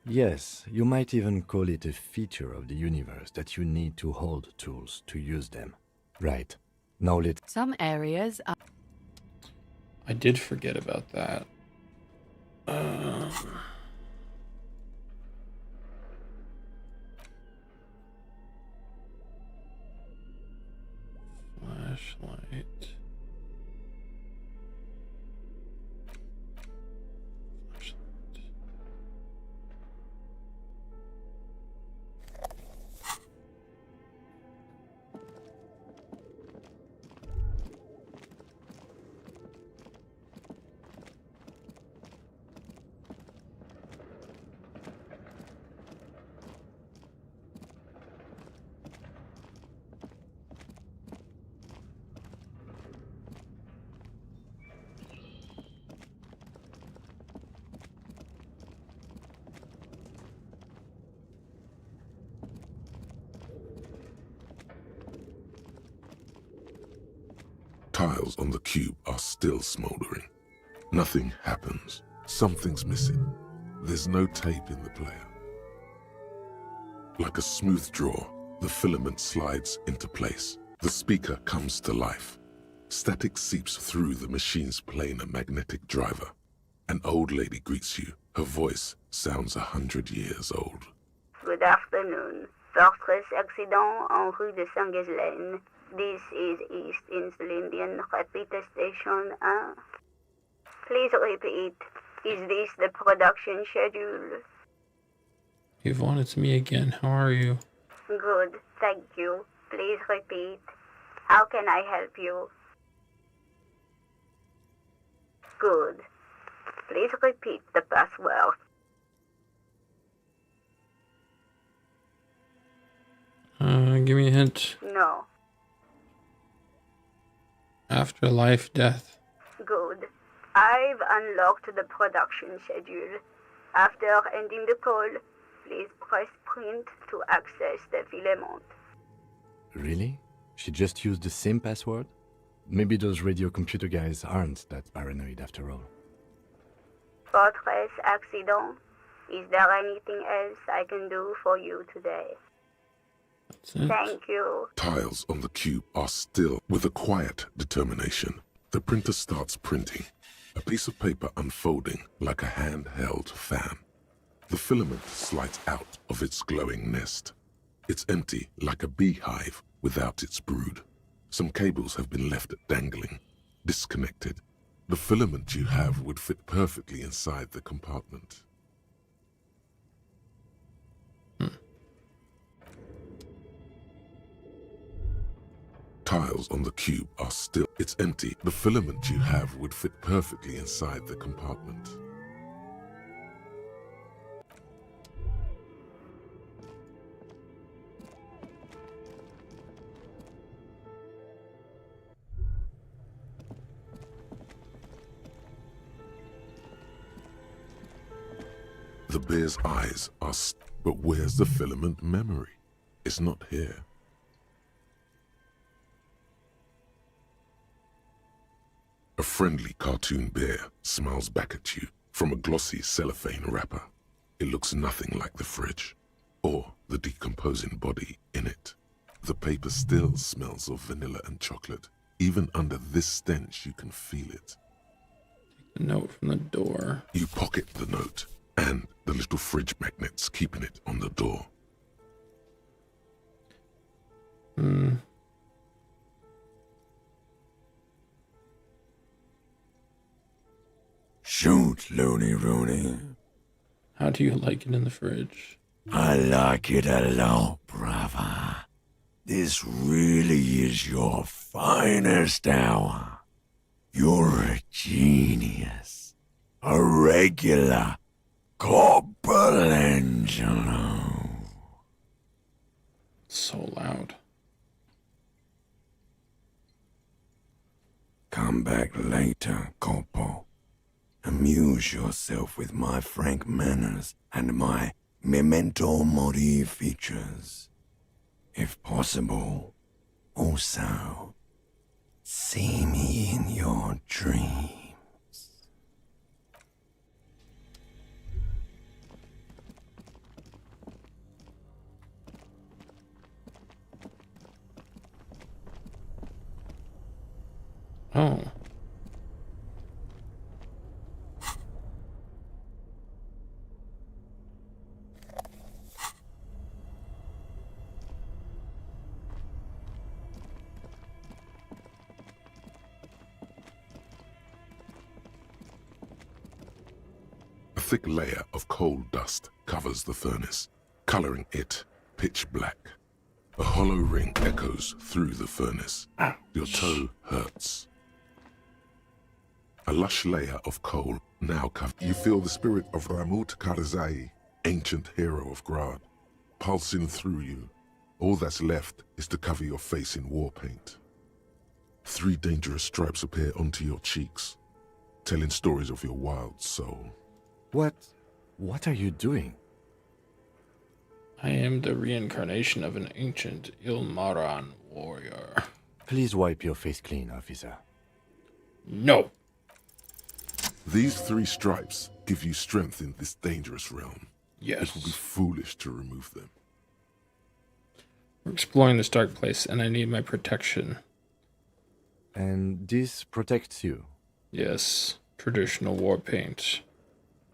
Yes, you might even call it a feature of the universe that you need to hold tools to use them. Right. Now let's... Some areas are... I did forget about that. Flashlight. Tiles on the cube are still smoldering. Nothing happens. Something's missing. There's no tape in the player. Like a smooth draw, the filament slides into place. The speaker comes to life. Static seeps through the machine's planar magnetic driver. An old lady greets you. Her voice sounds 100 years old. Good afternoon. Fortress accident en rue de Saint-Ghislaine. This is East Insulindian Repeater Station 1. Please repeat. Is this the production schedule? Yvonne, it's me again. How are you? Good, thank you. Please repeat. How can I help you? Good. Please repeat the password. Give me a hint. No. Afterlife, death. Good. I've unlocked the production schedule. After ending the call, please press print to access the filament. Really? She just used the same password? Maybe those radio computer guys aren't that paranoid after all. Fortress accident. Is there anything else I can do for you today? That's it. Thank you. Tiles on the cube are still with a quiet determination. The printer starts printing, a piece of paper unfolding like a handheld fan. The filament slides out of its glowing nest. It's empty like a beehive without its brood. Some cables have been left dangling, disconnected. The filament you have would fit perfectly inside the compartment. Tiles on the cube are still... It's empty. The filament you have would fit perfectly inside the compartment. The bear's eyes are... But where's the filament memory? It's not here. A friendly cartoon bear smiles back at you from a glossy cellophane wrapper. It looks nothing like the fridge, or the decomposing body in it. The paper still smells of vanilla and chocolate. Even under this stench, you can feel it. Take the note from the door. You pocket the note, and the little fridge magnets keeping it on the door. Shoot, Looney Rooney. How do you like it in the fridge? I like it a lot, brother. This really is your finest hour. You're a genius. A regular Corporangelo. So loud. Come back later, Corpo. Amuse yourself with my frank manners and my memento mori features. If possible, also, see me in your dreams. Oh. A thick layer of coal dust covers the furnace, coloring it pitch black. A hollow ring echoes through the furnace. Your toe hurts. A lush layer of coal now covers. You feel the spirit of Ramut Karzai, ancient hero of Grad, pulsing through you. All that's left is to cover your face in war paint. 3 dangerous stripes appear onto your cheeks, telling stories of your wild soul. What are you doing? I am the reincarnation of an ancient Ilmaran warrior. Please wipe your face clean, officer. No. These 3 stripes give you strength in this dangerous realm. Yes. It would be foolish to remove them. We're exploring this dark place, and I need my protection. And this protects you? Yes. Traditional war paint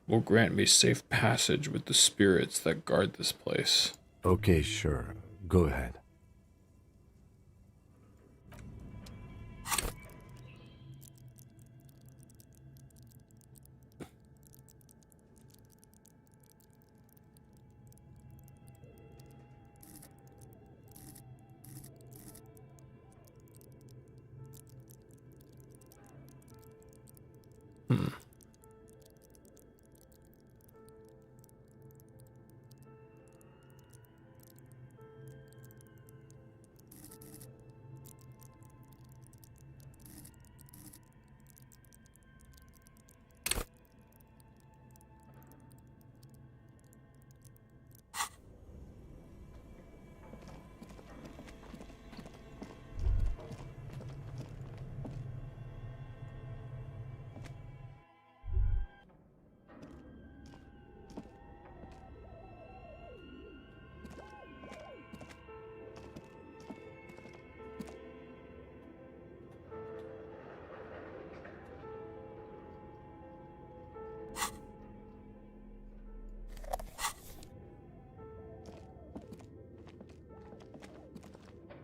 will grant me safe passage with the spirits that guard this place. Okay, sure. Go ahead.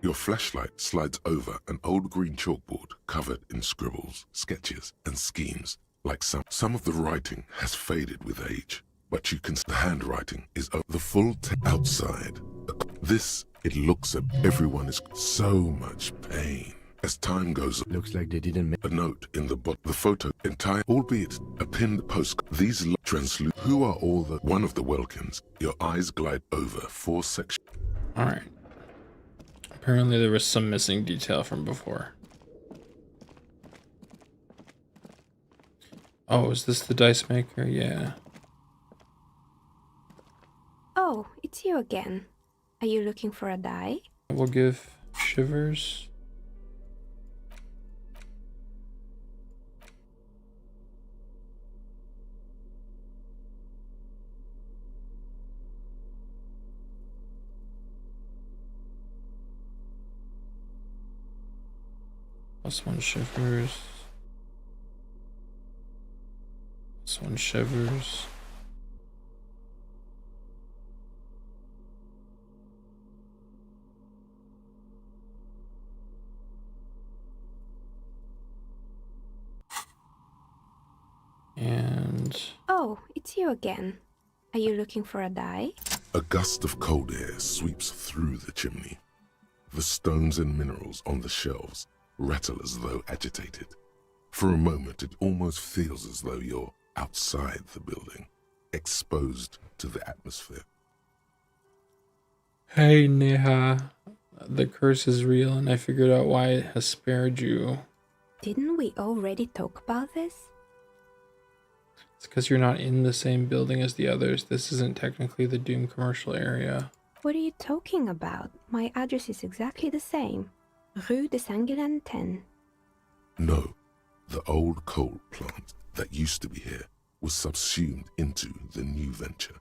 Your flashlight slides over an old green chalkboard covered in scribbles, sketches, and schemes. Like some of the writing has faded with age, but you can see the handwriting is the full outside. This, it looks at everyone is so much pain. As time goes on, looks like they didn't make a note in the bottom. The photo entire, albeit a pinned post. These translute. Who are all the one of the Welkins? Your eyes glide over 4 sections. All right. Apparently there was some missing detail from before. Oh, is this the dice maker? Yeah. Oh, it's you again. Are you looking for a die? We'll give Shivers. +1 Shivers. +1 Shivers. And... Oh, it's you again. Are you looking for a die? A gust of cold air sweeps through the chimney. The stones and minerals on the shelves rattle as though agitated. For a moment, it almost feels as though you're outside the building, exposed to the atmosphere. Hey, Neha. The curse is real, and I figured out why it has spared you. Didn't we already talk about this? It's because you're not in the same building as the others. This isn't technically the Doom commercial area. What are you talking about? My address is exactly the same. Rue de Saint-Guelain 10. No, the old coal plant that used to be here was subsumed into the new venture.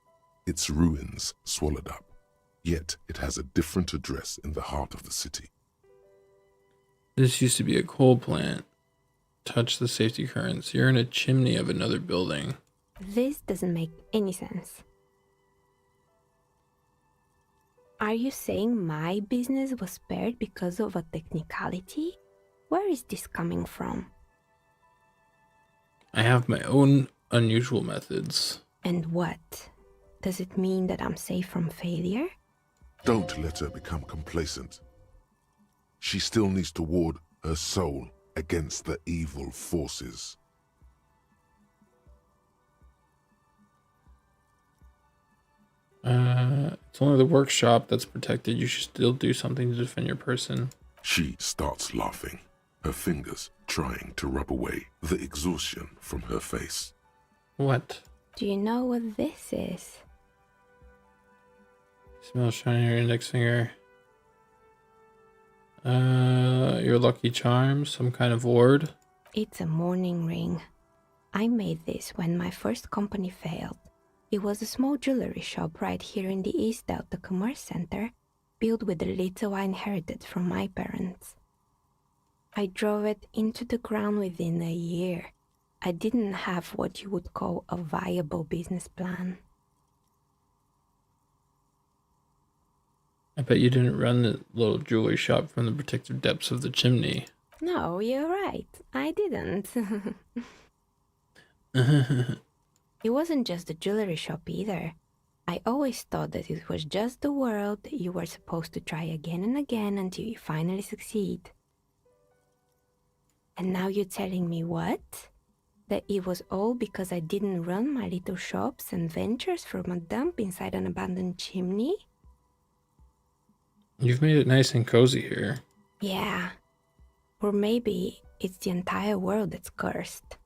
Its ruins swallowed up, yet it has a different address in the heart of the city. This used to be a coal plant. touch the safety currents. You're in a chimney of another building. This doesn't make any sense. Are you saying my business was spared because of a technicality? Where is this coming from? I have my own unusual methods. And what? Does it mean that I'm safe from failure? Don't let her become complacent. She still needs to ward her soul against the evil forces. It's only the workshop that's protected. You should still do something to defend your person. She starts laughing, her fingers trying to rub away the exhaustion from her face. What? Do you know what this is? Smell shiny on your index finger. Your lucky charm, some kind of ward. It's a mourning ring. I made this when my first company failed. It was a small jewelry shop right here in the East Delta Commerce Center, built with the little I inherited from my parents. I drove it into the ground within a year. I didn't have what you would call a viable business plan. I bet you didn't run the little jewelry shop from the protective depths of the chimney. No, you're right. I didn't. It wasn't just a jewelry shop either. I always thought that it was just the world that you were supposed to try again and again until you finally succeed. And now you're telling me what? That it was all because I didn't run my little shops and ventures from a dump inside an abandoned chimney? You've made it nice and cozy here. Yeah. Or maybe it's the entire world that's cursed.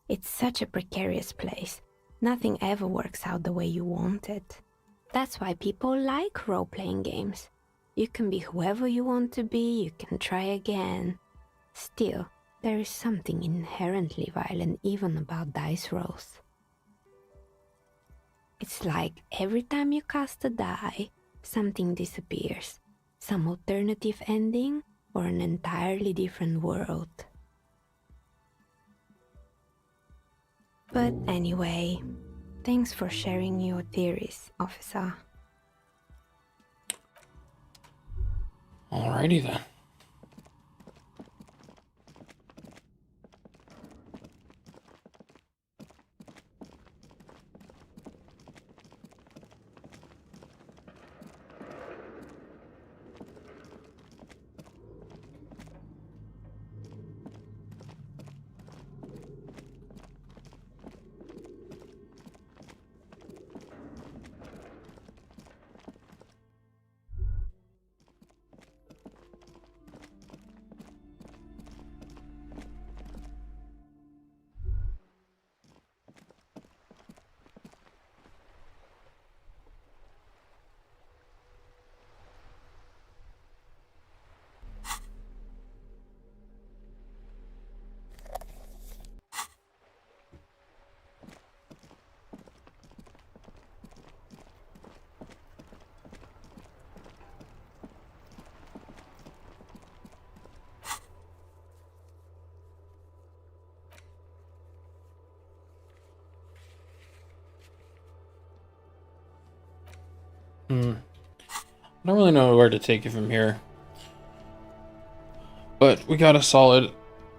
It's such a precarious place. Nothing ever works out the way you want it. That's why people like role-playing games. You can be whoever you want to be, you can try again. Still, there is something inherently violent even about dice rolls. It's like every time you cast a die, something disappears. Some alternative ending or an entirely different world. But anyway, thanks for sharing your theories, officer. Alrighty then. I don't really know where to take it from here. But we got a solid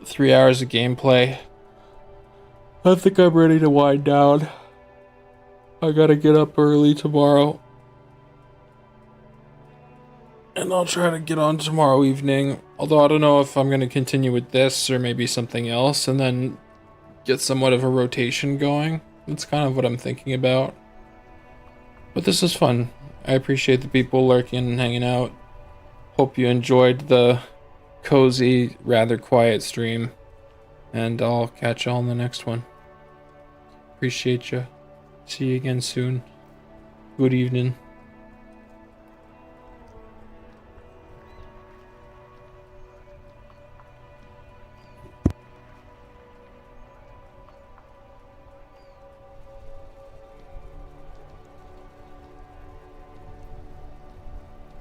3 hours of gameplay. I think I'm ready to wind down. I gotta get up early tomorrow. And I'll try to get on tomorrow evening. Although I don't know if I'm going to continue with this or maybe something else and then get somewhat of a rotation going. That's kind of what I'm thinking about. But this is fun. I appreciate the people lurking and hanging out. Hope you enjoyed the cozy, rather quiet stream. And I'll catch y'all in the next one. Appreciate you. See you again soon. Good evening.